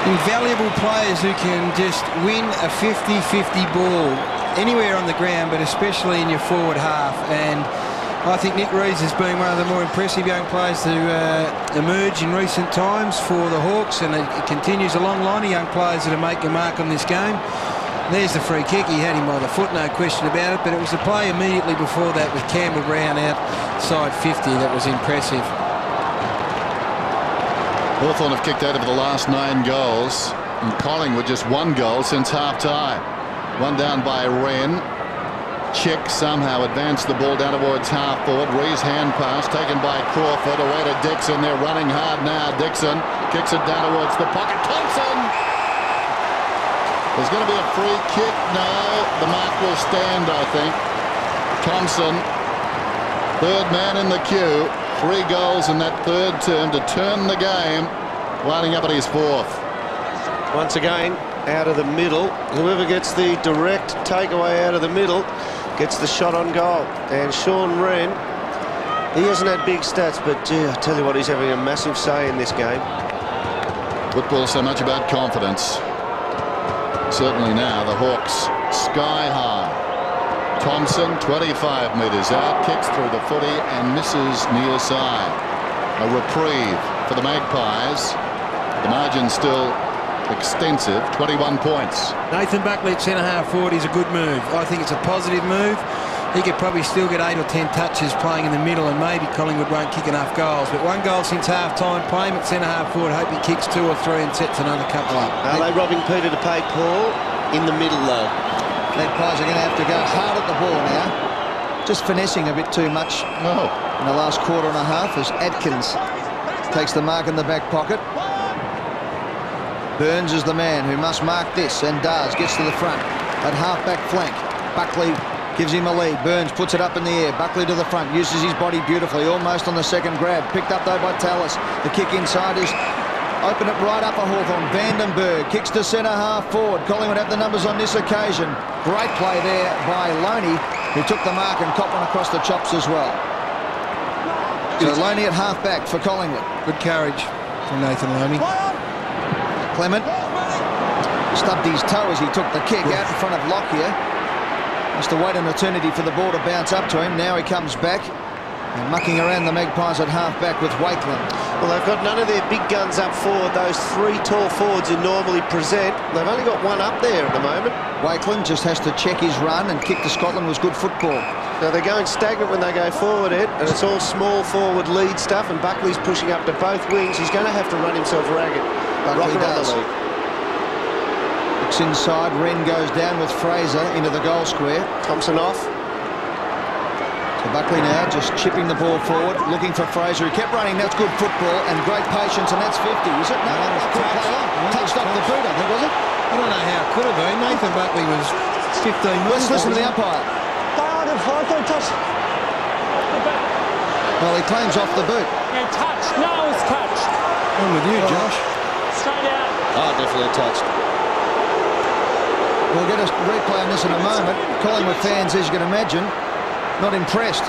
Invaluable players who can just win a 50-50 ball anywhere on the ground, but especially in your forward half. And I think Nick Reeves has been one of the more impressive young players to emerge in recent times for the Hawks, and it continues a long line of young players that are making a mark on this game. There's the free kick. He had him by the foot, no question about it, but it was the play immediately before that with Campbell Brown outside 50 that was impressive. Hawthorn have kicked out of the last 9 goals, and Collingwood just 1 goal since half-time. One down by Wren. Chick somehow advanced the ball down towards half-forward. Ree's hand pass taken by Crawford. Away to Dixon. They're running hard now. Dixon kicks it down towards the pocket. Thompson! There's going to be a free kick. No, the mark will stand, I think. Thompson, third man in the queue. 3 goals in that third term to turn the game, winding up at his 4th. Once again, out of the middle. Whoever gets the direct takeaway out of the middle gets the shot on goal. And Sean Wren, he hasn't had big stats, but gee, I tell you what, he's having a massive say in this game. Football's so much about confidence. Certainly now, the Hawks sky high. Thompson, 25 metres out, kicks through the footy and misses near side. A reprieve for the Magpies. The margin still extensive, 21 points. Nathan Buckley at centre-half forward is a good move. I think it's a positive move. He could probably still get 8 or 10 touches playing in the middle, and maybe Collingwood won't kick enough goals. But 1 goal since half-time, play him at centre-half forward, hope he kicks 2 or 3 and sets another couple up. Are they robbing Peter to pay Paul? In the middle, though. Magpies are going to have to go hard at the ball now. Just finessing a bit too much in the last quarter and a half as Atkins takes the mark in the back pocket. Burns is the man who must mark this, and does. Gets to the front at half-back flank. Buckley gives him a lead. Burns puts it up in the air. Buckley to the front. Uses his body beautifully. Almost on the second grab. Picked up though by Tallis. The kick inside is... Open it right up for Hawthorn. Vandenberg kicks to centre-half forward. Collingwood have the numbers on this occasion. Great play there by Loney, who took the mark and copped one across the chops as well. So Loney at half-back for Collingwood. Good courage from Nathan Loney. Clement stubbed his toe as he took the kick out in front of Lockyer. Has to wait an eternity for the ball to bounce up to him. Now he comes back and mucking around the Magpies at half-back with Wakeland. Well, they've got none of their big guns up forward, those 3 tall forwards who normally present. They've only got 1 up there at the moment. Wakeland just has to check his run, and kick to Scotland was good football. Now, they're going stagnant when they go forward, Ed, and it's all small forward lead stuff, and Buckley's pushing up to both wings. He's going to have to run himself ragged. Buckley does. Looks inside. Wren goes down with Fraser into the goal square. Thompson off. So Buckley now just chipping the ball forward, looking for Fraser, who kept running. That's good football and great patience, and that's 50. Is it? No, good play on. Touched off the boot, I think, was it? I don't know how it could have been. Nathan Buckley was 15 minutes. Let's listen to the umpire. Well, he claims off the boot. Yeah, touched. No, it's touched. I'm with you, Josh. Straight out. Oh, definitely touched. We'll get a replay on this in a moment. Collingwood fans, as you can imagine, not impressed.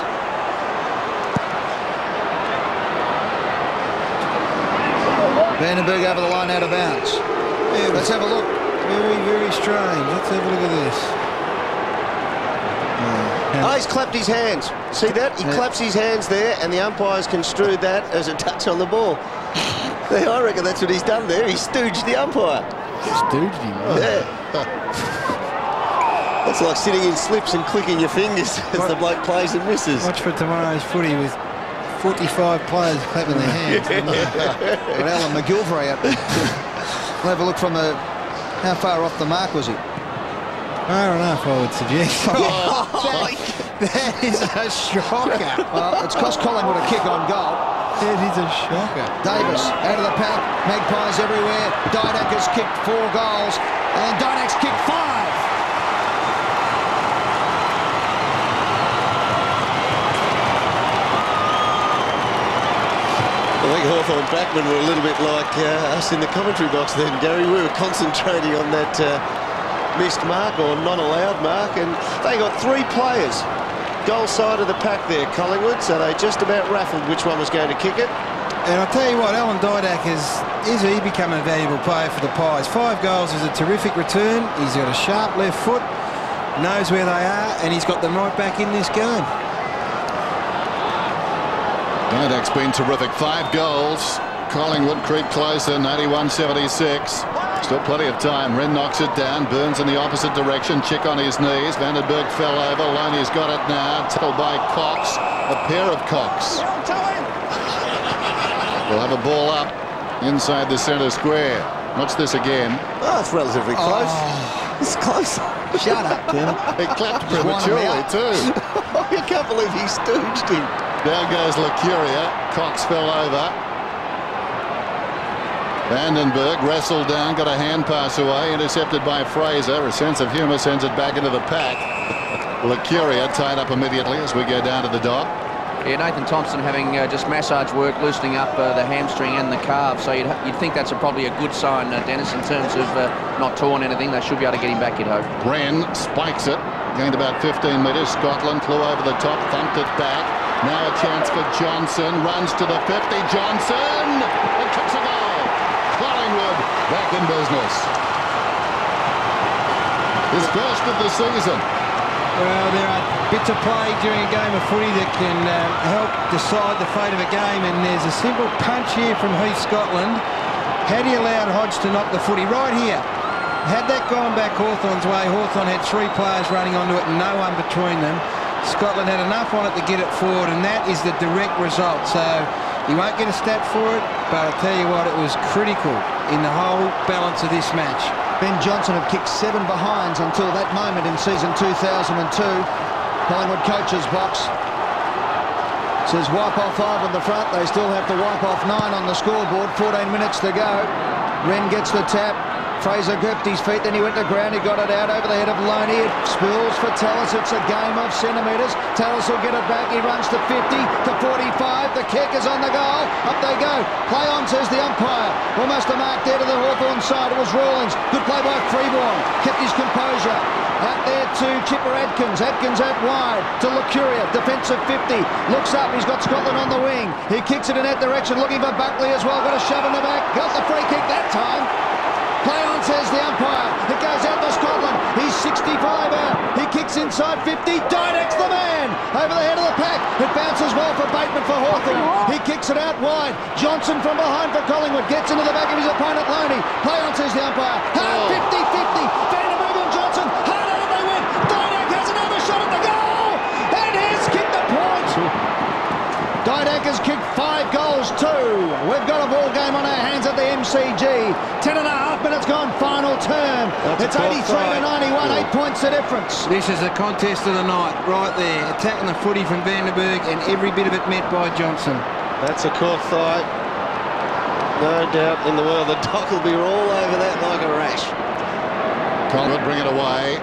Vandenberg over the line, out of bounds. Yeah, let's have a look. Very, very strange. Let's have a look at this. Oh, he's clapped his hands. See that? He claps his hands there, and the umpires construed that as a touch on the ball. I reckon that's what he's done there. He stooged the umpire. Stooged him? Oh. Yeah. That's like sitting in slips and clicking your fingers as the bloke plays and misses. Watch for tomorrow's footy with 45 players clapping their hands. But Alan McGilvray up there. We'll have a look from the... How far off the mark was he? Far enough, I would suggest. That is a shocker. Well, it's cost Collingwood a kick on goal. That is a shocker. Davis out of the pack. Magpies everywhere. Didak has kicked 4 goals. And Didak's kicked 5. I think Hawthorn backmen were a little bit like us in the commentary box then, Gary. We were concentrating on that missed mark or non-allowed mark, and they got 3 players goal side of the pack there, Collingwood, so they just about raffled which one was going to kick it. And I'll tell you what, Alan Didak is he becoming a valuable player for the Pies? 5 goals is a terrific return. He's got a sharp left foot, knows where they are, and he's got them right back in this game. Didak's been terrific. 5 goals. Collingwood creep closer, 91-76. Still plenty of time. Wren knocks it down. Burns in the opposite direction. Chick on his knees. Vandenberg fell over. Loney's got it now. Tackled by Cox. A pair of Cox. We'll have a ball up inside the centre square. Watch this again. Oh, it's relatively close. It's close. Shut up, Tim. He clapped prematurely too. I can't believe he stooged him. Down goes Lacuria. Cox fell over. Vandenberg wrestled down, got a hand pass away, intercepted by Fraser. A sense of humour sends it back into the pack. Lacuria tied up immediately as we go down to the dock. Yeah, Nathan Thompson having just massage work, loosening up the hamstring and the calf. So you'd think that's probably a good sign, Dennis, in terms of not torn anything. They should be able to get him back, you'd hope. Wren spikes it, gained about 15 metres. Scotland flew over the top, thumped it back. Now a chance for Johnson, runs to the 50. Johnson! And kicks a goal. Collingwood back in business. His first of the season. Well, there are bits of play during a game of footy that can help decide the fate of a game, and there's a simple punch here from Heath Scotland. Had he allowed Hodge to knock the footy right here, had that gone back Hawthorn's way, Hawthorn had 3 players running onto it and no one between them. Scotland had enough on it to get it forward, and that is the direct result. So he won't get a stat for it, but I'll tell you what, it was critical in the whole balance of this match. Ben Johnson have kicked 7 behinds until that moment in season 2002. Collingwood coach's box says wipe off 5 on the front. They still have to wipe off 9 on the scoreboard. 14 minutes to go. Wren gets the tap. Fraser gripped his feet, then he went to ground. He got it out over the head of Loney. It spills for Tallis. It's a game of centimetres. Tallis will get it back. He runs to 50, to 45. The kick is on the goal. Up they go. Play on, says the umpire. Almost a mark there to the Hawthorn side. It was Rawlings. Good play by Freeborn. Kept his composure. Out there to Chipper Adkins. Adkins out wide to Lacuria. Defensive 50. Looks up. He's got Scotland on the wing. He kicks it in that direction. Looking for Buckley as well. Got a shove in the back. Got the free kick that time. Play on, says the umpire. It goes out to Scotland. He's 65 out. He kicks inside 50. Didak's the man. Over the head of the pack. It bounces well for Bateman for Hawthorn. He kicks it out wide. Johnson from behind for Collingwood. Gets into the back of his opponent, Loney. Play on, says the umpire. Hard 50-50. Vandenberg and Johnson. Hard out they win. Didak has another shot at the goal. And has kicked the point. Didak has kicked 5 goals too. We've got a ball game on our hands at the MCG. 10.5 minutes gone, final term. It's 83-91, 8 points the difference. This is the contest of the night, right there. Attacking the footy from Vandenberg, and every bit of it met by Johnson. That's a caught thigh. No doubt in the world. The dock will be all over that like a rash. Collingwood bring it away.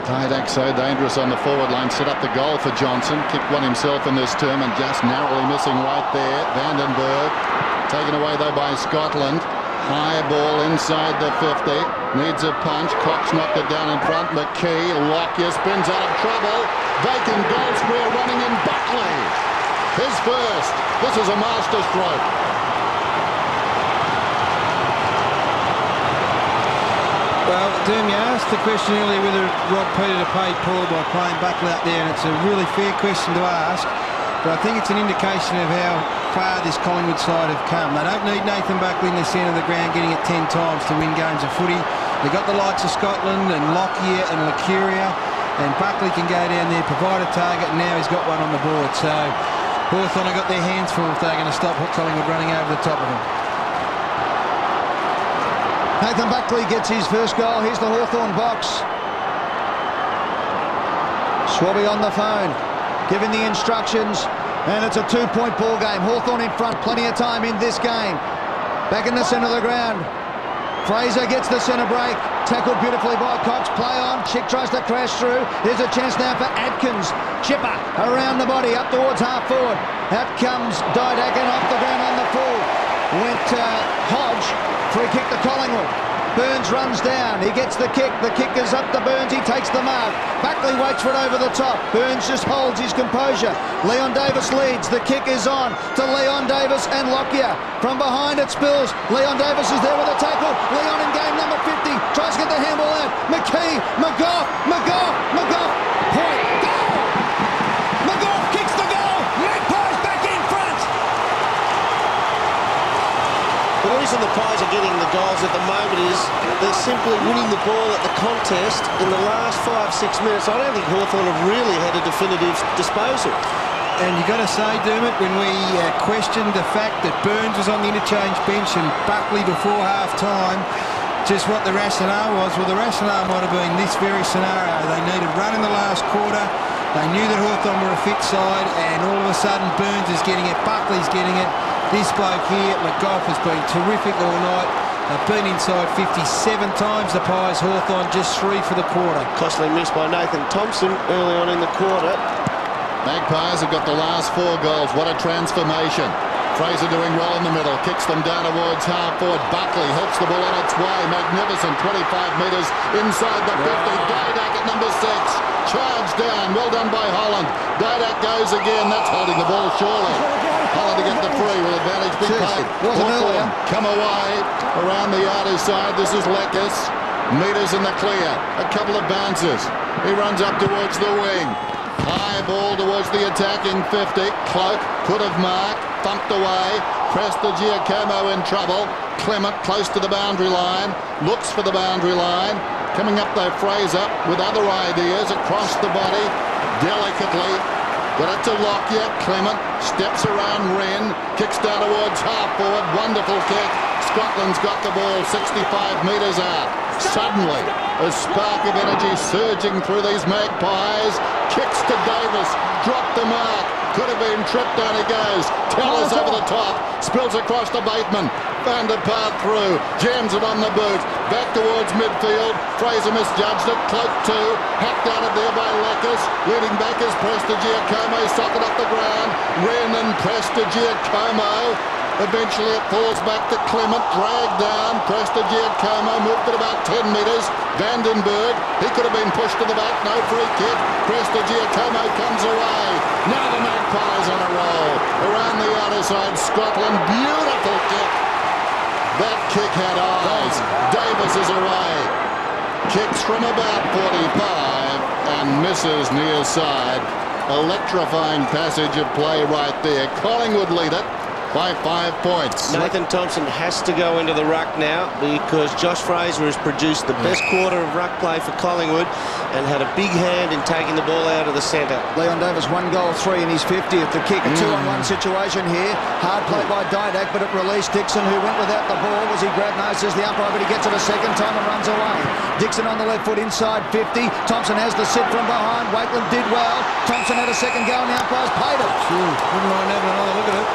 Didak so dangerous on the forward line. Set up the goal for Johnson. Kicked one himself in this term and just narrowly missing right there. Vandenberg taken away though by Scotland. High ball inside the 50. Needs a punch. Cox knocked it down in front. McKee. Lockyer spins out of trouble. Vacant goal square running in Buckley. His first. This is a master stroke. Well, Doom, you asked the question earlier whether Rob Peter to pay Paul by playing Buckley out there, and it's a really fair question to ask. But I think it's an indication of how far this Collingwood side have come. They don't need Nathan Buckley in the centre of the ground getting it 10 times to win games of footy. They've got the likes of Scotland and Lockyer and Lacuria, and Buckley can go down there, provide a target, and now he's got one on the board. So Hawthorn have got their hands full if they're going to stop Collingwood running over the top of them. Nathan Buckley gets his first goal. Here's the Hawthorn box. Swabby on the phone, giving the instructions, and it's a 2-point ball game. Hawthorn in front, plenty of time in this game. Back in the centre of the ground. Fraser gets the centre break. Tackled beautifully by Cox. Play on. Chick tries to crash through. Here's a chance now for Adkins. Chipper around the body, up towards half forward. Out comes Didak and off the ground on the full. Went Hodge. Free kick to Collingwood. Burns runs down. He gets the kick. The kick is up to Burns. He takes the mark. Buckley waits for it over the top. Burns just holds his composure. Leon Davis leads. The kick is on to Leon Davis and Lockyer. From behind it spills. Leon Davis is there with a tackle. Leon in game number 50. Tries to get the handball out. McKee. McGough. Point. Goal! McGough kicks the goal. Magpies back in front. The reason the Pies are getting the goals at the moment is they're simply winning the ball at the contest in the last 5-6 minutes. I don't think Hawthorn have really had a definitive disposal. And you've got to say, Dermot, when we questioned the fact that Burns was on the interchange bench and Buckley before half-time, just what the rationale was, well, the rationale might have been this very scenario. They needed run in the last quarter. They knew that Hawthorn were a fit side, and all of a sudden Burns is getting it, Buckley's getting it. This bloke here, McGough, has been terrific all night. They've been inside 57 times, the Pies. Hawthorn just 3 for the quarter. Costly miss by Nathan Thompson early on in the quarter. Magpies have got the last 4 goals. What a transformation. Fraser doing well in the middle, kicks them down towards half forward. Buckley helps the ball on its way. Magnificent, 25 metres inside the 50. Didak at number 6. Charge down, well done by Holland. Didak goes again, that's holding the ball surely. Holland to get the free with advantage being paid. Hawthorn come away around the outer side. This is Leckis. Metres in the clear. A couple of bounces. He runs up towards the wing. High ball towards the attacking 50. Cloak could have marked. Thumped away. Prestigiacomo in trouble. Clement close to the boundary line. Looks for the boundary line. Coming up though, Fraser with other ideas across the body. Delicately. Got it to Lockyer. Clement steps around Wren. Kicks down towards half forward. Wonderful kick. Scotland's got the ball 65 metres out. Suddenly, a spark of energy surging through these Magpies. Kicks to Davis. Dropped the mark. Could have been tripped, down he goes. Tellers over the top. Spills across to Bateman. Van der Paart through. Jams it on the boot. Back towards midfield. Fraser misjudged it. Cloak 2. Hacked out of there by Leckis. Leading back is Prestigiacomo. Socket up the ground. Wren and Prestigiacomo. Eventually it falls back to Clement, dragged down. Prestigiacomo moved it about 10 metres. Vandenberg, he could have been pushed to the back, no free kick. Prestigiacomo comes away. Now the Magpies on a roll. Around the outer side, Scotland, beautiful kick. That kick had eyes. Davis is away. Kicks from about 45 and misses near side. Electrifying passage of play right there. Collingwood lead it by 5 points. Nathan Thompson has to go into the ruck now because Josh Fraser has produced the best quarter of ruck play for Collingwood and had a big hand in taking the ball out of the centre. Leon Davis 1 goal, 3 in his 50th. The kick, a 2-on-1 situation here. Hard play by Didak, but it released Dixon, who went without the ball. Was he grabbed? No, says the umpire, but he gets it a second time and runs away. Dixon on the left foot inside 50. Thompson has the sit from behind. Wakeland did well. Thompson had a second go and the umpire's paid it. Wouldn't mind having another look at it.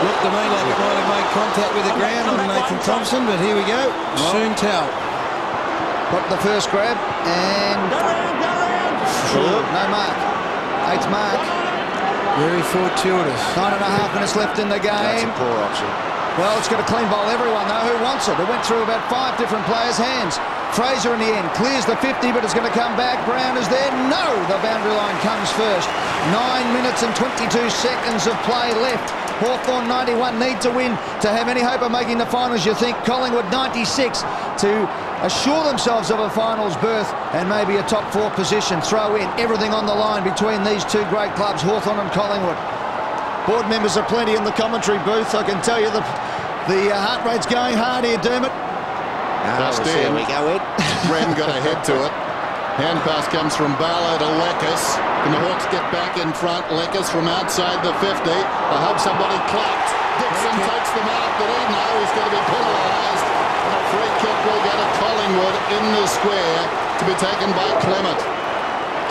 Looked to me like it might have made contact with the ground on Nathan Thompson, but here we go. Soon tell. Got the first grab and no mark. 8th mark. Very fortuitous. 9.5 minutes left in the game. That's a poor option. Well, it's got to clean bowl everyone though who wants it. It went through about 5 different players' hands. Fraser in the end clears the 50, but it's going to come back. Brown is there. No, the boundary line comes first. 9 minutes and 22 seconds of play left. Hawthorn 91 need to win to have any hope of making the finals, you think. Collingwood 96 to assure themselves of a finals berth and maybe a top 4 position. Throw in everything on the line between these two great clubs, Hawthorn and Collingwood. Board members are plenty in the commentary booth. I can tell you the heart rate's going hard here, Dermot. There we go, Ed. Wren got a head to it. Hand pass comes from Barlow to Leckis. Can the Hawks get back in front? Leckis from outside the 50. I hope somebody clapped. Dixon takes the mark, but he knows he's going to be penalised. And a free kick will go to Collingwood in the square to be taken by Clement.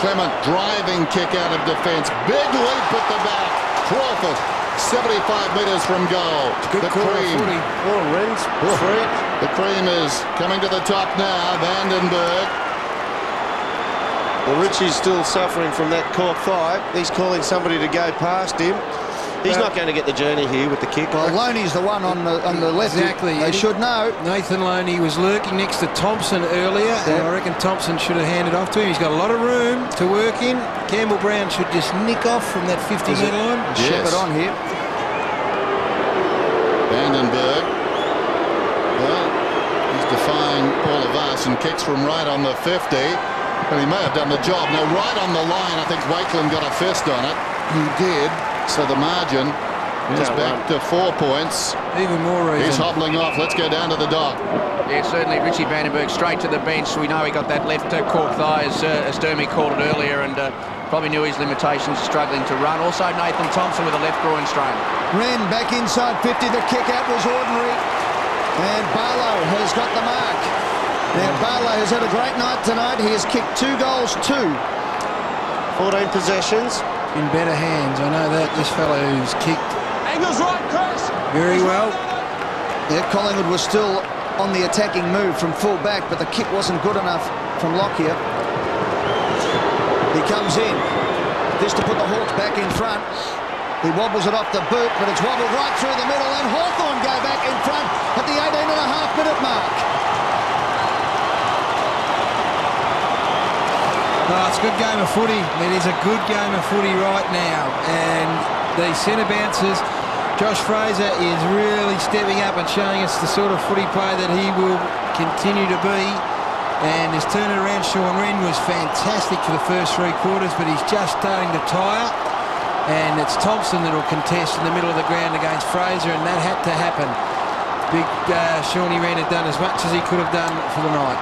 Clement driving kick out of defence. Big leap at the back. Crawford, 75 metres from goal. Good Cream. Oh, Wren's free. The Cream is coming to the top now. Vandenberg. Well, Richie's still suffering from that cork thigh. He's calling somebody to go past him. He's not going to get the journey here with the kick. Well, Loney's the one on the left. Exactly. They should know. Nathan Loney was lurking next to Thompson earlier, and I reckon Thompson should have handed off to him. He's got a lot of room to work in. Campbell Brown should just nick off from that 50-metre line. Yes. Shepherd on here. Vandenberg. Well, he's defying all of us and kicks from right on the 50. Well, he may have done the job. No, right on the line. I think Wakeland got a fist on it. He did. So the margin is back to 4 points. Even more reason. He's hobbling off. Let's go down to the dock. Yeah, certainly Richie Vandenberg straight to the bench. We know he got that left cork thigh, as Dermy called it earlier, and probably knew his limitations, struggling to run. Also Nathan Thompson with a left groin strain. Wren back inside 50. The kick out was ordinary. And Barlow has got the mark. Now, Barlow has had a great night tonight. He has kicked 2 goals, 2. 14 possessions. In better hands, I know that. This fellow who's kicked Angle's right, Chris. very well. Yeah, Collingwood was still on the attacking move from full back, but the kick wasn't good enough from Lockyer. He comes in. Just to put the Hawks back in front. He wobbles it off the boot, but it's wobbled right through the middle, and Hawthorn go back in front at the 18.5-minute mark. Oh, it's a good game of footy. It is a good game of footy right now. And the centre bouncers, Josh Fraser is really stepping up and showing us the sort of footy player that he will continue to be. And his turnaround, Sean Wren, was fantastic for the first 3 quarters, but he's just starting to tire. And it's Thompson that will contest in the middle of the ground against Fraser, and that had to happen. Big Shawnee Wren had done as much as he could have done for the night.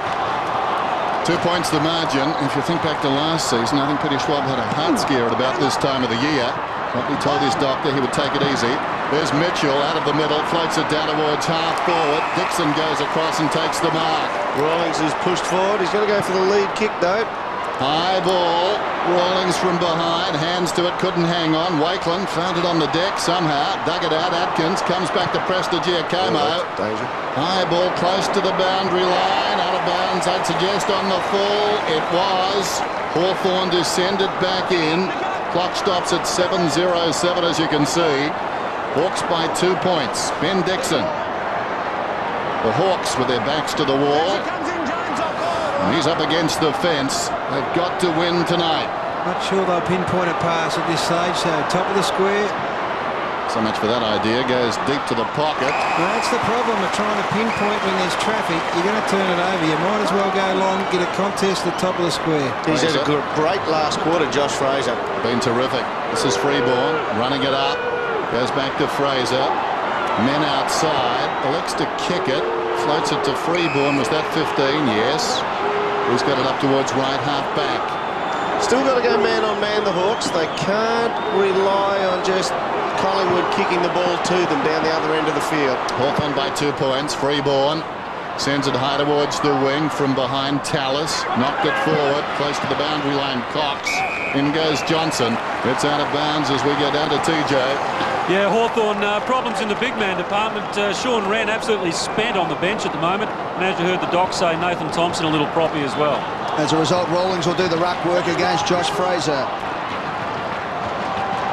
2 points the margin. If you think back to last season, I think Peter Schwab had a heart scare at about this time of the year. Probably told his doctor he would take it easy. There's Mitchell out of the middle, floats it down towards half forward. Dixon goes across and takes the mark. Rawlings is pushed forward. He's going to go for the lead kick, though. High ball. Rawlings from behind. Hands to it. Couldn't hang on. Wakeland found it on the deck somehow. Dug it out. Atkins comes back to Prestigiacomo. Danger. High ball close to the boundary line. Out of bounds, I'd suggest, on the full. It was. Hawthorn descended back in. Clock stops at 7:07, as you can see. Hawks by 2 points. Ben Dixon. The Hawks with their backs to the wall. And he's up against the fence. They've got to win tonight. Not sure they'll pinpoint a pass at this stage, so top of the square. So much for that idea. Goes deep to the pocket. Well, that's the problem of trying to pinpoint when there's traffic. You're going to turn it over. You might as well go long, get a contest at the top of the square. He's had a great last quarter, Josh Fraser. Been terrific. This is Freeborn running it up. Goes back to Fraser. Men outside. Elects to kick it. Floats it to Freeborn. Was that 15? Yes. He's got it up towards right half back. Still got to go man on man, the Hawks. They can't rely on just Collingwood kicking the ball to them down the other end of the field. Hawthorn by 2 points. Freeborn sends it high towards the wing from behind Tallis. Knocked it forward, close to the boundary line. Cox. In goes Johnson. It's out of bounds as we go down to TJ. Yeah, Hawthorn problems in the big man department. Sean Wren absolutely spent on the bench at the moment. And as you heard the doc say, Nathan Thompson a little proppy as well. As a result, Rawlings will do the ruck work against Josh Fraser.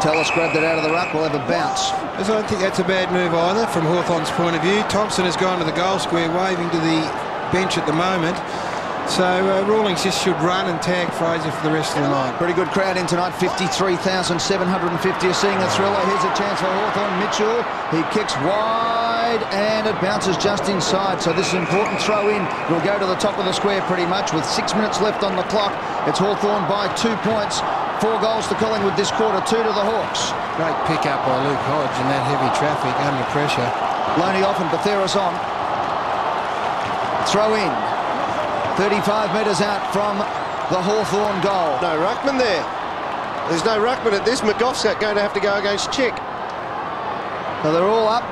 Tallis grabbed it out of the ruck. We'll have a bounce. I don't think that's a bad move either from Hawthorn's point of view. Thompson has gone to the goal square, waving to the bench at the moment. So Rawlings just should run and tag Fraser for the rest of the night. Pretty good crowd in tonight. 53,750 are seeing a thriller. Here's a chance for Hawthorn. Mitchell, he kicks wide and it bounces just inside. So this is an important throw in. We'll go to the top of the square pretty much with 6 minutes left on the clock. It's Hawthorn by 2 points. 4 goals to Collingwood this quarter, 2 to the Hawks. Great pick up by Luke Hodge in that heavy traffic under pressure. Loney off and Betheras on. Throw in. 35 metres out from the Hawthorn goal. No ruckman there. There's no ruckman at this. McGough's going to have to go against Chick. So they're all up.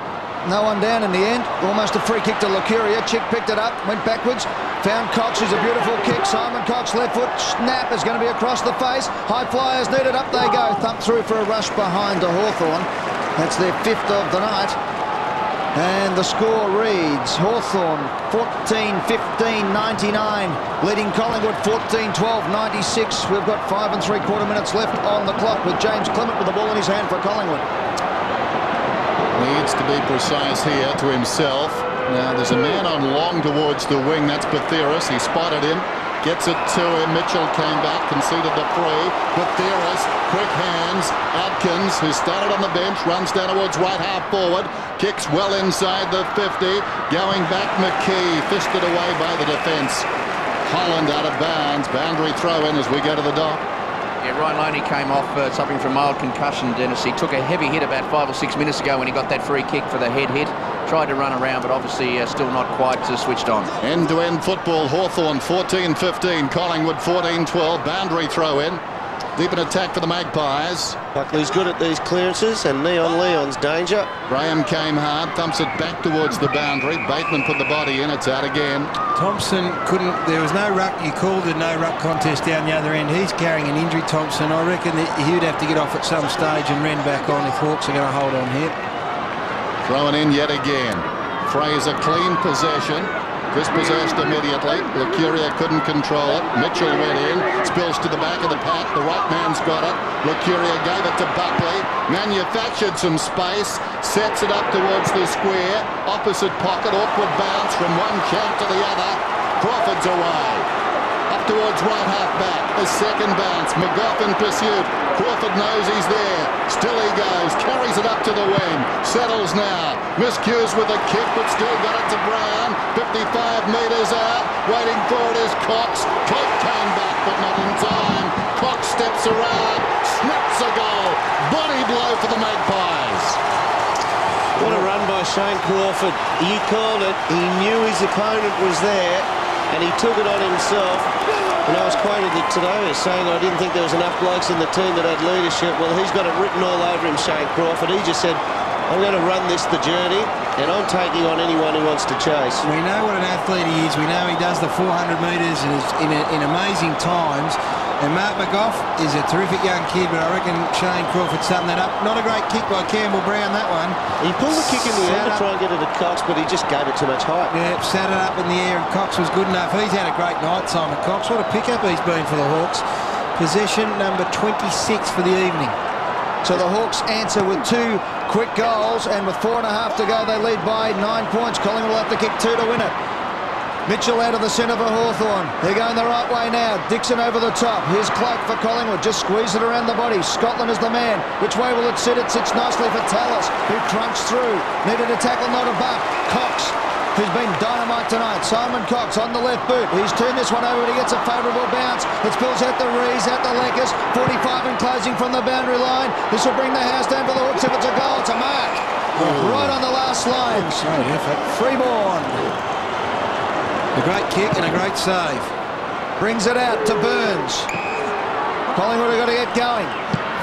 No one down in the end. Almost a free kick to Lucuria. Chick picked it up, went backwards. Found Cox, who's a beautiful kick. Simon Cox, left foot, snap is going to be across the face. High flyers needed, up they go. Thump through for a rush behind to Hawthorn. That's their 5th of the night. And the score reads Hawthorn 14-15-99, leading Collingwood 14-12-96. We've got 5 3/4 minutes left on the clock with James Clement with the ball in his hand for Collingwood. Needs to be precise here to himself. Now there's a man on long towards the wing. That's Batheris. He spotted him. Gets it to him. Mitchell came back, conceded the free. Batheris, quick hands. Adkins, who started on the bench, runs down towards right half forward. Kicks well inside the 50. Going back, McKee, fisted away by the defence. Holland out of bounds. Boundary throw in as we go to the dock. Yeah, Ryan Loney came off suffering from mild concussion, Dennis. He took a heavy hit about 5 or 6 minutes ago when he got that free kick for the head hit. Tried to run around, but obviously still not quite switched on. End-to-end football. Hawthorn 14-15. Collingwood 14-12. Boundary throw in. Deep in attack for the Magpies. Buckley's good at these clearances, and Leon's danger. Graham came hard, thumps it back towards the boundary. Bateman put the body in. It's out again. Thompson couldn't. There was no ruck. You called it no ruck contest down the other end. He's carrying an injury, Thompson. I reckon that he'd have to get off at some stage and run back on if Hawks are going to hold on here. Thrown in yet again. Fraser clean possession. Dispossessed immediately. Lucuria couldn't control it. Mitchell went in. Spills to the back of the pack. The right man's got it. Lucuria gave it to Buckley. Manufactured some space. Sets it up towards the square. Opposite pocket. Awkward bounce from one shank to the other. Crawford's away. Up towards right half back. A second bounce. McGough in pursuit. Crawford knows he's there. Still he goes. Carries it up to the wing. Settles now. Miscues with a kick, but still got it to Brown. 55 metres out. Waiting for it is Cox. Cox came back, but not in time. Cox steps around. Snaps a goal. Body blow for the Magpies. What a run by Shane Crawford. He called it. He knew his opponent was there, and he took it on himself. And I was quoted today as saying I didn't think there was enough blokes in the team that had leadership. Well, he's got it written all over him, Shane Crawford. He just said, I'm going to run this the journey, and I'm taking on anyone who wants to chase. We know what an athlete he is. We know he does the 400 metres and is in amazing times. And Mark McGough is a terrific young kid, but I reckon Shane Crawford summed that up. Not a great kick by Campbell Brown, that one. He pulled the kick in the air to try and get it at Cox, but he just gave it too much height. Yeah, sat it up in the air, and Cox was good enough. He's had a great night, Simon Cox. What a pickup he's been for the Hawks. Possession number 26 for the evening. So the Hawks answer with 2 quick goals, and with 4.5 to go, they lead by 9 points. Collingwood will have to kick 2 to win it. Mitchell out of the centre for Hawthorn. They're going the right way now. Dixon over the top. Here's Cloak for Collingwood. Just squeeze it around the body. Scotland is the man. Which way will it sit? It sits nicely for Tallis, who crunched through. Needed a tackle, not a buck. Cox, who's been dynamite tonight. Simon Cox on the left boot. He's turned this one over, but he gets a favourable bounce. It spills out the Rees, out the Leckers. 45 and closing from the boundary line. This will bring the house down for the Hawks. If it's a goal, it's a mark. Right on the last line. Freeborn. A great kick and a great save. Brings it out to Burns. Collingwood have got to get going.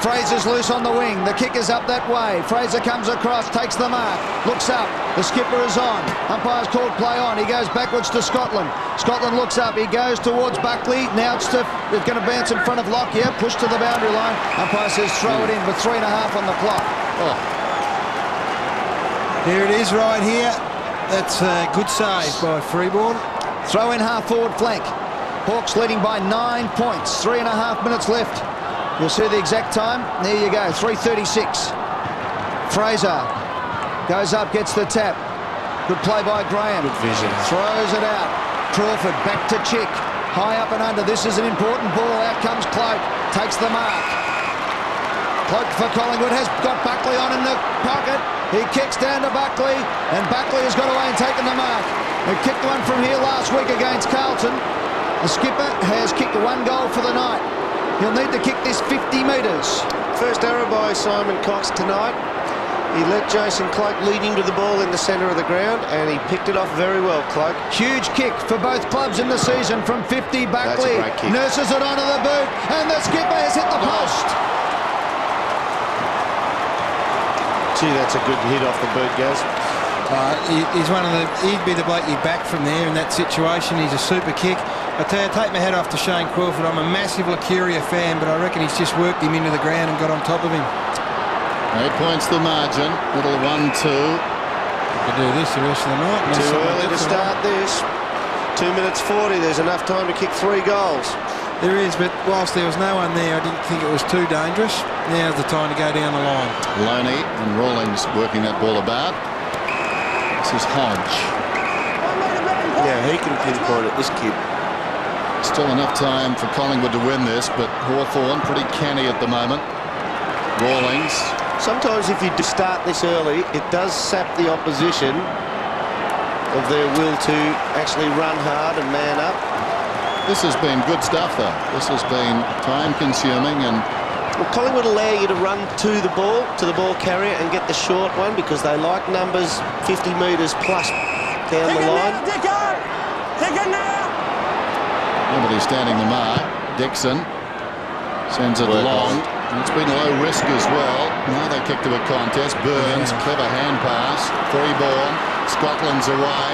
Fraser's loose on the wing. The kick is up that way. Fraser comes across, takes the mark, looks up. The skipper is on. Umpire's called play on. He goes backwards to Scotland. Scotland looks up. He goes towards Buckley. Now it's going to bounce in front of Lockyer. Push to the boundary line. Umpire says throw it in with 3.5 on the clock. Oh. There it is right here. That's a good save by Freeborn. Throw in half forward flank. Hawks leading by 9 points. 3.5 minutes left. You'll see the exact time. There you go, 3:36. Fraser goes up, gets the tap. Good play by Graham. Good vision. Throws it out. Crawford back to Chick. High up and under. This is an important ball. Out comes Cloak. Takes the mark. Cloak for Collingwood has got Buckley on in the pocket. He kicks down to Buckley, and Buckley has got away and taken the mark. He kicked one from here last week against Carlton. The skipper has kicked 1 goal for the night. He'll need to kick this 50 metres. First error by Simon Cox tonight. He let Jason Cloak lead into the ball in the centre of the ground, and he picked it off very well, Cloak. Huge kick for both clubs in the season from 50. Buckley nurses it onto the boot, and the skipper has hit the post. Gee, that's a good hit off the boot, Gaz. He's one of the. He'd be the bloke you back from there in that situation. He's a super kick. I tell you, I take my hat off to Shane Crawford. I'm a massive Lucuria fan, but I reckon he's just worked him into the ground and got on top of him. 8 points the margin. Little 1-2. Could do this the rest of the night. Too early to start this. 2 minutes 40. There's enough time to kick 3 goals. There is, but whilst there was no one there, I didn't think it was too dangerous. Now's the time to go down the line. Loney and Rawlings working that ball about. This is Hodge. Yeah, he can pinpoint it, this kid. Still enough time for Collingwood to win this, but Hawthorn pretty canny at the moment. Rawlings. Sometimes if you start this early, it does sap the opposition of their will to actually run hard and man up. This has been good stuff, though. This has been time-consuming, and well, Collingwood allow you to run to the ball carrier and get the short one because they like numbers 50 metres plus down the line. Nobody standing the mark. Dixon sends it long. And it's been low risk as well. Now they kick to a contest. Burns, clever hand pass. Free ball. Scotland's away.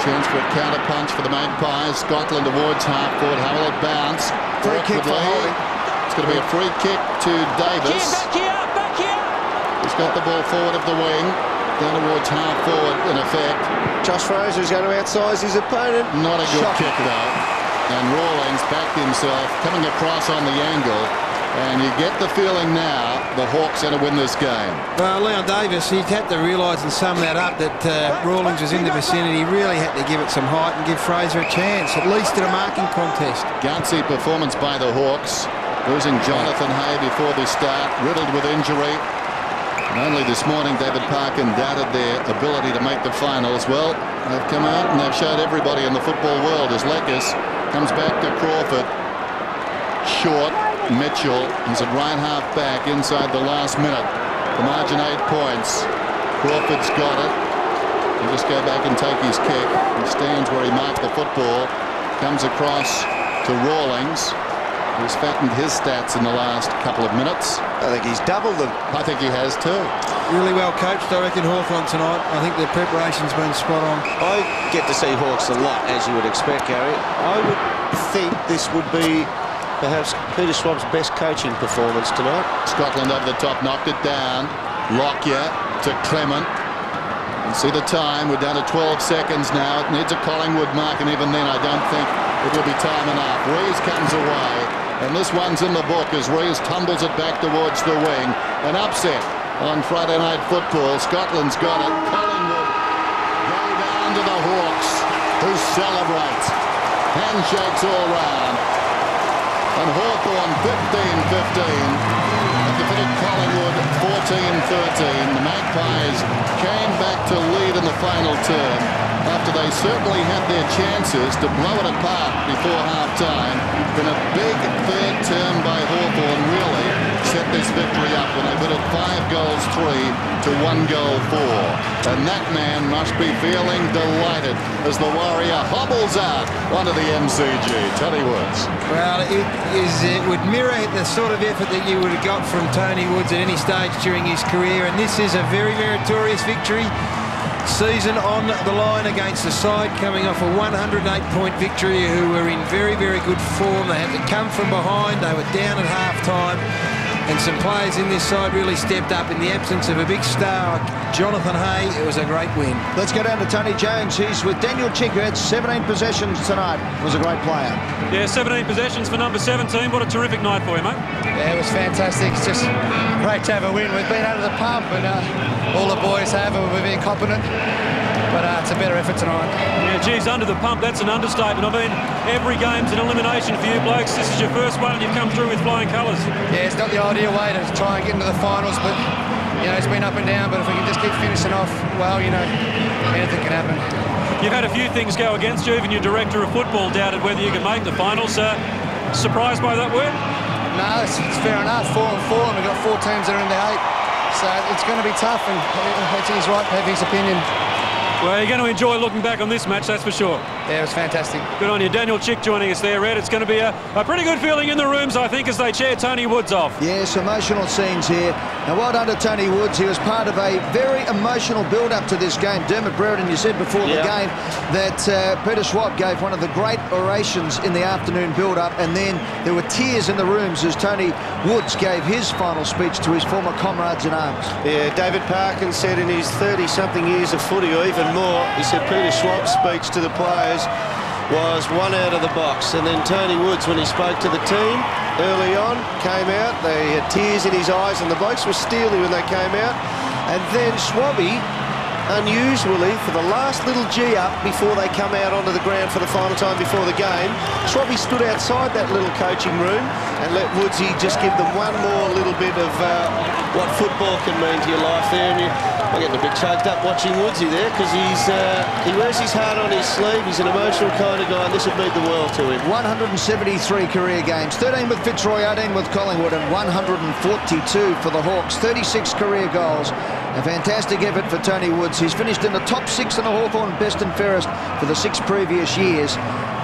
Chance for a counter punch for the Magpies. Scotland towards half forward. How will it bounce? Free kick for holding. It's going to be a free kick to Davis. Back here. He's got the ball forward of the wing. Down towards half forward in effect. Josh Fraser's going to outsize his opponent. Not a good kick though. And Rawlings backed himself, coming across on the angle. And you get the feeling now the Hawks are going to win this game. Well, Leon Davis, he'd had to realise and sum that up that Rawlings was in the vicinity. He really had to give it some height and give Fraser a chance, at least in a marking contest. Gutsy performance by the Hawks. Losing Jonathan Hay before the start, riddled with injury. And only this morning David Parkin doubted their ability to make the finals. Well, they've come out and they've showed everybody in the football world as Leckis comes back to Crawford. Short. Mitchell is at right half back inside the last minute. The margin 8 points. Crawford's got it. He'll just go back and take his kick. He stands where he marked the football. Comes across to Rawlings, who's fattened his stats in the last couple of minutes. I think he's doubled them. I think he has too. Really well coached, I reckon, Hawthorn tonight. I think their preparation's been spot on. I get to see Hawks a lot, as you would expect, Gary. I would think this would be perhaps Peter Schwab's best coaching performance tonight. Scotland over the top, knocked it down. Lockyer to Clement. And see the time, we're down to 12 seconds now. It needs a Collingwood mark, and even then I don't think it will be time enough. Rees comes away, and this one's in the book as Rees tumbles it back towards the wing. An upset on Friday Night Football. Scotland's got it. Collingwood go down to the Hawks, who celebrate. Handshakes all round. And Hawthorn 15-15. Defeated Collingwood 14-13. The Magpies came back to lead in the final term after they certainly had their chances to blow it apart before half-time. Then a big third term by Hawthorn really set this victory up when they put it 5-3 to 1-4. And that man must be feeling delighted as the Warrior hobbles out onto the MCG. Tony Woods. Well, it would mirror the sort of effort that you would have got from Tony Woods at any stage during his career, and this is a very meritorious victory. Season on the line against the side coming off a 108-point victory who were in very good form. They had to come from behind. They were down at half-time. And some players in this side really stepped up in the absence of a big star like Jonathan Hay. It was a great win. Let's go down to Tony Jones. He's with Daniel Chick, who had 17 possessions tonight. Was a great player. Yeah, 17 possessions for number 17. What a terrific night for you, mate. Yeah, it was fantastic. It's just great to have a win. We've been out of the pub, and all the boys have, and we've been competent. But it's a better effort tonight. Yeah, geez, under the pump, that's an understatement. I mean, every game's an elimination for you blokes. This is your first one and you've come through with flying colours. Yeah, it's not the ideal way to try and get into the finals, but, you know, it's been up and down. But if we can just keep finishing off well, you know, anything can happen. You've had a few things go against you. Even your director of football doubted whether you could make the finals. Surprised by that word? No, it's fair enough. 4 and 4, and we've got 4 teams that are in the 8. So it's going to be tough, and he's right to have his opinion. Well, you're going to enjoy looking back on this match, that's for sure. Yeah, it was fantastic. Good on you. Daniel Chick joining us there, Red. It's going to be a pretty good feeling in the rooms, I think, as they cheer Tony Woods off. Yes, emotional scenes here. Now, well done to Tony Woods. He was part of a very emotional build-up to this game. Dermot Brereton, you said before the game that Peter Schwab gave one of the great orations in the afternoon build-up, and then there were tears in the rooms as Tony Woods gave his final speech to his former comrades in arms. Yeah, David Parkin said in his 30-something years of footy, or even more, he said Peter Schwab's speech to the players was one out of the box. And then Tony Woods, when he spoke to the team early on, came out. They had tears in his eyes, and the blokes were steely when they came out. And then Swabby, unusually, for the last little G up before they come out onto the ground for the final time before the game, Swabby stood outside that little coaching room and let Woodsy just give them one more little bit of what football can mean to your life there. And I'm getting a bit choked up watching Woodsy there, because he wears his heart on his sleeve. He's an emotional kind of guy, and this would mean the world to him. 173 career games, 13 with Fitzroy, 18 with Collingwood, and 142 for the Hawks. 36 career goals. A fantastic effort for Tony Woods. He's finished in the top 6 in the Hawthorn best and fairest for the 6 previous years,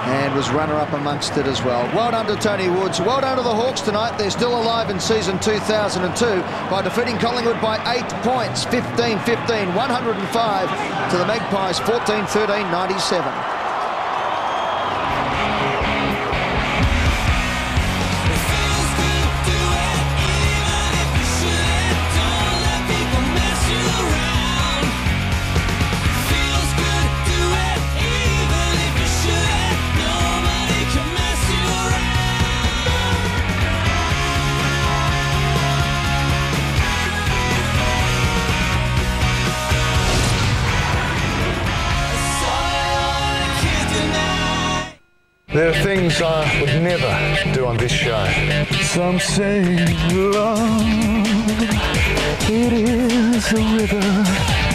and was runner-up amongst it as well. Well done to Tony Woods. Well done to the Hawks tonight. They're still alive in season 2002 by defeating Collingwood by 8 points, 15-15, 105 to the Magpies, 14-13, 97. There are things I would never do on this show. Some say love, it is a river.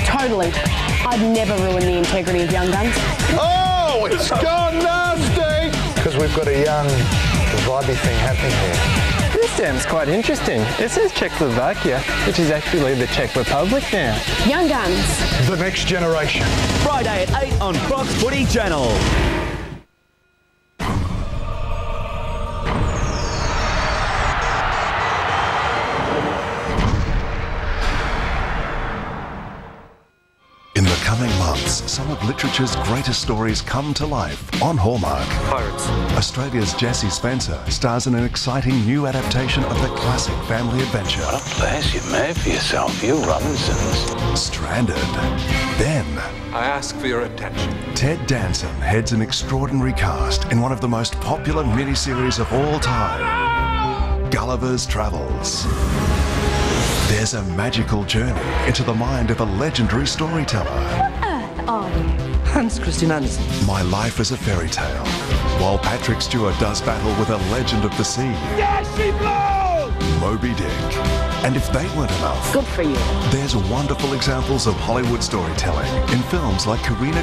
Totally. I'd never ruin the integrity of Young Guns. Oh, it's gone nasty! Because we've got a young, vibey thing happening here. This sounds quite interesting. It says Czechoslovakia, which is actually the Czech Republic now. Young Guns. The next generation. Friday at 8 on Fox Footy Channel. In the coming months, some of literature's greatest stories come to life on Hallmark. Pirates. Australia's Jessie Spencer stars in an exciting new adaptation of the classic family adventure. What a place you've made for yourself, you Robinsons. Stranded. Then, I ask for your attention. Ted Danson heads an extraordinary cast in one of the most popular miniseries of all time, Gulliver's Travels. There's a magical journey into the mind of a legendary storyteller. Are you? Hans Christian Andersen. My life is a fairy tale, while Patrick Stewart does battle with a legend of the sea. Yes, she blows! Moby Dick. And if they weren't enough, Good for you. there's wonderful examples of Hollywood storytelling in films like Karina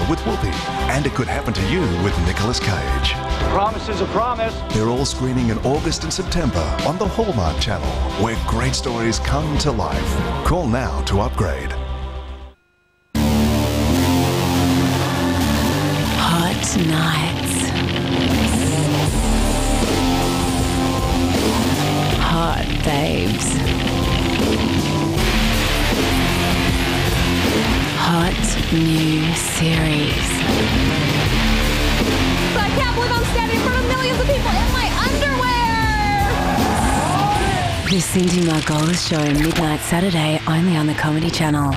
with Whoopi, and It Could Happen to You with Nicolas Cage. Promise is a promise. They're all screening in August and September on the Hallmark Channel, where great stories come to life. Call now to upgrade. Hot nights. Hot babes. Hot new series. I can't believe I'm standing in front of millions of people in my underwear! The Cindy Margolis Show, midnight Saturday, only on the Comedy Channel.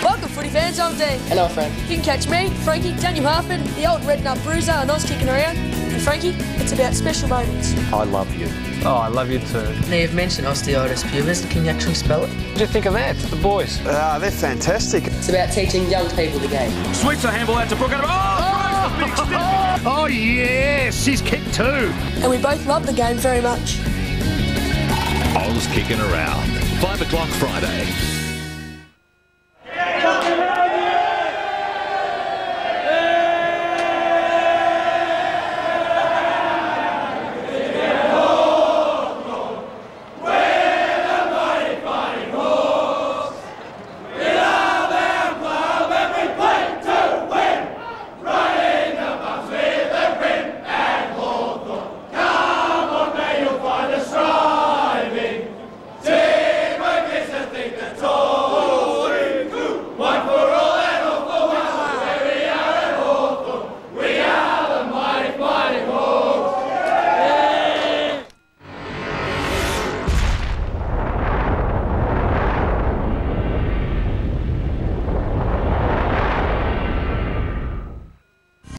Welcome, footy fans. I'm Dean. Hello, Frank. You can catch me, Frankie, Daniel Hartman, the old red nut bruiser, and I was kicking around. And Frankie, it's about special moments. I love you. Oh, I love you too. Now, you've mentioned osteitis pubis. Can you actually spell it? What do you think of that, the boys? They're fantastic. It's about teaching young people the game. Sweeps a handball out to Brooke. Oh, yes, she's kicked too. And we both love the game very much. Oz Kicking Around, 5 o'clock Friday.